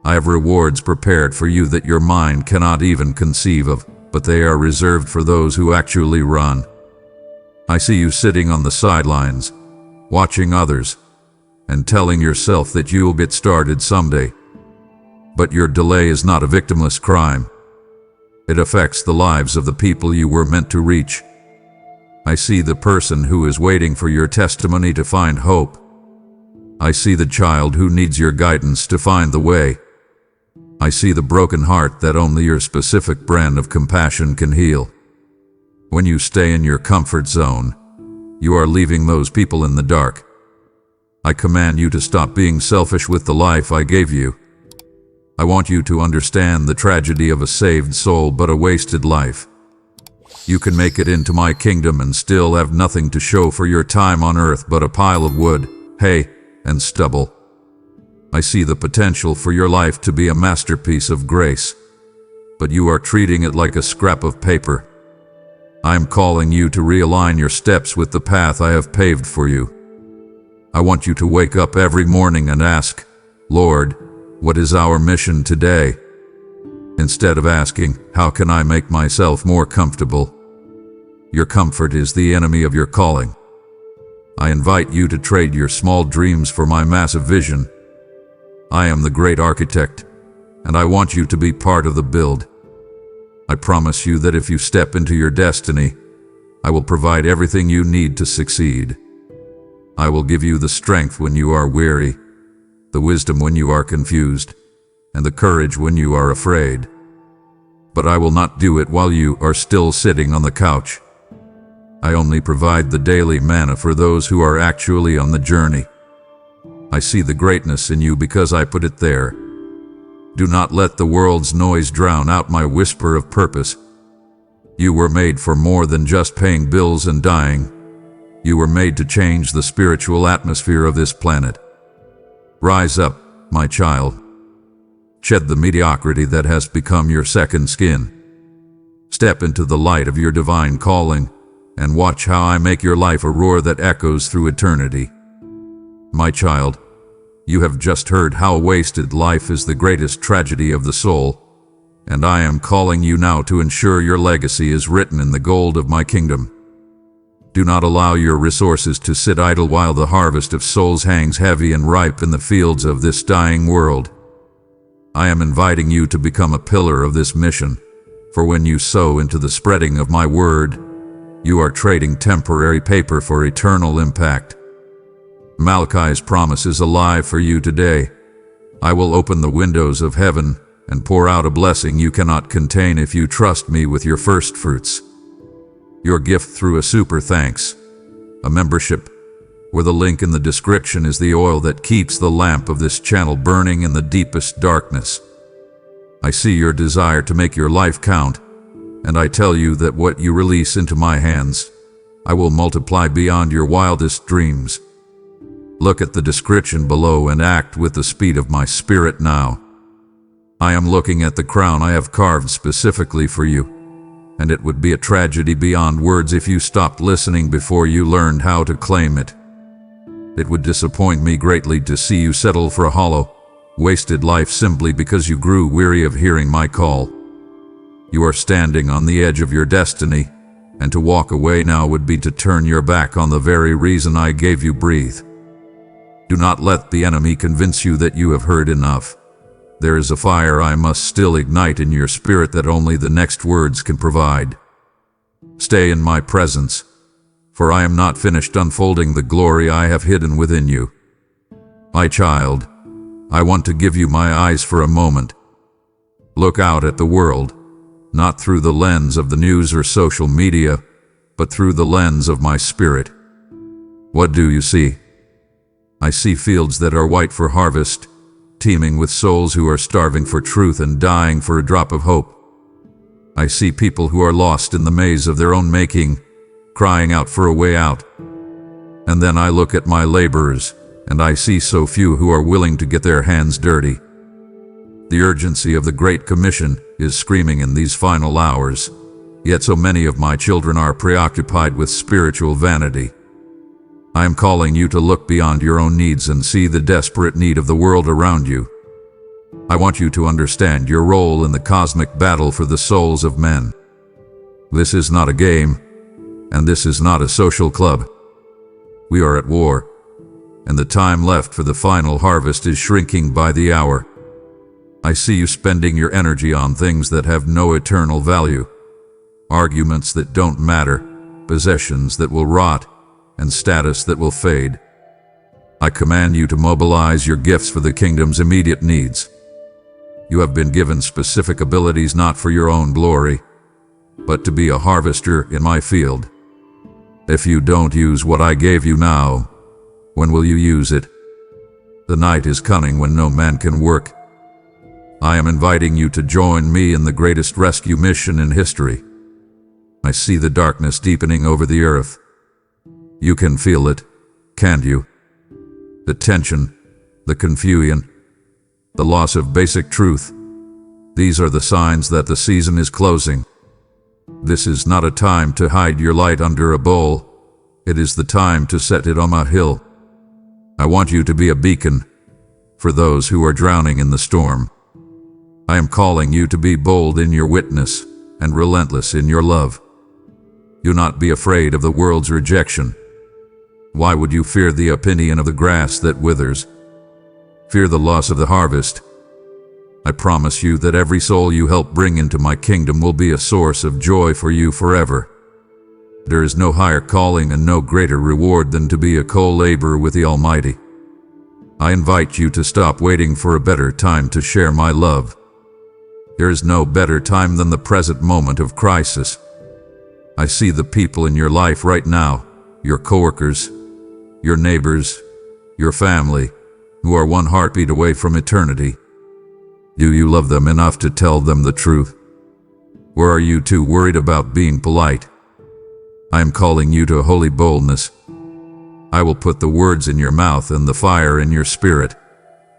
I have rewards prepared for you that your mind cannot even conceive of, but they are reserved for those who actually run. I see you sitting on the sidelines, watching others, and telling yourself that you'll get started someday. But your delay is not a victimless crime. It affects the lives of the people you were meant to reach. I see the person who is waiting for your testimony to find hope. I see the child who needs your guidance to find the way. I see the broken heart that only your specific brand of compassion can heal. When you stay in your comfort zone, you are leaving those people in the dark. I command you to stop being selfish with the life I gave you. I want you to understand the tragedy of a saved soul but a wasted life. You can make it into my kingdom and still have nothing to show for your time on earth but a pile of wood, hay, and stubble. I see the potential for your life to be a masterpiece of grace, but you are treating it like a scrap of paper. I am calling you to realign your steps with the path I have paved for you. I want you to wake up every morning and ask, Lord, what is our mission today? Instead of asking, how can I make myself more comfortable? Your comfort is the enemy of your calling. I invite you to trade your small dreams for my massive vision. I am the great architect, and I want you to be part of the build. I promise you that if you step into your destiny, I will provide everything you need to succeed. I will give you the strength when you are weary, the wisdom when you are confused, and the courage when you are afraid. But I will not do it while you are still sitting on the couch. I only provide the daily manna for those who are actually on the journey. I see the greatness in you because I put it there. Do not let the world's noise drown out my whisper of purpose. You were made for more than just paying bills and dying. You were made to change the spiritual atmosphere of this planet. Rise up, my child. Shed the mediocrity that has become your second skin. Step into the light of your divine calling and watch how I make your life a roar that echoes through eternity. My child, you have just heard how wasted life is the greatest tragedy of the soul, and I am calling you now to ensure your legacy is written in the gold of my kingdom. Do not allow your resources to sit idle while the harvest of souls hangs heavy and ripe in the fields of this dying world. I am inviting you to become a pillar of this mission, for when you sow into the spreading of my word, you are trading temporary paper for eternal impact. Malachi's promise is alive for you today. I will open the windows of heaven and pour out a blessing you cannot contain if you trust me with your first fruits. Your gift through a super thanks, a membership, where the link in the description is the oil that keeps the lamp of this channel burning in the deepest darkness. I see your desire to make your life count, and I tell you that what you release into my hands, I will multiply beyond your wildest dreams. Look at the description below and act with the speed of my spirit now. I am looking at the crown I have carved specifically for you, and it would be a tragedy beyond words if you stopped listening before you learned how to claim it. It would disappoint me greatly to see you settle for a hollow, wasted life simply because you grew weary of hearing my call. You are standing on the edge of your destiny, and to walk away now would be to turn your back on the very reason I gave you breathe. Do not let the enemy convince you that you have heard enough. There is a fire I must still ignite in your spirit that only the next words can provide. Stay in my presence, for I am not finished unfolding the glory I have hidden within you. My child, I want to give you my eyes for a moment. Look out at the world, not through the lens of the news or social media, but through the lens of my spirit. What do you see? I see fields that are white for harvest, teeming with souls who are starving for truth and dying for a drop of hope. I see people who are lost in the maze of their own making, crying out for a way out. And then I look at my laborers, and I see so few who are willing to get their hands dirty. The urgency of the Great Commission is screaming in these final hours, yet so many of my children are preoccupied with spiritual vanity. I am calling you to look beyond your own needs and see the desperate need of the world around you. I want you to understand your role in the cosmic battle for the souls of men. This is not a game, And this is not a social club. We are at war, and the time left for the final harvest is shrinking by the hour. I see you spending your energy on things that have no eternal value, arguments that don't matter, possessions that will rot, and status that will fade. I command you to mobilize your gifts for the kingdom's immediate needs. You have been given specific abilities not for your own glory, but to be a harvester in my field. If you don't use what I gave you now, when will you use it? The night is coming when no man can work. I am inviting you to join me in the greatest rescue mission in history. I see the darkness deepening over the earth. You can feel it, can't you? The tension, the confusion, the loss of basic truth. These are the signs that the season is closing. This is not a time to hide your light under a bowl. It is the time to set it on a hill. I want you to be a beacon for those who are drowning in the storm. I am calling you to be bold in your witness and relentless in your love. Do not be afraid of the world's rejection. Why would you fear the opinion of the grass that withers? Fear the loss of the harvest. I promise you that every soul you help bring into my kingdom will be a source of joy for you forever. There is no higher calling and no greater reward than to be a co-laborer with the Almighty. I invite you to stop waiting for a better time to share my love. There is no better time than the present moment of crisis. I see the people in your life right now, your coworkers, your neighbors, your family, who are one heartbeat away from eternity. Do you love them enough to tell them the truth? Or are you too worried about being polite? I am calling you to holy boldness. I will put the words in your mouth and the fire in your spirit,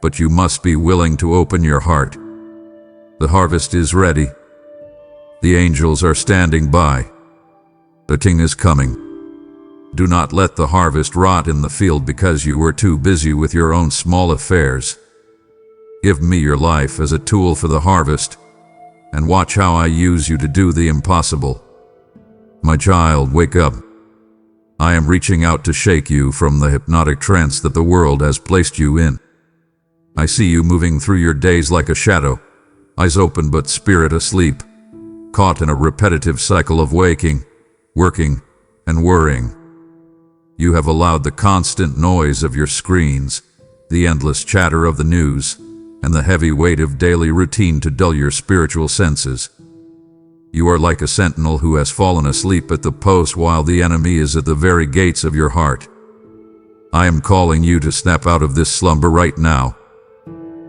but you must be willing to open your heart. The harvest is ready. The angels are standing by. The king is coming. Do not let the harvest rot in the field because you were too busy with your own small affairs. Give me your life as a tool for the harvest, and watch how I use you to do the impossible. My child, wake up. I am reaching out to shake you from the hypnotic trance that the world has placed you in. I see you moving through your days like a shadow, eyes open but spirit asleep, caught in a repetitive cycle of waking, working, and worrying. You have allowed the constant noise of your screens, the endless chatter of the news, and the heavy weight of daily routine to dull your spiritual senses. You are like a sentinel who has fallen asleep at the post while the enemy is at the very gates of your heart. I am calling you to snap out of this slumber right now.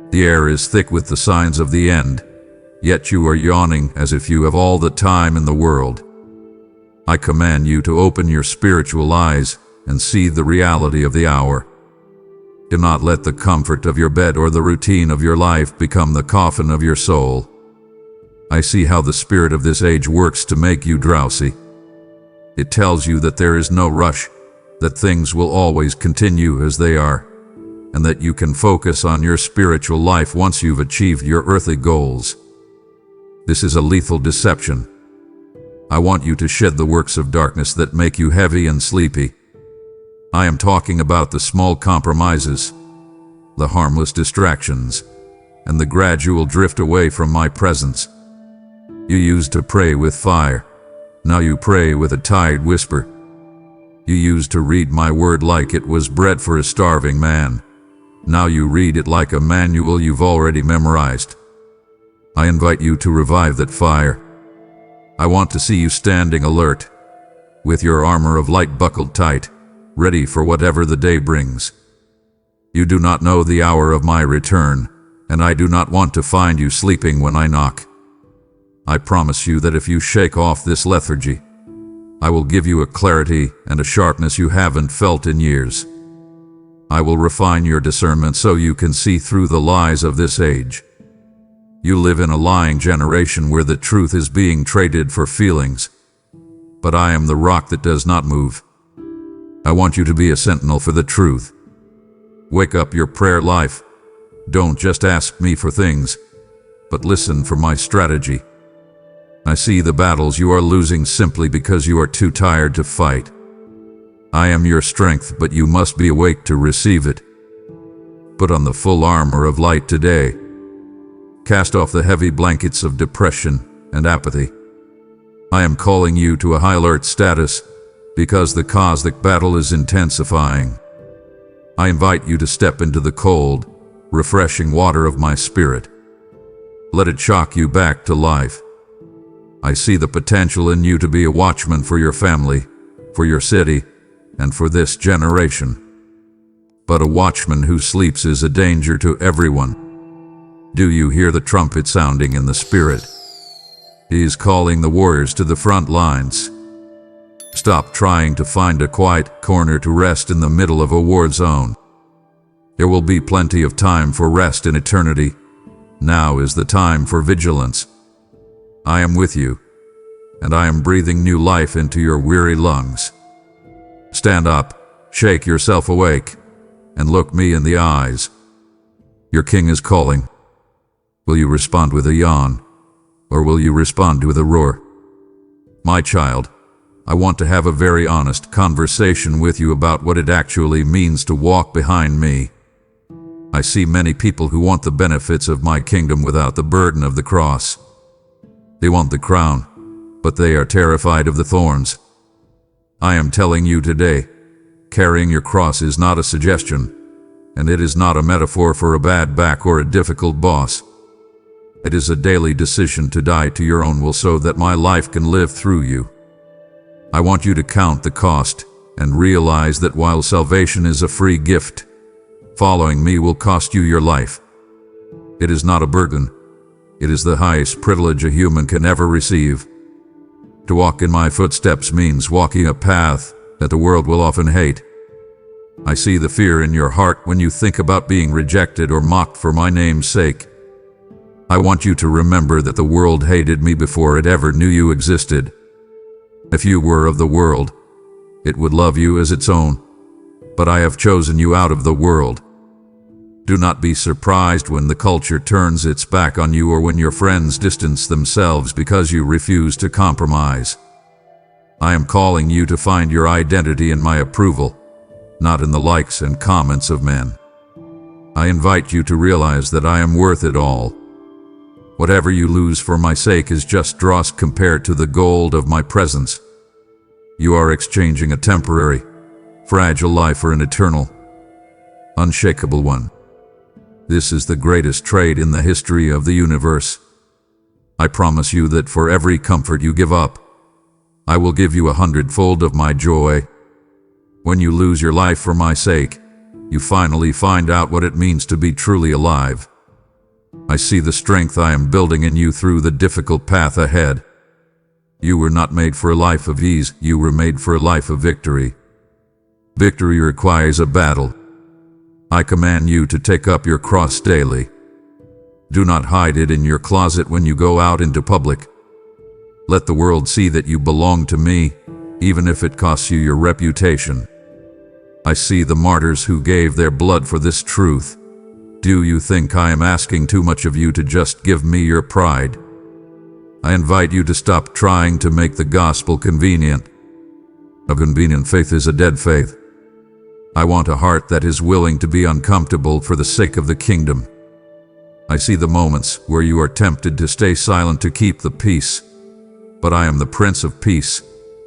The air is thick with the signs of the end, yet you are yawning as if you have all the time in the world. I command you to open your spiritual eyes and see the reality of the hour. Do not let the comfort of your bed or the routine of your life become the coffin of your soul. I see how the spirit of this age works to make you drowsy. It tells you that there is no rush, that things will always continue as they are, and that you can focus on your spiritual life once you've achieved your earthly goals. This is a lethal deception. I want you to shed the works of darkness that make you heavy and sleepy. I am talking about the small compromises, the harmless distractions, and the gradual drift away from my presence. You used to pray with fire. Now you pray with a tired whisper. You used to read my word like it was bread for a starving man. Now you read it like a manual you've already memorized. I invite you to revive that fire. I want to see you standing alert, with your armor of light buckled tight, ready for whatever the day brings. You do not know the hour of my return, and I do not want to find you sleeping when I knock. I promise you that if you shake off this lethargy, I will give you a clarity and a sharpness you haven't felt in years. I will refine your discernment so you can see through the lies of this age. You live in a lying generation where the truth is being traded for feelings, but I am the rock that does not move. I want you to be a sentinel for the truth. Wake up your prayer life. Don't just ask me for things, but listen for my strategy. I see the battles you are losing simply because you are too tired to fight. I am your strength, but you must be awake to receive it. Put on the full armor of light today. Cast off the heavy blankets of depression and apathy. I am calling you to a high alert status because the cosmic battle is intensifying. I invite you to step into the cold, refreshing water of my spirit. Let it shock you back to life. I see the potential in you to be a watchman for your family, for your city, and for this generation. But a watchman who sleeps is a danger to everyone. Do you hear the trumpet sounding in the spirit? He is calling the warriors to the front lines. Stop trying to find a quiet corner to rest in the middle of a war zone. There will be plenty of time for rest in eternity. Now is the time for vigilance. I am with you, and I am breathing new life into your weary lungs. Stand up, shake yourself awake, and look me in the eyes. Your king is calling. Will you respond with a yawn, or will you respond with a roar? My child, I want to have a very honest conversation with you about what it actually means to walk behind me. I see many people who want the benefits of my kingdom without the burden of the cross. They want the crown, but they are terrified of the thorns. I am telling you today, carrying your cross is not a suggestion, and it is not a metaphor for a bad back or a difficult boss. It is a daily decision to die to your own will so that my life can live through you. I want you to count the cost and realize that while salvation is a free gift, following me will cost you your life. It is not a burden. It is the highest privilege a human can ever receive. To walk in my footsteps means walking a path that the world will often hate. I see the fear in your heart when you think about being rejected or mocked for my name's sake. I want you to remember that the world hated me before it ever knew you existed. If you were of the world, it would love you as its own. But I have chosen you out of the world. Do not be surprised when the culture turns its back on you or when your friends distance themselves because you refuse to compromise. I am calling you to find your identity in my approval, not in the likes and comments of men. I invite you to realize that I am worth it all. Whatever you lose for my sake is just dross compared to the gold of my presence. You are exchanging a temporary, fragile life for an eternal, unshakable one. This is the greatest trade in the history of the universe. I promise you that for every comfort you give up, I will give you 100-fold of my joy. When you lose your life for my sake, you finally find out what it means to be truly alive. I see the strength I am building in you through the difficult path ahead. You were not made for a life of ease, you were made for a life of victory. Victory requires a battle. I command you to take up your cross daily. Do not hide it in your closet when you go out into public. Let the world see that you belong to me, even if it costs you your reputation. I see the martyrs who gave their blood for this truth. Do you think I am asking too much of you to just give me your pride? I invite you to stop trying to make the gospel convenient. A convenient faith is a dead faith. I want a heart that is willing to be uncomfortable for the sake of the kingdom. I see the moments where you are tempted to stay silent to keep the peace. But I am the Prince of Peace,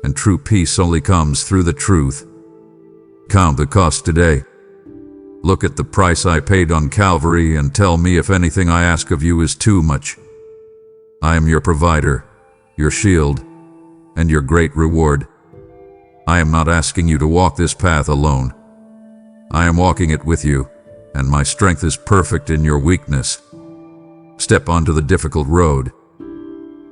and true peace only comes through the truth. Count the cost today. Look at the price I paid on Calvary and tell me if anything I ask of you is too much. I am your provider, your shield, and your great reward. I am not asking you to walk this path alone. I am walking it with you, and my strength is perfect in your weakness. Step onto the difficult road.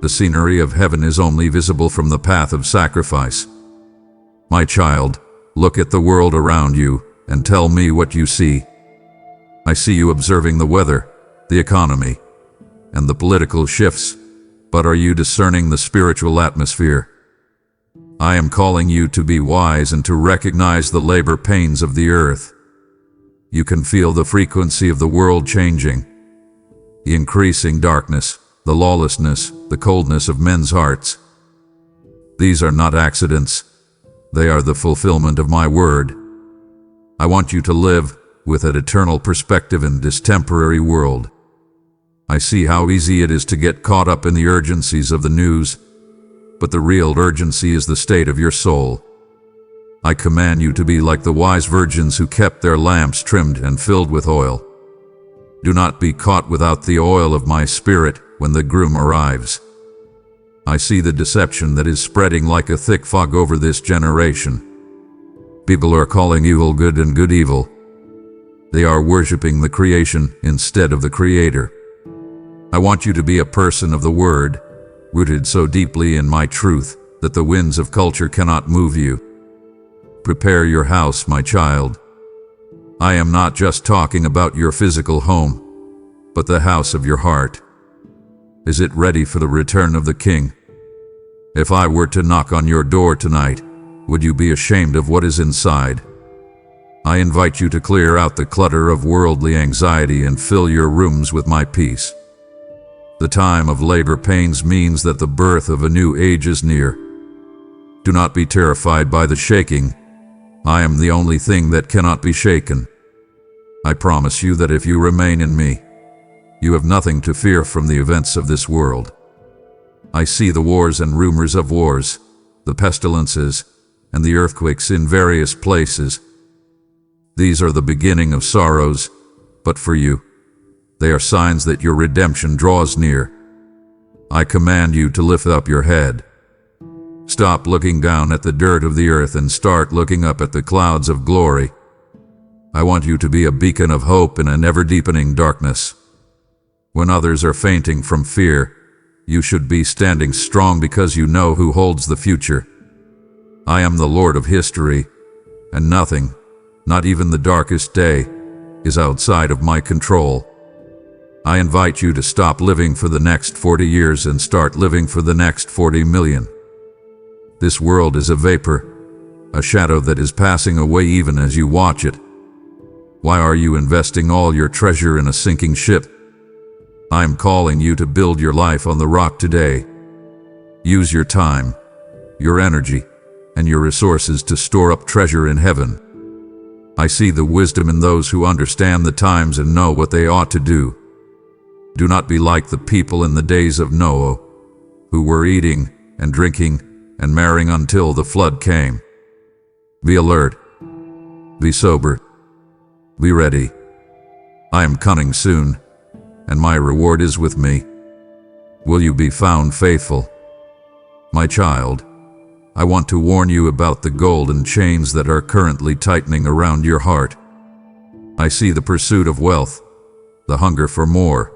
The scenery of heaven is only visible from the path of sacrifice. My child, look at the world around you and tell me what you see. I see you observing the weather, the economy, and the political shifts, but are you discerning the spiritual atmosphere? I am calling you to be wise and to recognize the labor pains of the earth. You can feel the frequency of the world changing, the increasing darkness, the lawlessness, the coldness of men's hearts. These are not accidents. They are the fulfillment of my word. I want you to live with an eternal perspective in this temporary world. I see how easy it is to get caught up in the urgencies of the news, but the real urgency is the state of your soul. I command you to be like the wise virgins who kept their lamps trimmed and filled with oil. Do not be caught without the oil of my spirit when the groom arrives. I see the deception that is spreading like a thick fog over this generation. People are calling evil good and good evil. They are worshiping the creation instead of the Creator. I want you to be a person of the Word, rooted so deeply in my truth that the winds of culture cannot move you. Prepare your house, my child. I am not just talking about your physical home, but the house of your heart. Is it ready for the return of the King? If I were to knock on your door tonight, would you be ashamed of what is inside? I invite you to clear out the clutter of worldly anxiety and fill your rooms with my peace. The time of labor pains means that the birth of a new age is near. Do not be terrified by the shaking. I am the only thing that cannot be shaken. I promise you that if you remain in me, you have nothing to fear from the events of this world. I see the wars and rumors of wars, the pestilences, and the earthquakes in various places. These are the beginning of sorrows, but for you, they are signs that your redemption draws near. I command you to lift up your head. Stop looking down at the dirt of the earth and start looking up at the clouds of glory. I want you to be a beacon of hope in an ever-deepening darkness. When others are fainting from fear, you should be standing strong because you know who holds the future. I am the Lord of history, and nothing, not even the darkest day, is outside of my control. I invite you to stop living for the next 40 years and start living for the next 40 million. This world is a vapor, a shadow that is passing away even as you watch it. Why are you investing all your treasure in a sinking ship? I am calling you to build your life on the rock today. Use your time, your energy, and your resources to store up treasure in heaven. I see the wisdom in those who understand the times and know what they ought to do. Do not be like the people in the days of Noah, who were eating and drinking and marrying until the flood came. Be alert. Be sober. Be ready. I am coming soon, and my reward is with me. Will you be found faithful? My child, I want to warn you about the golden chains that are currently tightening around your heart. I see the pursuit of wealth, the hunger for more,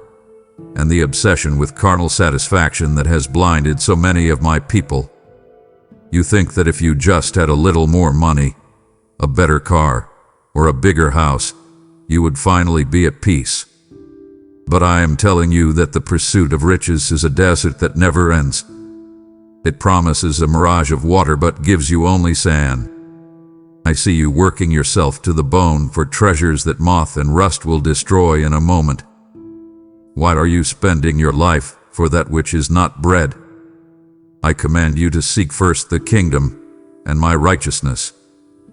and the obsession with carnal satisfaction that has blinded so many of my people. You think that if you just had a little more money, a better car, or a bigger house, you would finally be at peace. But I am telling you that the pursuit of riches is a desert that never ends. It promises a mirage of water but gives you only sand. I see you working yourself to the bone for treasures that moth and rust will destroy in a moment. Why are you spending your life for that which is not bread? I command you to seek first the kingdom and my righteousness,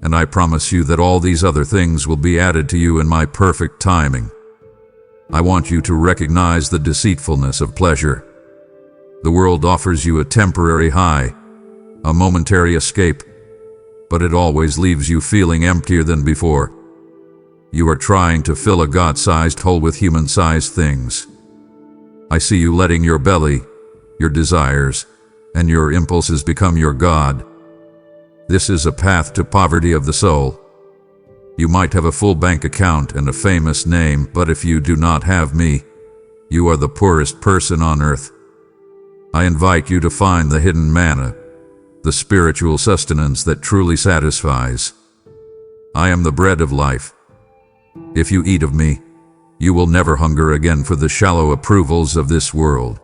and I promise you that all these other things will be added to you in my perfect timing. I want you to recognize the deceitfulness of pleasure. The world offers you a temporary high, a momentary escape, but it always leaves you feeling emptier than before. You are trying to fill a God-sized hole with human-sized things. I see you letting your belly, your desires, and your impulses become your God. This is a path to poverty of the soul. You might have a full bank account and a famous name, but if you do not have me, you are the poorest person on earth. I invite you to find the hidden manna, the spiritual sustenance that truly satisfies. I am the bread of life. If you eat of me, you will never hunger again for the shallow approvals of this world.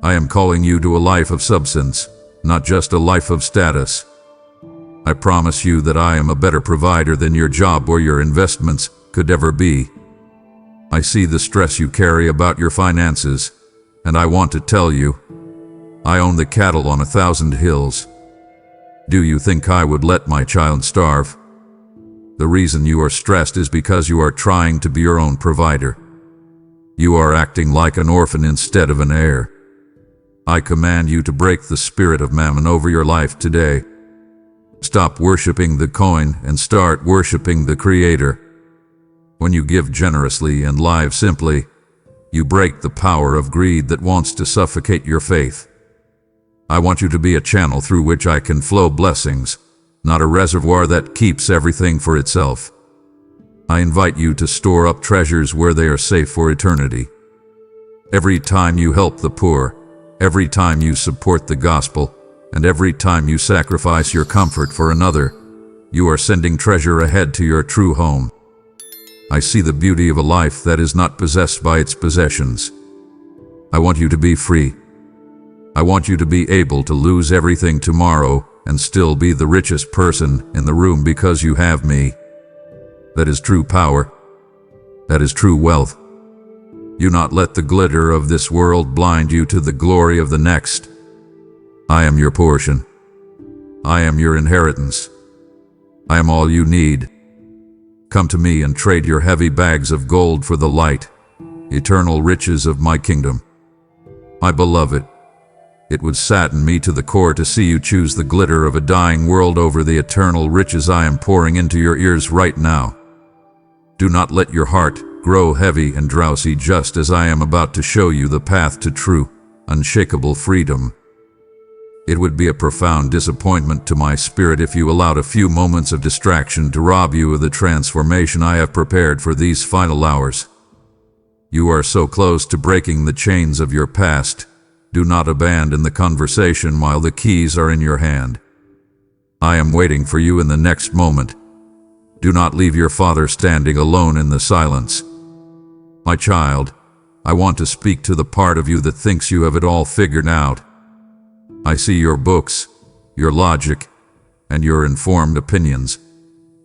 I am calling you to a life of substance, not just a life of status. I promise you that I am a better provider than your job or your investments could ever be. I see the stress you carry about your finances, And I want to tell you, I own the cattle on 1,000 hills. Do you think I would let my child starve? The reason you are stressed is because you are trying to be your own provider. You are acting like an orphan instead of an heir. I command you to break the spirit of mammon over your life today. Stop worshiping the coin and start worshiping the Creator. When you give generously and live simply, you break the power of greed that wants to suffocate your faith. I want you to be a channel through which I can flow blessings, not a reservoir that keeps everything for itself. I invite you to store up treasures where they are safe for eternity. Every time you help the poor, every time you support the gospel, and every time you sacrifice your comfort for another, you are sending treasure ahead to your true home. I see the beauty of a life that is not possessed by its possessions. I want you to be free. I want you to be able to lose everything tomorrow and still be the richest person in the room because you have me. That is true power. That is true wealth. Do not let the glitter of this world blind you to the glory of the next. I am your portion. I am your inheritance. I am all you need. Come to me and trade your heavy bags of gold for the light, eternal riches of my kingdom. My beloved, it would sadden me to the core to see you choose the glitter of a dying world over the eternal riches I am pouring into your ears right now. Do not let your heart grow heavy and drowsy just as I am about to show you the path to true, unshakable freedom. It would be a profound disappointment to my spirit if you allowed a few moments of distraction to rob you of the transformation I have prepared for these final hours. You are so close to breaking the chains of your past. Do not abandon the conversation while the keys are in your hand. I am waiting for you in the next moment. Do not leave your father standing alone in the silence. My child, I want to speak to the part of you that thinks you have it all figured out. I see your books, your logic, and your informed opinions,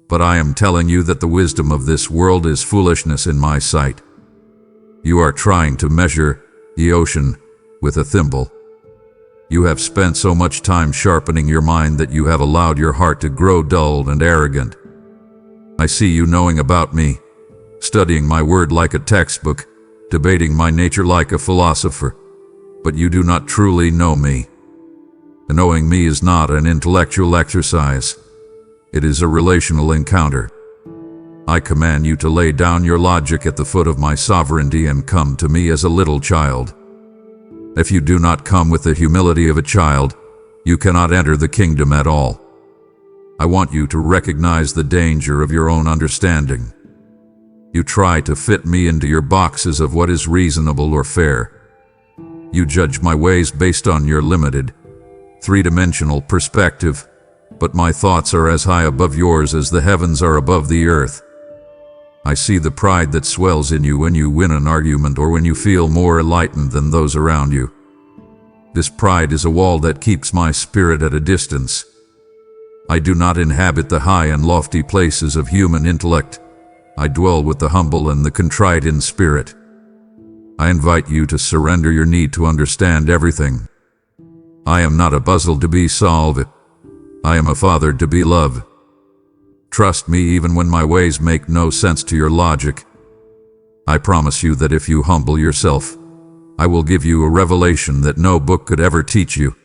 but I am telling you that the wisdom of this world is foolishness in my sight. You are trying to measure the ocean with a thimble. You have spent so much time sharpening your mind that you have allowed your heart to grow dull and arrogant. I see you knowing about me, studying my word like a textbook, debating my nature like a philosopher, but you do not truly know me. Knowing me is not an intellectual exercise. It is a relational encounter. I command you to lay down your logic at the foot of my sovereignty and come to me as a little child. If you do not come with the humility of a child, you cannot enter the kingdom at all. I want you to recognize the danger of your own understanding. You try to fit me into your boxes of what is reasonable or fair. You judge my ways based on your limited, three-dimensional perspective, but my thoughts are as high above yours as the heavens are above the earth. I see the pride that swells in you when you win an argument or when you feel more enlightened than those around you. This pride is a wall that keeps my spirit at a distance. I do not inhabit the high and lofty places of human intellect. I dwell with the humble and the contrite in spirit. I invite you to surrender your need to understand everything. I am not a puzzle to be solved. I am a father to be loved. Trust me even when my ways make no sense to your logic. I promise you that if you humble yourself, I will give you a revelation that no book could ever teach you.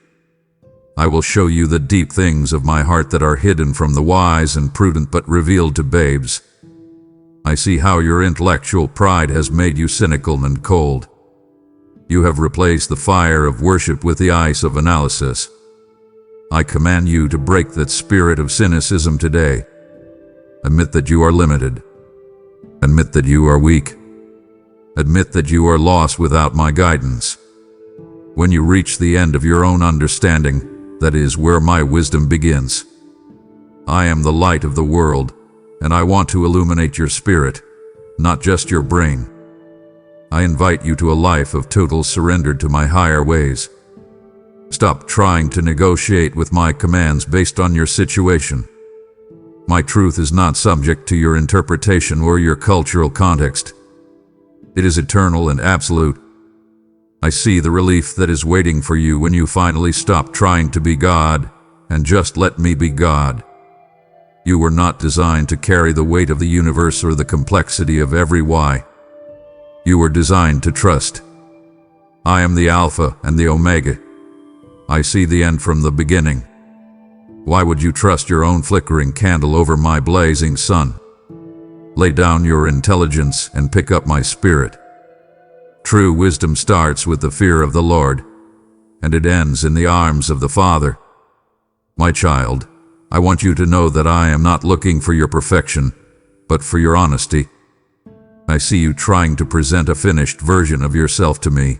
I will show you the deep things of my heart that are hidden from the wise and prudent but revealed to babes. I see how your intellectual pride has made you cynical and cold. You have replaced the fire of worship with the ice of analysis. I command you to break that spirit of cynicism today. Admit that you are limited. Admit that you are weak. Admit that you are lost without my guidance. When you reach the end of your own understanding, that is where my wisdom begins. I am the light of the world, and I want to illuminate your spirit, not just your brain. I invite you to a life of total surrender to my higher ways. Stop trying to negotiate with my commands based on your situation. My truth is not subject to your interpretation or your cultural context. It is eternal and absolute. I see the relief that is waiting for you when you finally stop trying to be God and just let me be God. You were not designed to carry the weight of the universe or the complexity of every why. You were designed to trust. I am the Alpha and the Omega. I see the end from the beginning. Why would you trust your own flickering candle over my blazing sun? Lay down your intelligence and pick up my spirit. True wisdom starts with the fear of the Lord, and it ends in the arms of the Father. My child, I want you to know that I am not looking for your perfection, but for your honesty. I see you trying to present a finished version of yourself to me,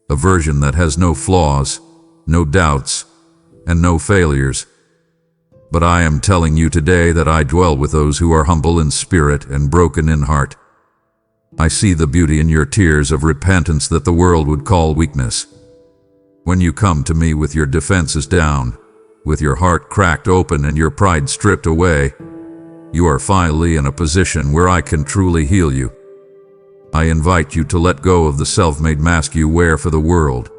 a version that has no flaws, no doubts, and no failures. But I am telling you today that I dwell with those who are humble in spirit and broken in heart. I see the beauty in your tears of repentance that the world would call weakness. When you come to me with your defenses down, with your heart cracked open and your pride stripped away, you are finally in a position where I can truly heal you. I invite you to let go of the self-made mask you wear for the world.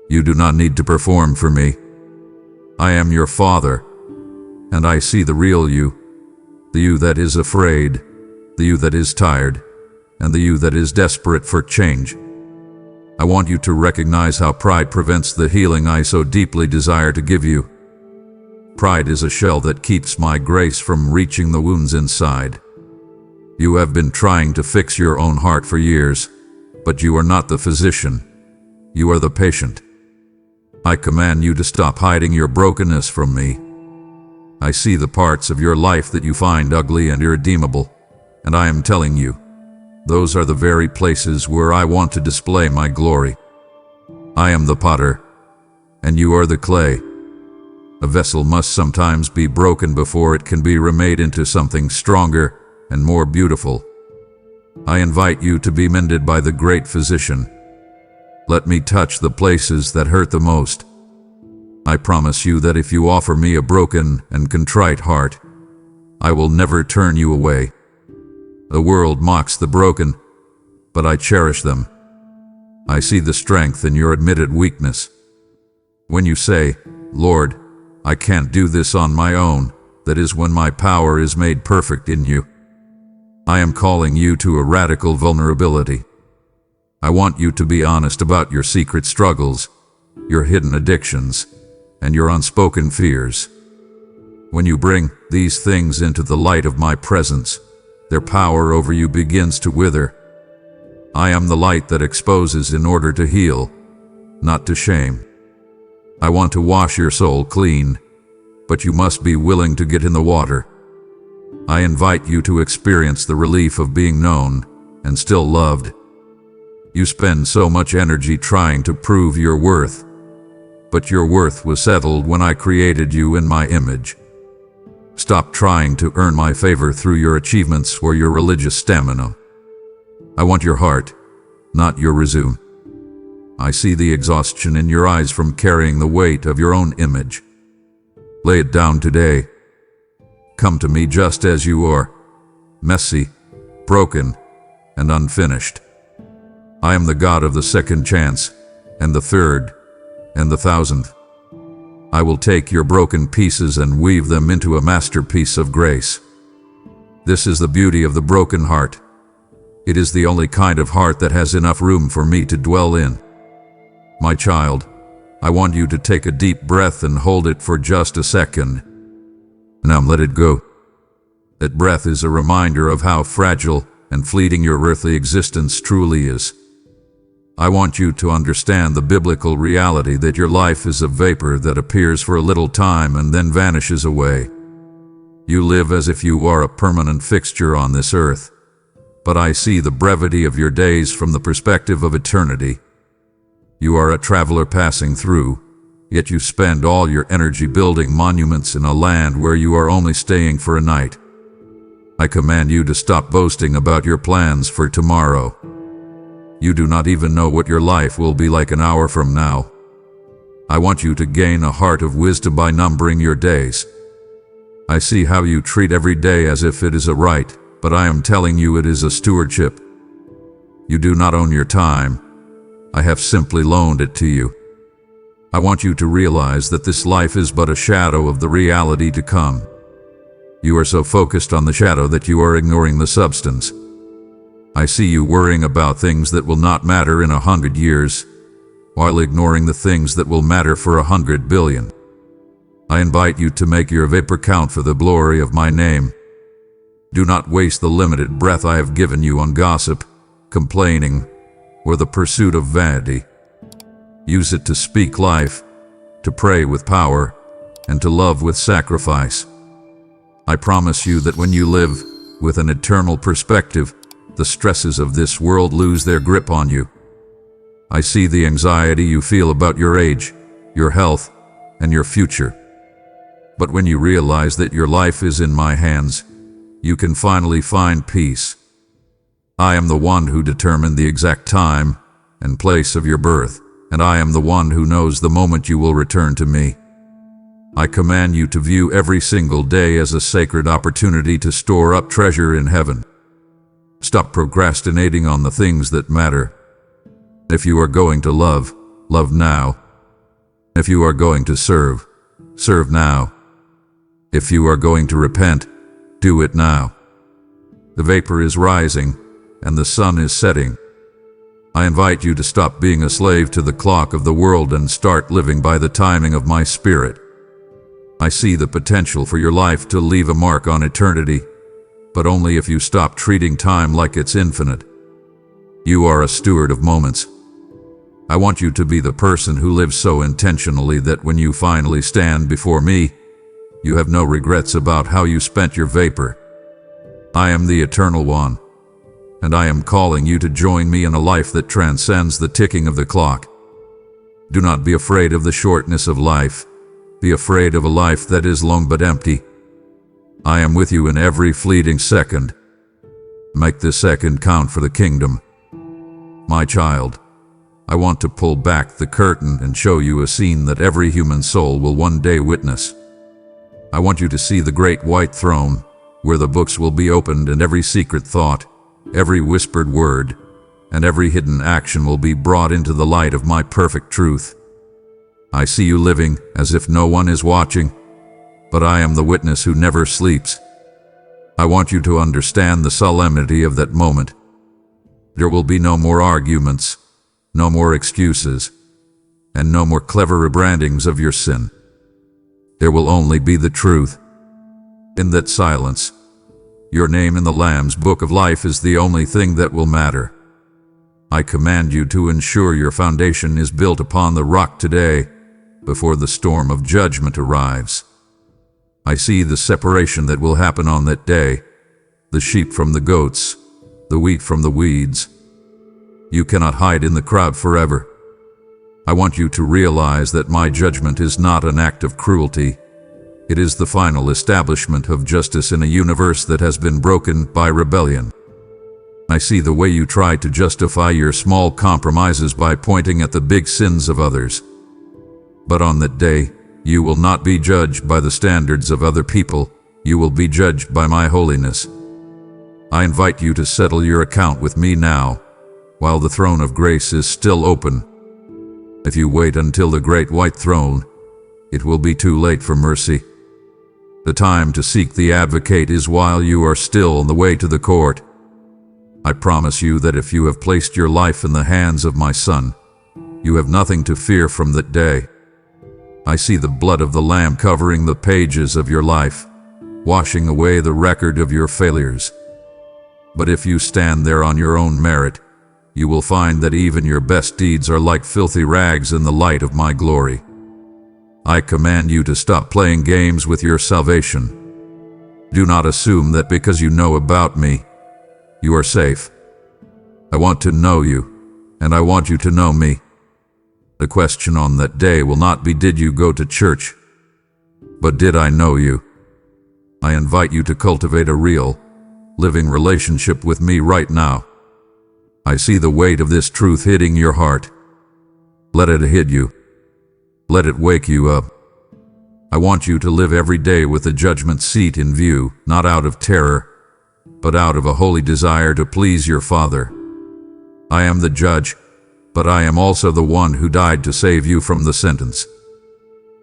You do not need to perform for me. I am your Father, and I see the real you, the you that is afraid, the you that is tired, and the you that is desperate for change. I want you to recognize how pride prevents the healing I so deeply desire to give you. Pride is a shell that keeps my grace from reaching the wounds inside. You have been trying to fix your own heart for years, but you are not the physician. You are the patient. I command you to stop hiding your brokenness from me. I see the parts of your life that you find ugly and irredeemable, and I am telling you, those are the very places where I want to display my glory. I am the potter, and you are the clay. A vessel must sometimes be broken before it can be remade into something stronger and more beautiful. I invite you to be mended by the great physician. Let me touch the places that hurt the most. I promise you that if you offer me a broken and contrite heart, I will never turn you away. The world mocks the broken, but I cherish them. I see the strength in your admitted weakness. When you say, Lord, I can't do this on my own, that is when my power is made perfect in you. I am calling you to a radical vulnerability. I want you to be honest about your secret struggles, your hidden addictions, and your unspoken fears. When you bring these things into the light of my presence, their power over you begins to wither. I am the light that exposes in order to heal, not to shame. I want to wash your soul clean, but you must be willing to get in the water. I invite you to experience the relief of being known and still loved. You spend so much energy trying to prove your worth, but your worth was settled when I created you in my image. Stop trying to earn my favor through your achievements or your religious stamina. I want your heart, not your resume. I see the exhaustion in your eyes from carrying the weight of your own image. Lay it down today. Come to me just as you are, messy, broken, and unfinished. I am the God of the second chance, and the third, and the thousandth. I will take your broken pieces and weave them into a masterpiece of grace. This is the beauty of the broken heart. It is the only kind of heart that has enough room for me to dwell in. My child, I want you to take a deep breath and hold it for just a second. Now let it go. That breath is a reminder of how fragile and fleeting your earthly existence truly is. I want you to understand the biblical reality that your life is a vapor that appears for a little time and then vanishes away. You live as if you are a permanent fixture on this earth, but I see the brevity of your days from the perspective of eternity. You are a traveler passing through, yet you spend all your energy building monuments in a land where you are only staying for a night. I command you to stop boasting about your plans for tomorrow. You do not even know what your life will be like an hour from now. I want you to gain a heart of wisdom by numbering your days. I see how you treat every day as if it is a right, but I am telling you it is a stewardship. You do not own your time. I have simply loaned it to you. I want you to realize that this life is but a shadow of the reality to come. You are so focused on the shadow that you are ignoring the substance. I see you worrying about things that will not matter in 100 years, while ignoring the things that will matter for 100 billion. I invite you to make your vapor count for the glory of my name. Do not waste the limited breath I have given you on gossip, complaining, or the pursuit of vanity. Use it to speak life, to pray with power, and to love with sacrifice. I promise you that when you live with an eternal perspective, the stresses of this world lose their grip on you. I see the anxiety you feel about your age, your health, and your future. But when you realize that your life is in my hands, you can finally find peace. I am the one who determined the exact time and place of your birth, and I am the one who knows the moment you will return to me. I command you to view every single day as a sacred opportunity to store up treasure in heaven. Stop procrastinating on the things that matter. If you are going to love, love now. If you are going to serve, serve now. If you are going to repent, do it now. The vapor is rising, and the sun is setting. I invite you to stop being a slave to the clock of the world and start living by the timing of my spirit. I see the potential for your life to leave a mark on eternity, but only if you stop treating time like it's infinite. You are a steward of moments. I want you to be the person who lives so intentionally that when you finally stand before me, you have no regrets about how you spent your vapor. I am the Eternal One, and I am calling you to join me in a life that transcends the ticking of the clock. Do not be afraid of the shortness of life. Be afraid of a life that is long but empty. I am with you in every fleeting second. Make this second count for the kingdom. My child, I want to pull back the curtain and show you a scene that every human soul will one day witness. I want you to see the great white throne, where the books will be opened and every secret thought, every whispered word, and every hidden action will be brought into the light of my perfect truth. I see you living as if no one is watching, but I am the witness who never sleeps. I want you to understand the solemnity of that moment. There will be no more arguments, no more excuses, and no more clever rebrandings of your sin. There will only be the truth. In that silence, your name in the Lamb's Book of Life is the only thing that will matter. I command you to ensure your foundation is built upon the rock today, before the storm of judgment arrives. I see the separation that will happen on that day, the sheep from the goats, the wheat from the weeds. You cannot hide in the crowd forever. I want you to realize that my judgment is not an act of cruelty. It is the final establishment of justice in a universe that has been broken by rebellion. I see the way you try to justify your small compromises by pointing at the big sins of others. But on that day, you will not be judged by the standards of other people. You will be judged by my holiness. I invite you to settle your account with me now, while the throne of grace is still open. If you wait until the great white throne, it will be too late for mercy. The time to seek the advocate is while you are still on the way to the court. I promise you that if you have placed your life in the hands of my Son, you have nothing to fear from that day. I see the blood of the Lamb covering the pages of your life, washing away the record of your failures. But if you stand there on your own merit, you will find that even your best deeds are like filthy rags in the light of my glory. I command you to stop playing games with your salvation. Do not assume that because you know about me, you are safe. I want to know you, and I want you to know me. The question on that day will not be, did you go to church? But did I know you? I invite you to cultivate a real, living relationship with me right now. I see the weight of this truth hitting your heart. Let it hit you. Let it wake you up. I want you to live every day with the judgment seat in view, not out of terror, but out of a holy desire to please your Father. I am the judge, but I am also the one who died to save you from the sentence.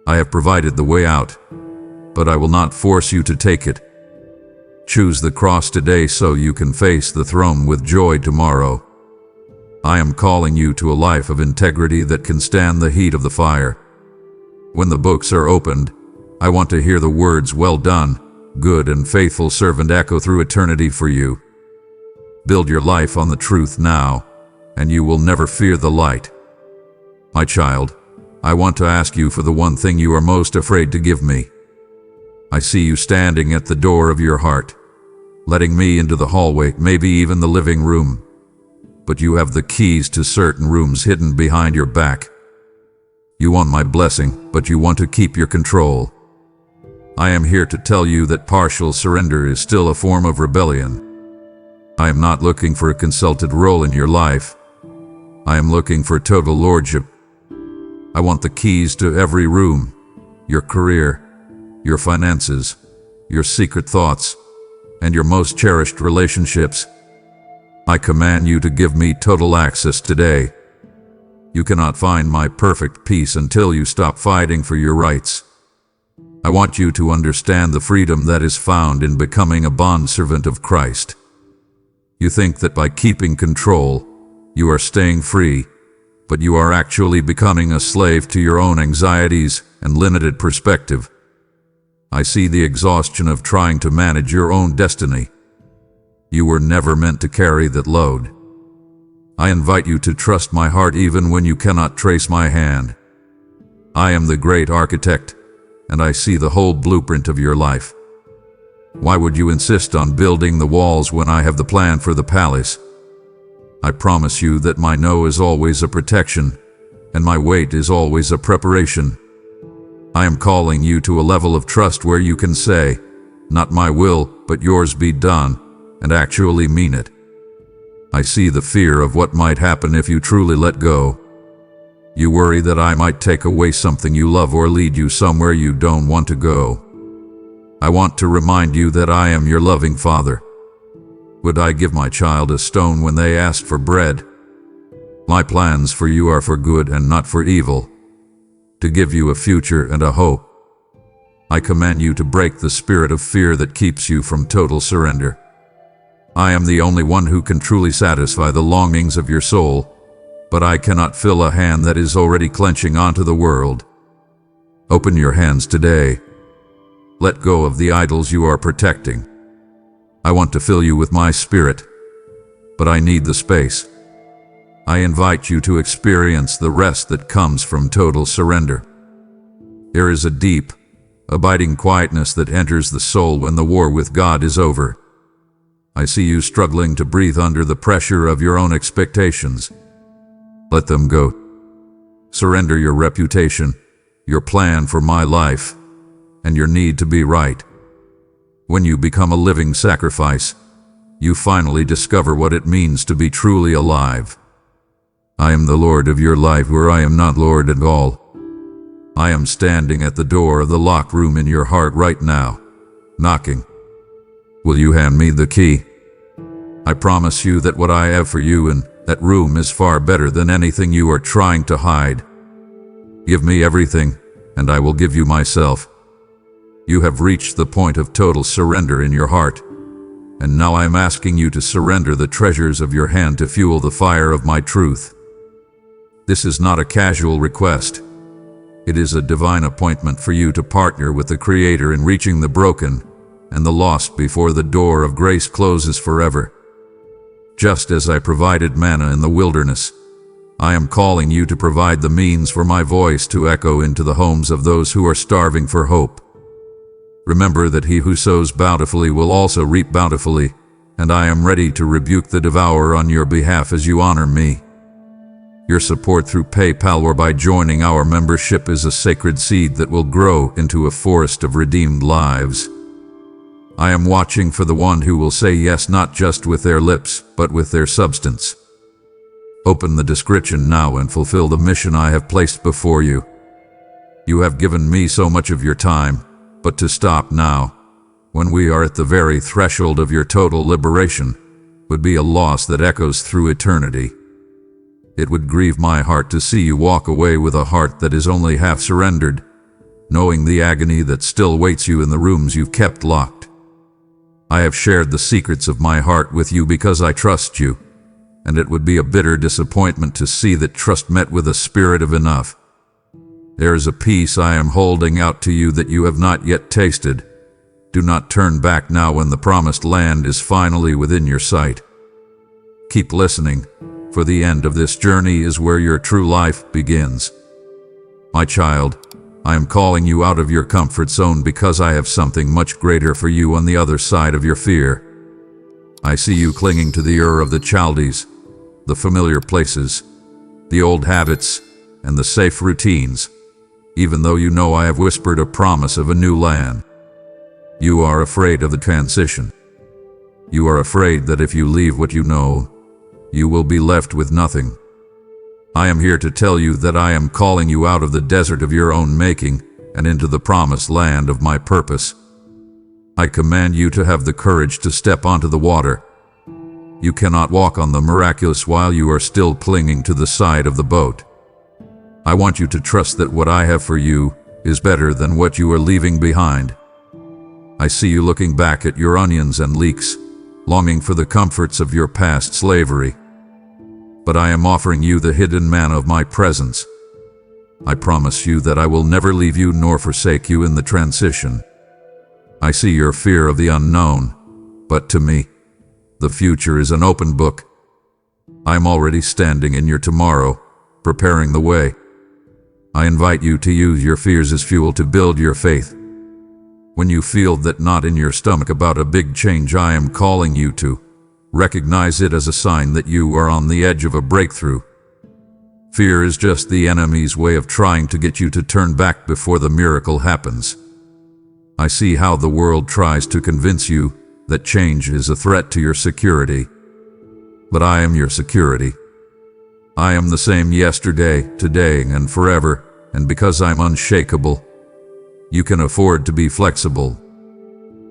I have provided the way out, but I will not force you to take it. Choose the cross today so you can face the throne with joy tomorrow. I am calling you to a life of integrity that can stand the heat of the fire. When the books are opened, I want to hear the words, "Well done, good and faithful servant," echo through eternity for you. Build your life on the truth now, and you will never fear the light. My child, I want to ask you for the one thing you are most afraid to give me. I see you standing at the door of your heart, letting me into the hallway, maybe even the living room. But you have the keys to certain rooms hidden behind your back. You want my blessing, but you want to keep your control. I am here to tell you that partial surrender is still a form of rebellion. I am not looking for a consulted role in your life. I am looking for total lordship. I want the keys to every room, your career, your finances, your secret thoughts, and your most cherished relationships. I command you to give me total access today. You cannot find my perfect peace until you stop fighting for your rights. I want you to understand the freedom that is found in becoming a bondservant of Christ. You think that by keeping control, you are staying free, but you are actually becoming a slave to your own anxieties and limited perspective. I see the exhaustion of trying to manage your own destiny. You were never meant to carry that load. I invite you to trust my heart even when you cannot trace my hand. I am the great architect, and I see the whole blueprint of your life. Why would you insist on building the walls when I have the plan for the palace? I promise you that my no is always a protection, and my wait is always a preparation. I am calling you to a level of trust where you can say, "Not my will, but yours be done," and actually mean it. I see the fear of what might happen if you truly let go. You worry that I might take away something you love or lead you somewhere you don't want to go. I want to remind you that I am your loving Father. Would I give my child a stone when they asked for bread? My plans for you are for good and not for evil, to give you a future and a hope. I command you to break the spirit of fear that keeps you from total surrender. I am the only one who can truly satisfy the longings of your soul, but I cannot fill a hand that is already clenching onto the world. Open your hands today. Let go of the idols you are protecting. I want to fill you with my spirit, but I need the space. I invite you to experience the rest that comes from total surrender. There is a deep, abiding quietness that enters the soul when the war with God is over. I see you struggling to breathe under the pressure of your own expectations. Let them go. Surrender your reputation, your plan for my life, and your need to be right. When you become a living sacrifice, you finally discover what it means to be truly alive. I am the Lord of your life where I am not Lord at all. I am standing at the door of the locked room in your heart right now, knocking. Will you hand me the key? I promise you that what I have for you in that room is far better than anything you are trying to hide. Give me everything, and I will give you myself. You have reached the point of total surrender in your heart, and now I am asking you to surrender the treasures of your hand to fuel the fire of my truth. This is not a casual request. It is a divine appointment for you to partner with the Creator in reaching the broken and the lost before the door of grace closes forever. Just as I provided manna in the wilderness, I am calling you to provide the means for my voice to echo into the homes of those who are starving for hope. Remember that he who sows bountifully will also reap bountifully, and I am ready to rebuke the devourer on your behalf as you honor me. Your support through PayPal or by joining our membership is a sacred seed that will grow into a forest of redeemed lives. I am watching for the one who will say yes not just with their lips, but with their substance. Open the description now and fulfill the mission I have placed before you. You have given me so much of your time, but to stop now, when we are at the very threshold of your total liberation, would be a loss that echoes through eternity. It would grieve my heart to see you walk away with a heart that is only half surrendered, knowing the agony that still waits you in the rooms you've kept locked. I have shared the secrets of my heart with you because I trust you, and it would be a bitter disappointment to see that trust met with a spirit of enough. There is a peace I am holding out to you that you have not yet tasted. Do not turn back now when the promised land is finally within your sight. Keep listening, for the end of this journey is where your true life begins. My child, I am calling you out of your comfort zone because I have something much greater for you on the other side of your fear. I see you clinging to the Ur of the Chaldees, the familiar places, the old habits, and the safe routines, even though you know I have whispered a promise of a new land. You are afraid of the transition. You are afraid that if you leave what you know, you will be left with nothing. I am here to tell you that I am calling you out of the desert of your own making and into the promised land of my purpose. I command you to have the courage to step onto the water. You cannot walk on the miraculous while you are still clinging to the side of the boat. I want you to trust that what I have for you is better than what you are leaving behind. I see you looking back at your onions and leeks, longing for the comforts of your past slavery. But I am offering you the hidden manna of my presence. I promise you that I will never leave you nor forsake you in the transition. I see your fear of the unknown, but to me, the future is an open book. I am already standing in your tomorrow, preparing the way. I invite you to use your fears as fuel to build your faith. When you feel that knot in your stomach about a big change I am calling you to, recognize it as a sign that you are on the edge of a breakthrough. Fear is just the enemy's way of trying to get you to turn back before the miracle happens. I see how the world tries to convince you that change is a threat to your security. But I am your security. I am the same yesterday, today, and forever, and because I'm unshakable, you can afford to be flexible.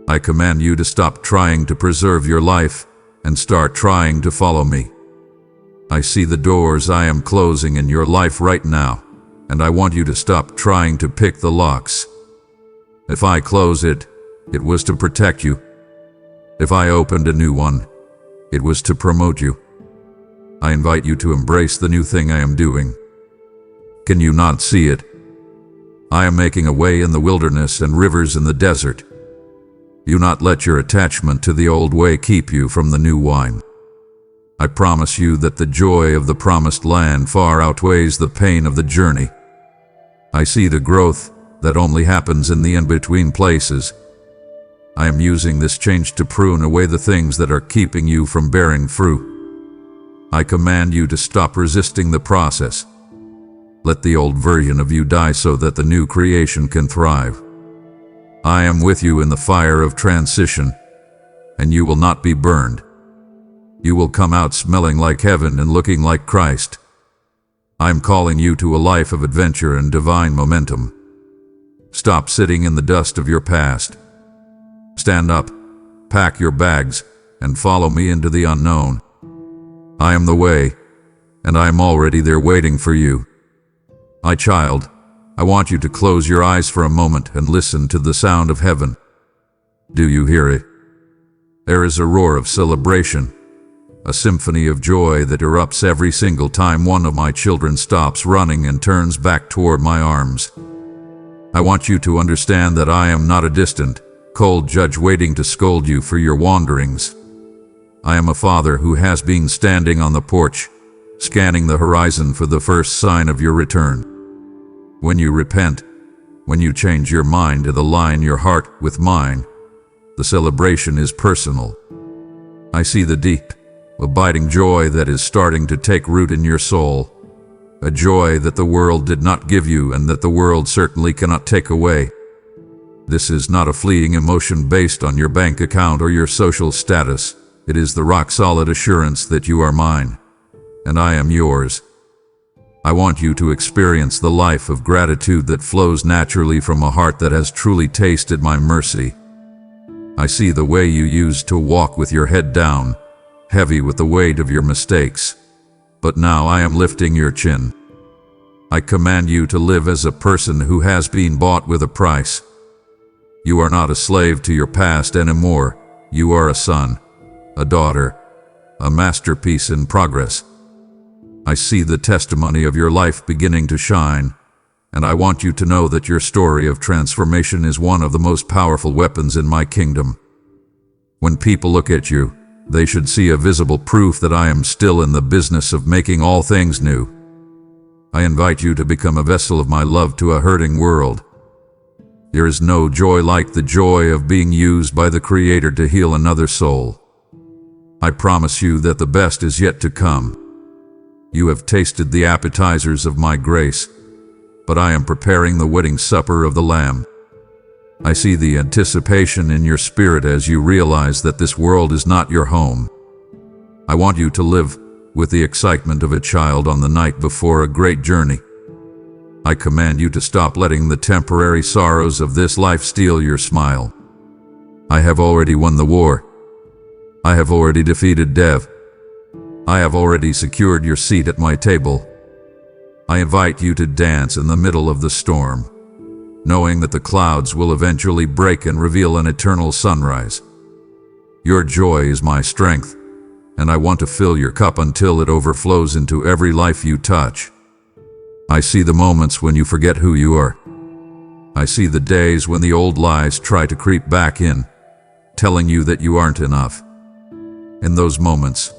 I command you to stop trying to preserve your life and start trying to follow me. I see the doors I am closing in your life right now, and I want you to stop trying to pick the locks. If I close it, it was to protect you. If I opened a new one, it was to promote you. I invite you to embrace the new thing I am doing. Can you not see it? I am making a way in the wilderness and rivers in the desert. Do not let your attachment to the old way keep you from the new wine. I promise you that the joy of the promised land far outweighs the pain of the journey. I see the growth that only happens in the in-between places. I am using this change to prune away the things that are keeping you from bearing fruit. I command you to stop resisting the process. Let the old version of you die so that the new creation can thrive. I am with you in the fire of transition, and you will not be burned. You will come out smelling like heaven and looking like Christ. I am calling you to a life of adventure and divine momentum. Stop sitting in the dust of your past. Stand up, pack your bags, and follow me into the unknown. I am the way, and I am already there waiting for you. My child, I want you to close your eyes for a moment and listen to the sound of heaven. Do you hear it? There is a roar of celebration, a symphony of joy that erupts every single time one of my children stops running and turns back toward my arms. I want you to understand that I am not a distant, cold judge waiting to scold you for your wanderings. I am a father who has been standing on the porch, scanning the horizon for the first sign of your return. When you repent, when you change your mind and align your heart with mine, the celebration is personal. I see the deep, abiding joy that is starting to take root in your soul, a joy that the world did not give you and that the world certainly cannot take away. This is not a fleeting emotion based on your bank account or your social status. It is the rock-solid assurance that you are mine, and I am yours. I want you to experience the life of gratitude that flows naturally from a heart that has truly tasted my mercy. I see the way you used to walk with your head down, heavy with the weight of your mistakes. but now I am lifting your chin. I command you to live as a person who has been bought with a price. You are not a slave to your past anymore. You are a son, a daughter, a masterpiece in progress. I see the testimony of your life beginning to shine, and I want you to know that your story of transformation is one of the most powerful weapons in my kingdom. When people look at you, they should see a visible proof that I am still in the business of making all things new. I invite you to become a vessel of my love to a hurting world. There is no joy like the joy of being used by the Creator to heal another soul. I promise you that the best is yet to come. You have tasted the appetizers of my grace, but I am preparing the wedding supper of the Lamb. I see the anticipation in your spirit as you realize that this world is not your home. I want you to live with the excitement of a child on the night before a great journey. I command you to stop letting the temporary sorrows of this life steal your smile. I have already won the war. I have already defeated death. I have already secured your seat at my table. I invite you to dance in the middle of the storm, knowing that the clouds will eventually break and reveal an eternal sunrise. Your joy is my strength, and I want to fill your cup until it overflows into every life you touch. I see the moments when you forget who you are. I see the days when the old lies try to creep back in, telling you that you aren't enough. In those moments,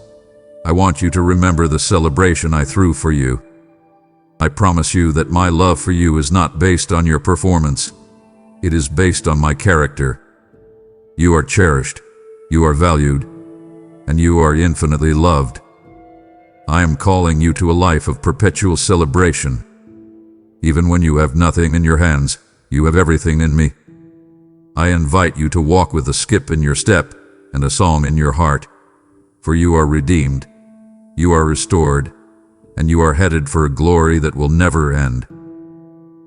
I want you to remember the celebration I threw for you. I promise you that my love for you is not based on your performance. It is based on my character. You are cherished, you are valued, and you are infinitely loved. I am calling you to a life of perpetual celebration. Even when you have nothing in your hands, you have everything in me. I invite you to walk with a skip in your step and a song in your heart, for you are redeemed, you are restored, and you are headed for a glory that will never end.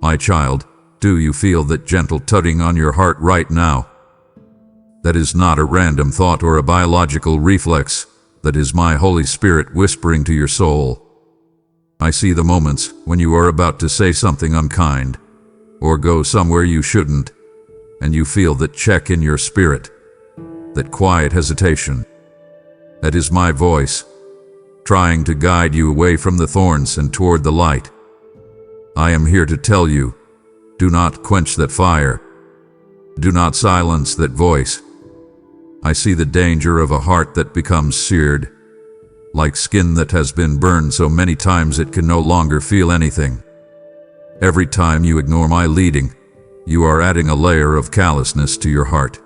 My child, do you feel that gentle tugging on your heart right now? That is not a random thought or a biological reflex. That is my Holy Spirit whispering to your soul. I see the moments when you are about to say something unkind, or go somewhere you shouldn't, and you feel that check in your spirit, that quiet hesitation. That is my voice, trying to guide you away from the thorns and toward the light. I am here to tell you, do not quench that fire. Do not silence that voice. I see the danger of a heart that becomes seared, like skin that has been burned so many times it can no longer feel anything. Every time you ignore my leading, you are adding a layer of callousness to your heart.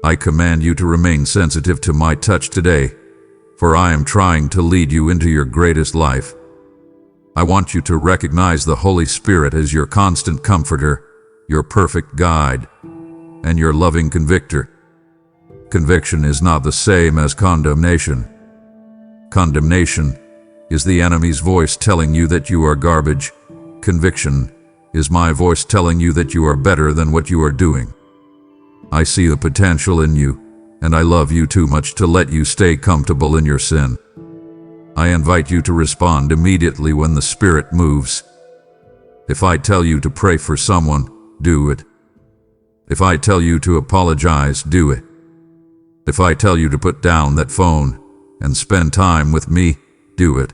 I command you to remain sensitive to my touch today, for I am trying to lead you into your greatest life. I want you to recognize the Holy Spirit as your constant comforter, your perfect guide, and your loving convictor. Conviction is not the same as condemnation. Condemnation is the enemy's voice telling you that you are garbage. Conviction is my voice telling you that you are better than what you are doing. I see the potential in you, and I love you too much to let you stay comfortable in your sin. I invite you to respond immediately when the Spirit moves. If I tell you to pray for someone, do it. If I tell you to apologize, do it. If I tell you to put down that phone and spend time with me, do it.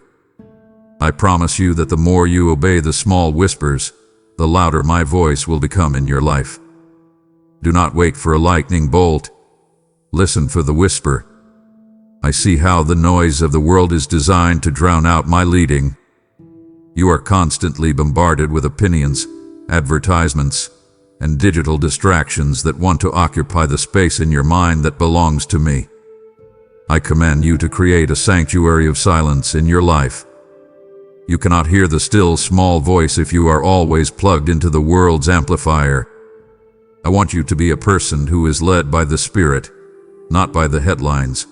I promise you that the more you obey the small whispers, the louder my voice will become in your life. Do not wait for a lightning bolt. Listen for the whisper. I see how the noise of the world is designed to drown out my leading. You are constantly bombarded with opinions, advertisements, and digital distractions that want to occupy the space in your mind that belongs to me. I command you to create a sanctuary of silence in your life. You cannot hear the still small voice if you are always plugged into the world's amplifier. I want you to be a person who is led by the Spirit, not by the headlines.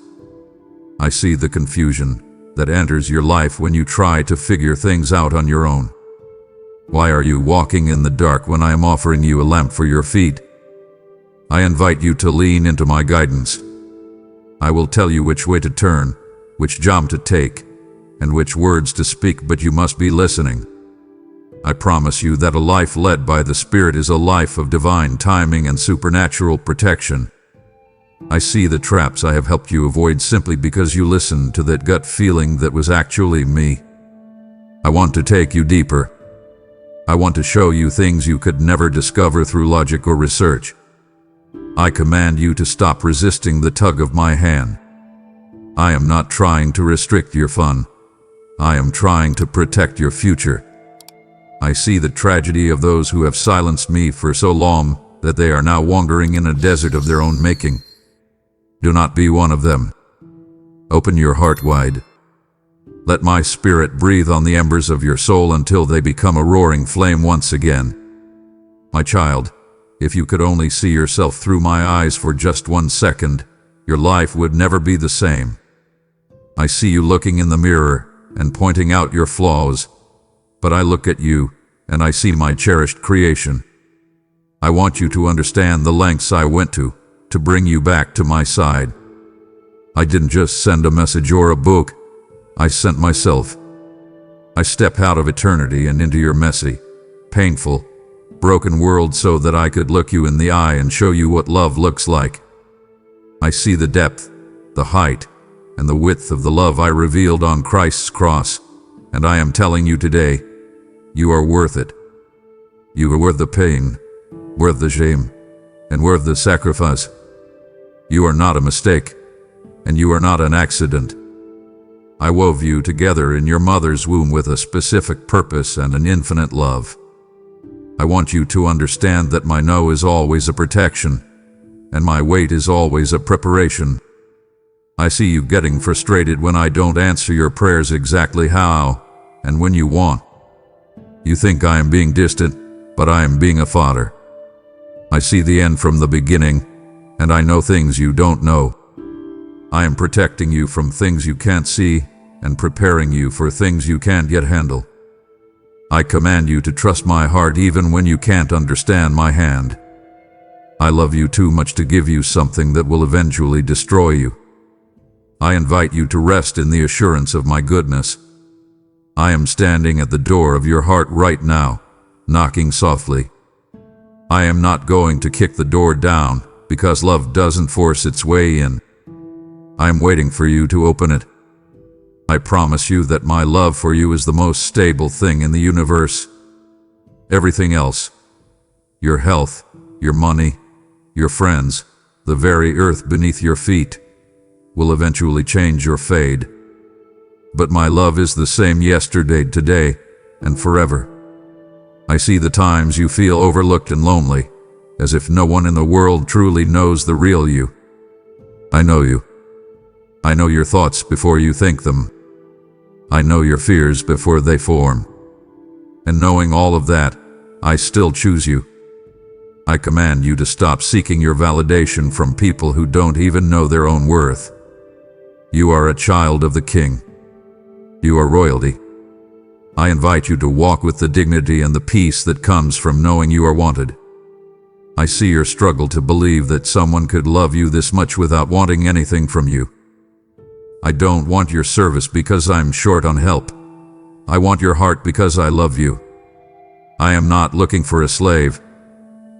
I see the confusion that enters your life when you try to figure things out on your own. Why are you walking in the dark when I am offering you a lamp for your feet? I invite you to lean into my guidance. I will tell you which way to turn, which job to take, and which words to speak, but you must be listening. I promise you that a life led by the Spirit is a life of divine timing and supernatural protection. I see the traps I have helped you avoid simply because you listened to that gut feeling that was actually me. I want to take you deeper. I want to show you things you could never discover through logic or research. I command you to stop resisting the tug of my hand. I am not trying to restrict your fun. I am trying to protect your future. I see the tragedy of those who have silenced me for so long that they are now wandering in a desert of their own making. Do not be one of them. Open your heart wide. Let my Spirit breathe on the embers of your soul until they become a roaring flame once again. My child, if you could only see yourself through my eyes for just 1 second, your life would never be the same. I see you looking in the mirror and pointing out your flaws, but I look at you and I see my cherished creation. I want you to understand the lengths I went to bring you back to my side. I didn't just send a message or a book, I sent myself. I step out of eternity and into your messy, painful, broken world so that I could look you in the eye and show you what love looks like. I see the depth, the height, and the width of the love I revealed on Christ's cross, and I am telling you today, you are worth it. You are worth the pain, worth the shame, and worth the sacrifice. You are not a mistake, and you are not an accident. I wove you together in your mother's womb with a specific purpose and an infinite love. I want you to understand that my no is always a protection, and my wait is always a preparation. I see you getting frustrated when I don't answer your prayers exactly how and when you want. You think I am being distant, but I am being a father. I see the end from the beginning, and I know things you don't know. I am protecting you from things you can't see and preparing you for things you can't yet handle. I command you to trust my heart even when you can't understand my hand. I love you too much to give you something that will eventually destroy you. I invite you to rest in the assurance of my goodness. I am standing at the door of your heart right now, knocking softly. I am not going to kick the door down because love doesn't force its way in. I am waiting for you to open it. I promise you that my love for you is the most stable thing in the universe. Everything else, your health, your money, your friends, the very earth beneath your feet, will eventually change or fade. But my love is the same yesterday, today, and forever. I see the times you feel overlooked and lonely, as if no one in the world truly knows the real you. I know you. I know your thoughts before you think them. I know your fears before they form. And knowing all of that, I still choose you. I command you to stop seeking your validation from people who don't even know their own worth. You are a child of the King. You are royalty. I invite you to walk with the dignity and the peace that comes from knowing you are wanted. I see your struggle to believe that someone could love you this much without wanting anything from you. I don't want your service because I'm short on help. I want your heart because I love you. I am not looking for a slave.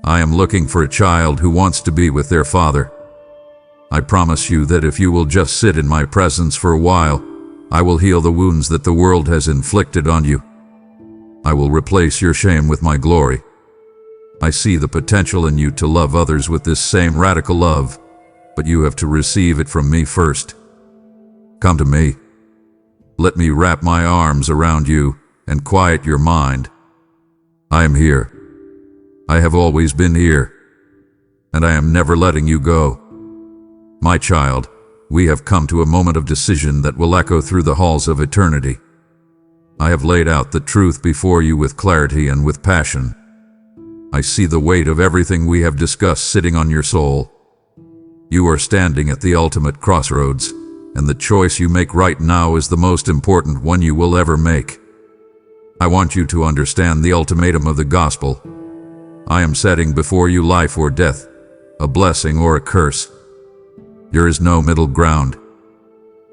I am looking for a child who wants to be with their father. I promise you that if you will just sit in my presence for a while, I will heal the wounds that the world has inflicted on you. I will replace your shame with my glory. I see the potential in you to love others with this same radical love, but you have to receive it from me first. Come to me. Let me wrap my arms around you and quiet your mind. I am here. I have always been here, and I am never letting you go. My child, we have come to a moment of decision that will echo through the halls of eternity. I have laid out the truth before you with clarity and with passion. I see the weight of everything we have discussed sitting on your soul. You are standing at the ultimate crossroads, and the choice you make right now is the most important one you will ever make. I want you to understand the ultimatum of the gospel. I am setting before you life or death, a blessing or a curse. There is no middle ground.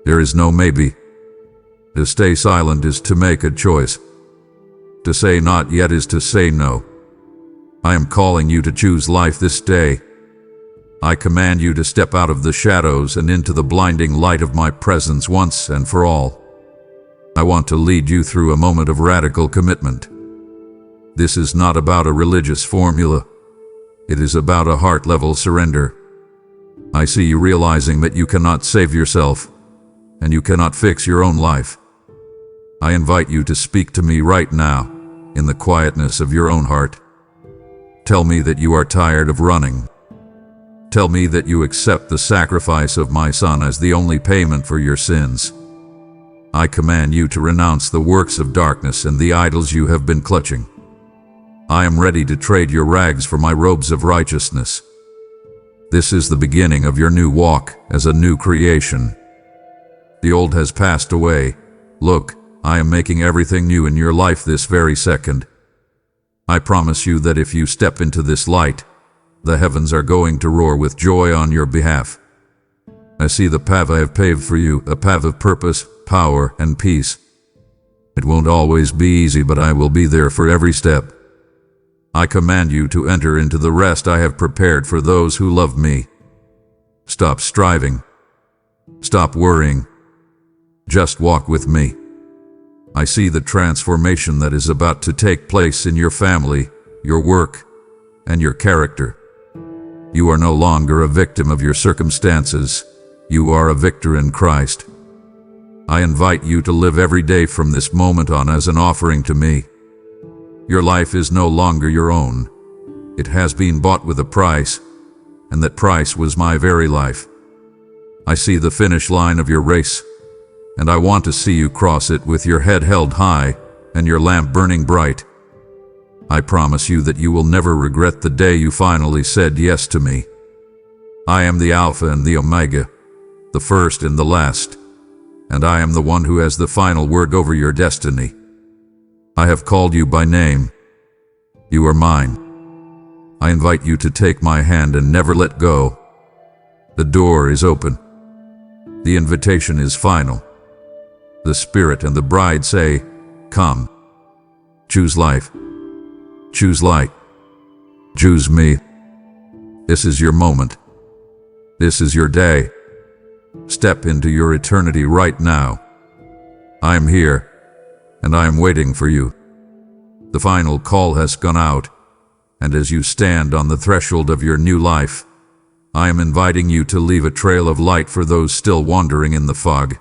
There is no maybe. To stay silent is to make a choice. To say not yet is to say no. I am calling you to choose life this day. I command you to step out of the shadows and into the blinding light of my presence once and for all. I want to lead you through a moment of radical commitment. This is not about a religious formula. It is about a heart-level surrender. I see you realizing that you cannot save yourself, and you cannot fix your own life. I invite you to speak to me right now, in the quietness of your own heart. Tell me that you are tired of running. Tell me that you accept the sacrifice of my Son as the only payment for your sins. I command you to renounce the works of darkness and the idols you have been clutching. I am ready to trade your rags for my robes of righteousness. This is the beginning of your new walk as a new creation. The old has passed away. Look, I am making everything new in your life this very second. I promise you that if you step into this light, the heavens are going to roar with joy on your behalf. I see the path I have paved for you, a path of purpose, power, and peace. It won't always be easy, but I will be there for every step. I command you to enter into the rest I have prepared for those who love me. Stop striving. Stop worrying. Just walk with me. I see the transformation that is about to take place in your family, your work, and your character. You are no longer a victim of your circumstances. You are a victor in Christ. I invite you to live every day from this moment on as an offering to me. Your life is no longer your own. It has been bought with a price, and that price was my very life. I see the finish line of your race, and I want to see you cross it with your head held high and your lamp burning bright. I promise you that you will never regret the day you finally said yes to me. I am the Alpha and the Omega, the first and the last, and I am the one who has the final word over your destiny. I have called you by name. You are mine. I invite you to take my hand and never let go. The door is open. The invitation is final. The Spirit and the bride say, "Come." Choose life. Choose light. Choose me. This is your moment. This is your day. Step into your eternity right now. I am here, and I am waiting for you. The final call has gone out, and as you stand on the threshold of your new life, I am inviting you to leave a trail of light for those still wandering in the fog.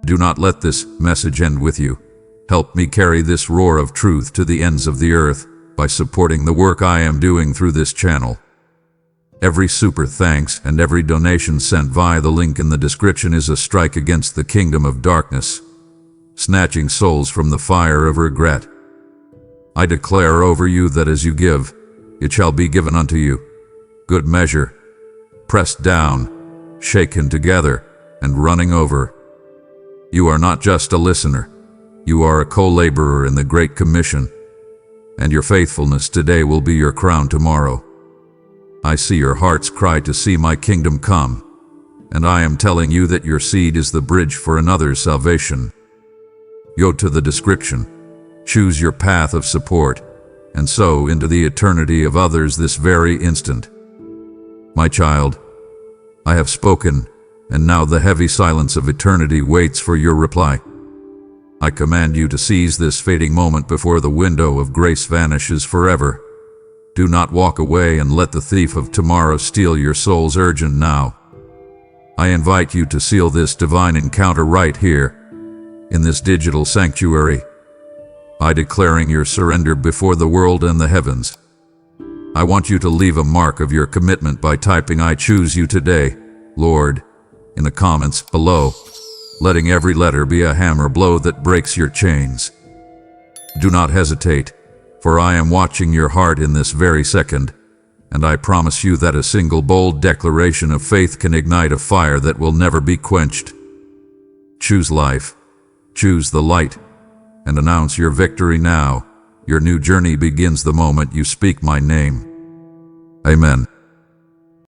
Do not let this message end with you. Help me carry this roar of truth to the ends of the earth by supporting the work I am doing through this channel. Every super thanks and every donation sent via the link in the description is a strike against the kingdom of darkness, snatching souls from the fire of regret. I declare over you that as you give, it shall be given unto you. Good measure, pressed down, shaken together, and running over. You are not just a listener. You are a co-laborer in the Great Commission, and your faithfulness today will be your crown tomorrow. I see your heart's cry to see my kingdom come, and I am telling you that your seed is the bridge for another's salvation. Go to the description, choose your path of support, and sow into the eternity of others this very instant. My child, I have spoken, and now the heavy silence of eternity waits for your reply. I command you to seize this fading moment before the window of grace vanishes forever. Do not walk away and let the thief of tomorrow steal your soul's urgent now. I invite you to seal this divine encounter right here, in this digital sanctuary, by declaring your surrender before the world and the heavens. I want you to leave a mark of your commitment by typing "I choose you today, Lord," in the comments below, letting every letter be a hammer blow that breaks your chains. Do not hesitate, for I am watching your heart in this very second, and I promise you that a single bold declaration of faith can ignite a fire that will never be quenched. Choose life, choose the light, and announce your victory now. Your new journey begins the moment you speak my name. Amen.